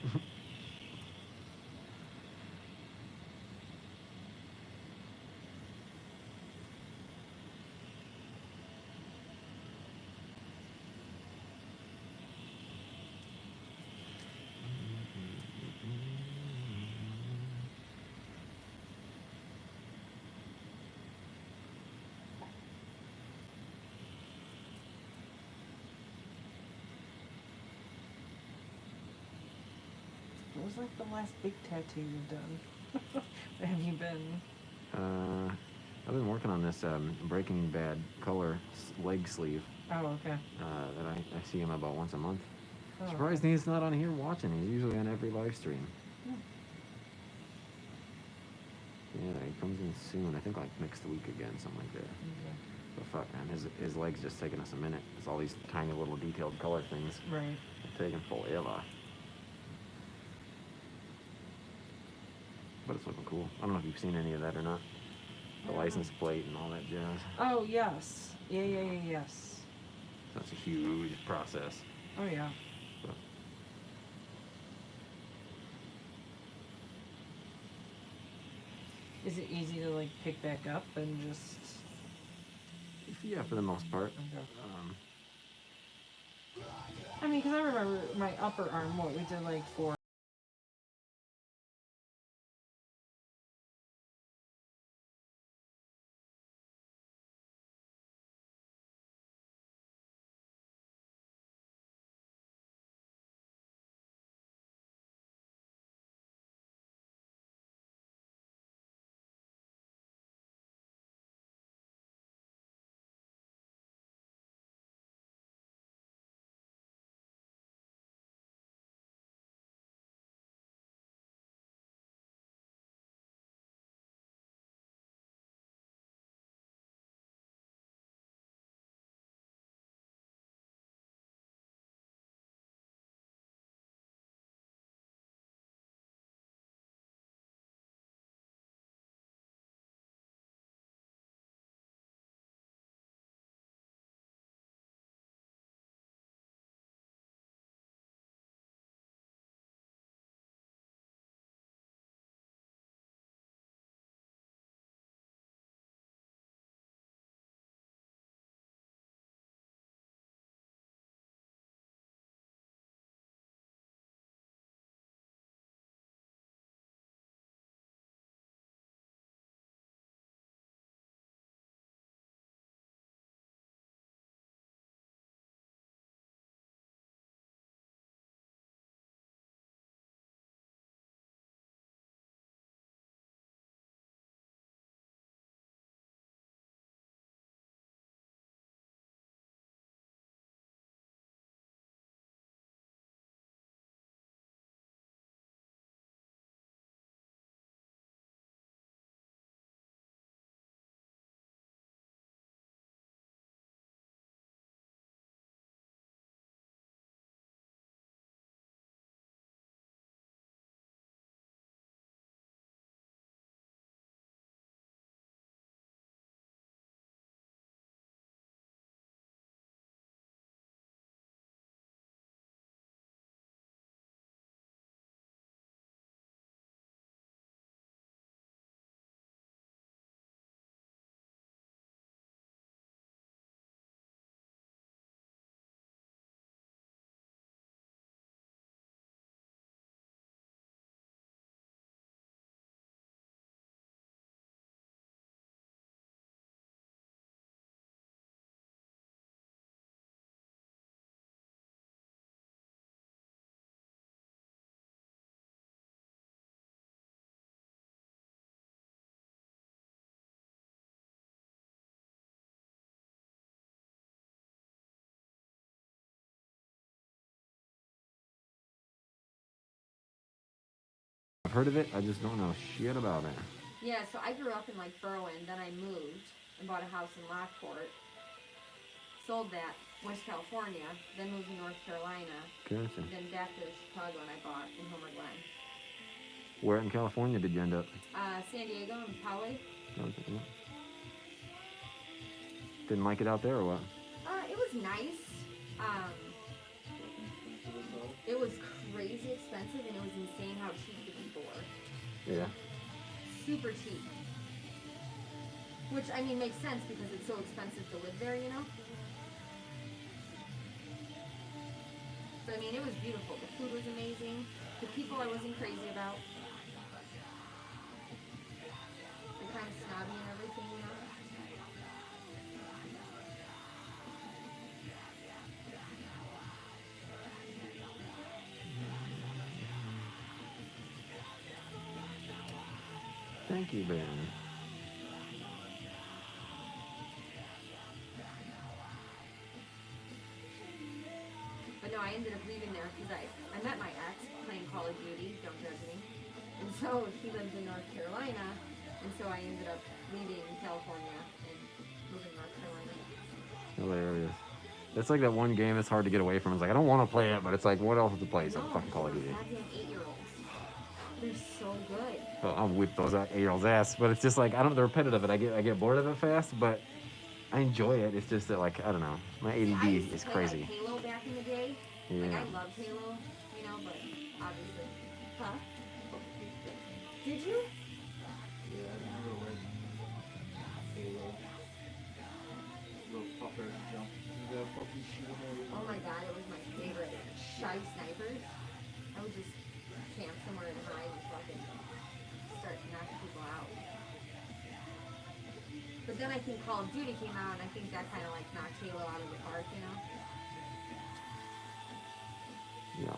What was like the last big tattoo you've done? Where have you been? I've been working on this Breaking Bad color leg sleeve Oh, okay. that I see him about once a month. Oh, Surprised he's not on here watching. He's usually on every live stream. Hmm. Yeah, he comes in soon. I think like next week again, something like that. Okay. But fuck, man, his leg's just taking us a minute. It's all these tiny little detailed color things. Right. They're taking forever. But it's looking cool. I don't know if you've seen any of that or not. The Yeah. license plate and all that jazz. Oh, yes. Yeah, yes. That's a huge process. Oh, yeah. So. Is it easy to like pick back up and just? Yeah, for the most part. Okay. Um, I mean, because I remember my upper arm. What we did like 4 heard of it. I just don't know shit about it. Yeah, so I grew up in like Berwyn, then I moved and bought a house in Lockport. Sold that, went to California, then moved to North Carolina, Gotcha. then back to Chicago, and I bought in Homer Glen. Where in California did you end up? San Diego and Poway. Okay, yeah. Didn't like it out there or what? It was nice. It was crazy expensive, and it was insane how cheap the people were. Yeah. Super cheap. Which, I mean, makes sense because it's so expensive to live there, you know? But, I mean, it was beautiful. The food was amazing. The people I wasn't crazy about. They're kind of snobby and everything, you know? Thank you, Ben. But no, I ended up leaving there because I met my ex playing Call of Duty, don't judge me. And so he lives in North Carolina, and so I ended up leaving California and moving to North Carolina. Hilarious. It's like that one game that's hard to get away from. It's like, I don't want to play it, but it's like, what else is to play? So No, fucking Call of Duty. goddamn 8-year-olds. They're so good. Well, I'll whip those 8-year-olds' ass, but it's just like, I don't, the repetitive of it. I get bored of it fast, but I enjoy it. It's just that, like, I don't know. My See, I ADD used to is play, crazy. Like Halo back in the day. Like Yeah. I loved Halo, you know, but obviously. Huh? Did you? Yeah, I remember when Halo. Little fucker jump. You gotta fucking shoot him Oh my god, it was my favorite. Shy snipers. I would just camp somewhere and hide and fucking start knocking people out. But then I think Call of Duty came out, and I think that kind of like knocked Halo out of the park, you know? Yeah.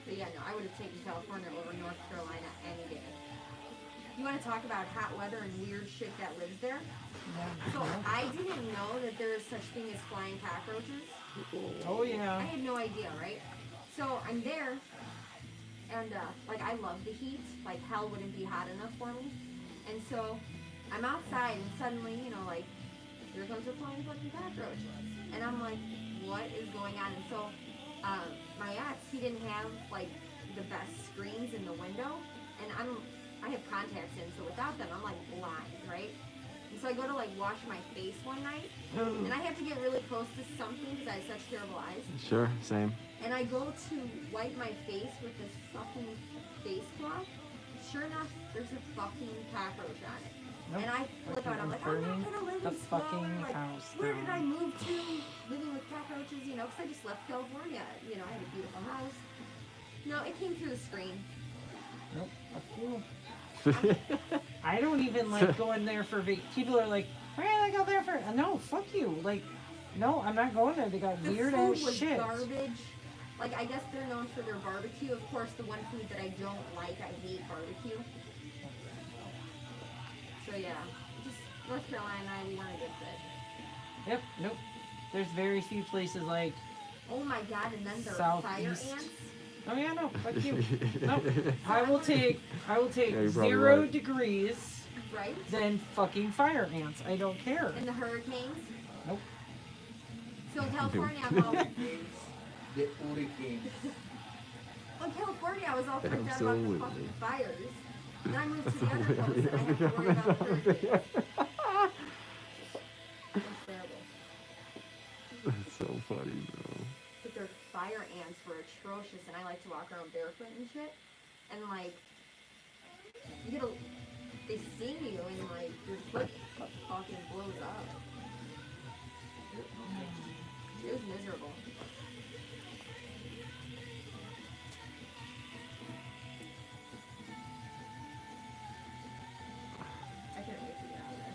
But yeah, no, I would have taken California over North Carolina any day. You want to talk about hot weather and weird shit that lives there? So I didn't know that there is such thing as flying cockroaches. Oh yeah. I had no idea, right? So I'm there, and like I love the heat. Like hell wouldn't be hot enough for me. And so I'm outside, and suddenly, you know, like here comes a flying fucking cockroach, and I'm like, what is going on? And so my ex, he didn't have like the best screens in the window, and I have contacts in, so without them, I'm like blind, right? And so I go to like wash my face one night, and I have to get really close to something because I have such terrible eyes. Sure, same. And I go to wipe my face with this fucking face cloth. Sure enough, there's a fucking cockroach on it. Nope. And I flip out. I'm like, I'm not gonna live the in small. fucking Like, house where did I down. move to? Living with cockroaches, you know, because I just left California. You know, I had a beautiful house. No, it came through the screen. Nope. Fuck you. I don't even like going there for people are like, why did I go there for? No, fuck you. Like, no, I'm not going there. They got The weird food ass was shit. garbage. Like, I guess they're known for their barbecue. Of course, the one food that I don't like, I hate barbecue. So yeah, just North Carolina and I, we weren't a good fit. Yep. Nope. There's very few places like. Oh my god, and then there are fire Southeast. ants. Oh yeah, no, fuck you. Nope. I will take Yeah, you're probably 0 right. degrees Right? than fucking fire ants. I don't care. And the hurricanes. Nope. So in California, I'm all... The hurricane. In California, I was all freaked out about the Absolutely. fucking fires. Then I moved to the other coast, and I have to worry about the hurricanes. It's terrible. That's so funny, bro. But their fire ants were atrocious, and I like to walk around barefoot and shit. And like, you get a, they sting you, and like your foot fucking blows up. It was miserable. I couldn't wait to get out of this.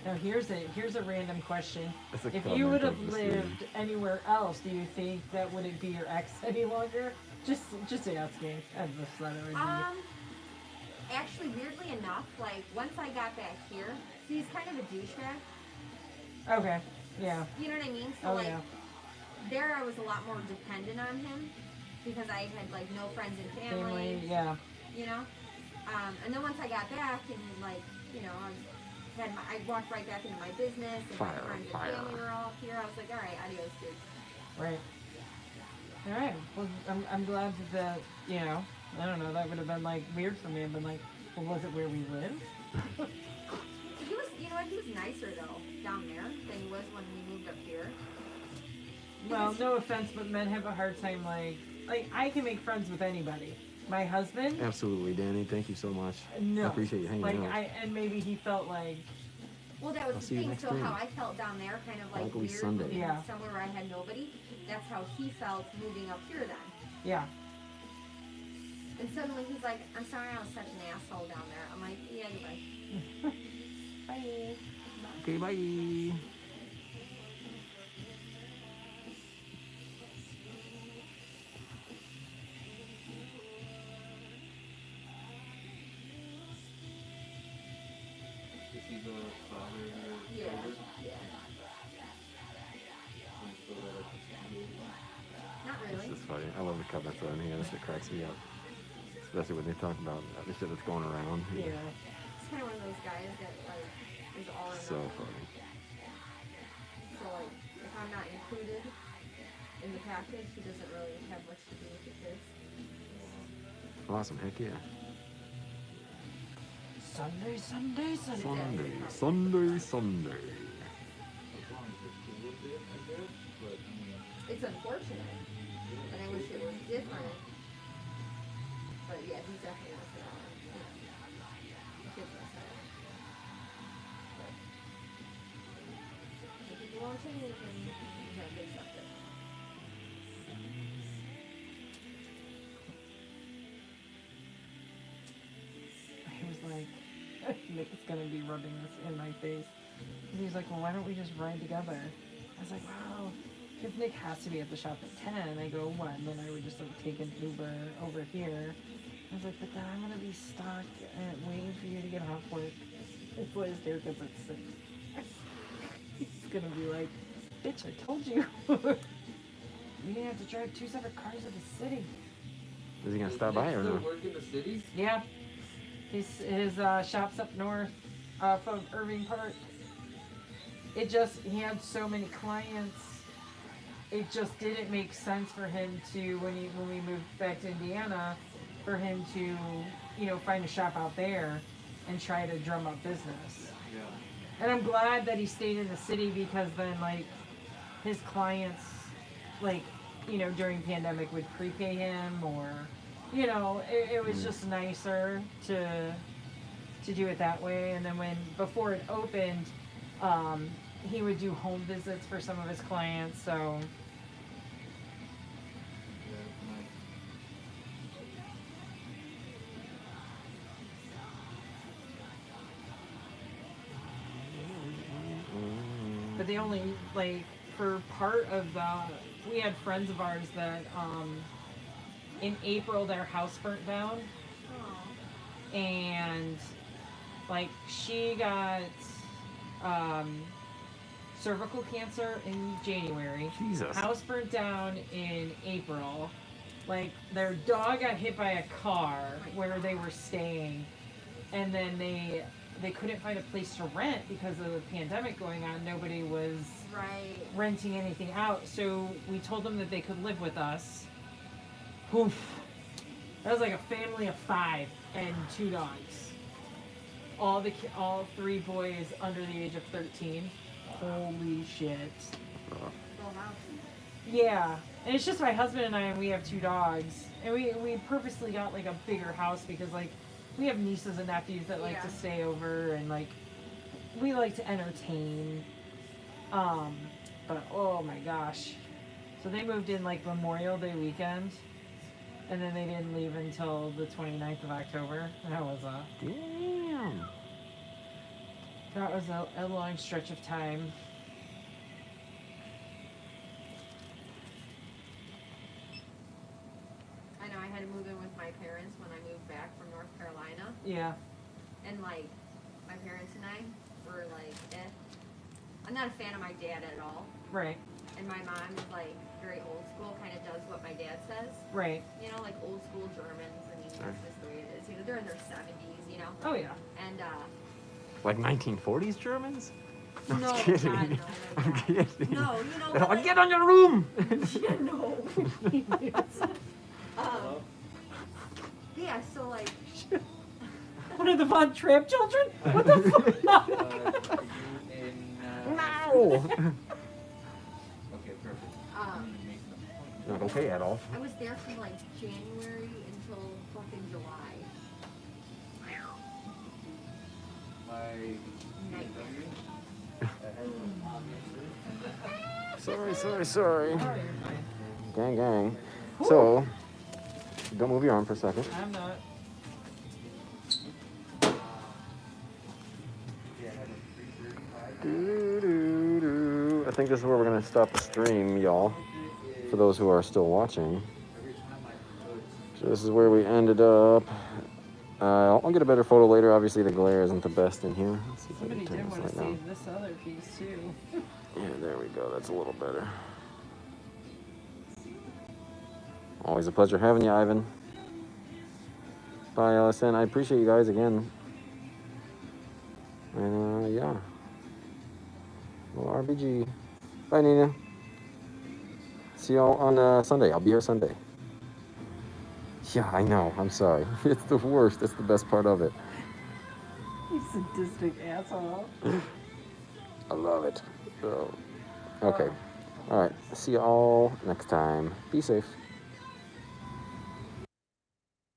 Now here's a random question. That's a If comment you would have of the stream. lived anywhere else, do you think that wouldn't be your ex any longer? Just asking. I just thought it would be. Actually, weirdly enough, like once I got back here, see, he's kind of a douchebag. Okay. Yeah. You know what I mean? So Oh like, yeah. there I was a lot more dependent on him because I had like no friends and family. Yeah. You know. And then once I got back and like, you know, I walked right back into my business and my friends and family were all here. I was like, all right, adios, dude. Right. All right. Well, I'm glad that you know. I don't know. That would have been like weird for me. I've been like, well, was it where we live? He was, you know what? He was nicer though down there than he was when we moved up here. Well, no offense, but men have a hard time like I can make friends with anybody. My husband, Absolutely, Danny. Thank you so much. no. I appreciate you hanging like out. and maybe he felt like Well, that was I'll the see you thing. next So time. how I felt down there, kind of like Probably weird, Sunday. moving Yeah. somewhere where I had nobody. That's how he felt moving up here then. yeah. And suddenly he's like, "I'm sorry, I was such an asshole down there." I'm like, "Yeah, goodbye." Bye. Okay, bye. Is he the father of your Yeah, children? yeah. And so that at the school? Not really. This is funny. I love the comments on here. It cracks me up. Especially when they talk about the shit that's going around. Yeah. He's kind of one of those guys that like is all or So nothing. funny. So like, if I'm not included in the package, he doesn't really have much to do with the kids. Awesome. Heck yeah. Sunday, Sunday, Sunday. Sunday, Sunday. As long as you're cool with it, I guess. But I mean, It's unfortunate, and I wish it was different. But yeah, he's definitely missing out. The kids missing out. But if you won't change it, then you have to accept it. I was like, Nick is gonna be rubbing this in my face. And he's like, well, why don't we just ride together? I was like, wow, because Nick has to be at the shop at 10. I go, what? And then I would just like take an Uber over here. I was like, but then I'm gonna be stuck and waiting for you to get off work. It's what his haircut's at 6. He's gonna be like, bitch, I told you. You're gonna have to drive 2 separate cars to the city. Is he gonna stop by or still no? work in the city? Yeah. His shop's up north off of Irving Park. He had so many clients. It just didn't make sense for him to, when we moved back to Indiana, for him to, you know, find a shop out there and try to drum up business. Yeah. And I'm glad that he stayed in the city because then, like, his clients, like, you know, during pandemic would prepay him or, you know, it was just nicer to do it that way. And then before it opened, he would do home visits for some of his clients. So Yeah, it's nice. but the only, like, for part of we had friends of ours that in April their house burnt down. Oh. And like she got cervical cancer in January. Jesus. House burnt down in April. Like their dog got hit by a car where they were staying, and then they couldn't find a place to rent because of the pandemic going on. Nobody was Right. renting anything out, so we told them that they could live with us. Oof. That was like a family of 5 and 2 dogs. All 3 boys under the age of 13. Holy shit. Full house. Yeah, and it's just my husband and I, and we have 2 dogs, and we purposely got like a bigger house because like we have nieces and nephews that like to Yeah. stay over, and like we like to entertain. But oh my gosh, so they moved in like Memorial Day weekend, and then they didn't leave until the 29th of October. That was Damn. a long stretch of time. had to move in with my parents when I moved back from North Carolina, Yeah. and like my parents and I were like, eh. I'm not a fan of my dad at all, Right. and my mom is like very old school, kind of does what my dad says. Right. You know, like old school Germans. I mean, that's just the way it is. You know, they're in their 70s. You know. Oh yeah. And Like 1940s Germans? no, I'm kidding. God, no, I'm like kidding. no, you know. I'll Like, get on your room! yeah, no. Yeah, so like. What are the Von Trapp children? What the fuck? No! Okay, perfect. Make an appointment. Not okay, Adolf. I was there from like January until fucking July. My Sorry. Oh, you're fine. Gang. So, don't move your arm for a second. I'm not. I think this is where we're going to stop the stream, y'all. For those who are still watching. So this is where we ended up. I'll get a better photo later. Obviously, the glare isn't the best in here. Let's see if I Somebody can turn did this want to light down. save this other piece too. Yeah, there we go. That's a little better. Always a pleasure having you, Ivan. Bye, Allison. I appreciate you guys again. And, yeah. Well, RBG. Bye, Nina. See y'all on Sunday. I'll be here Sunday. Yeah, I know. I'm sorry. It's the worst. That's the best part of it. You sadistic asshole. I love it. So, okay. All right. See y'all next time. Be safe.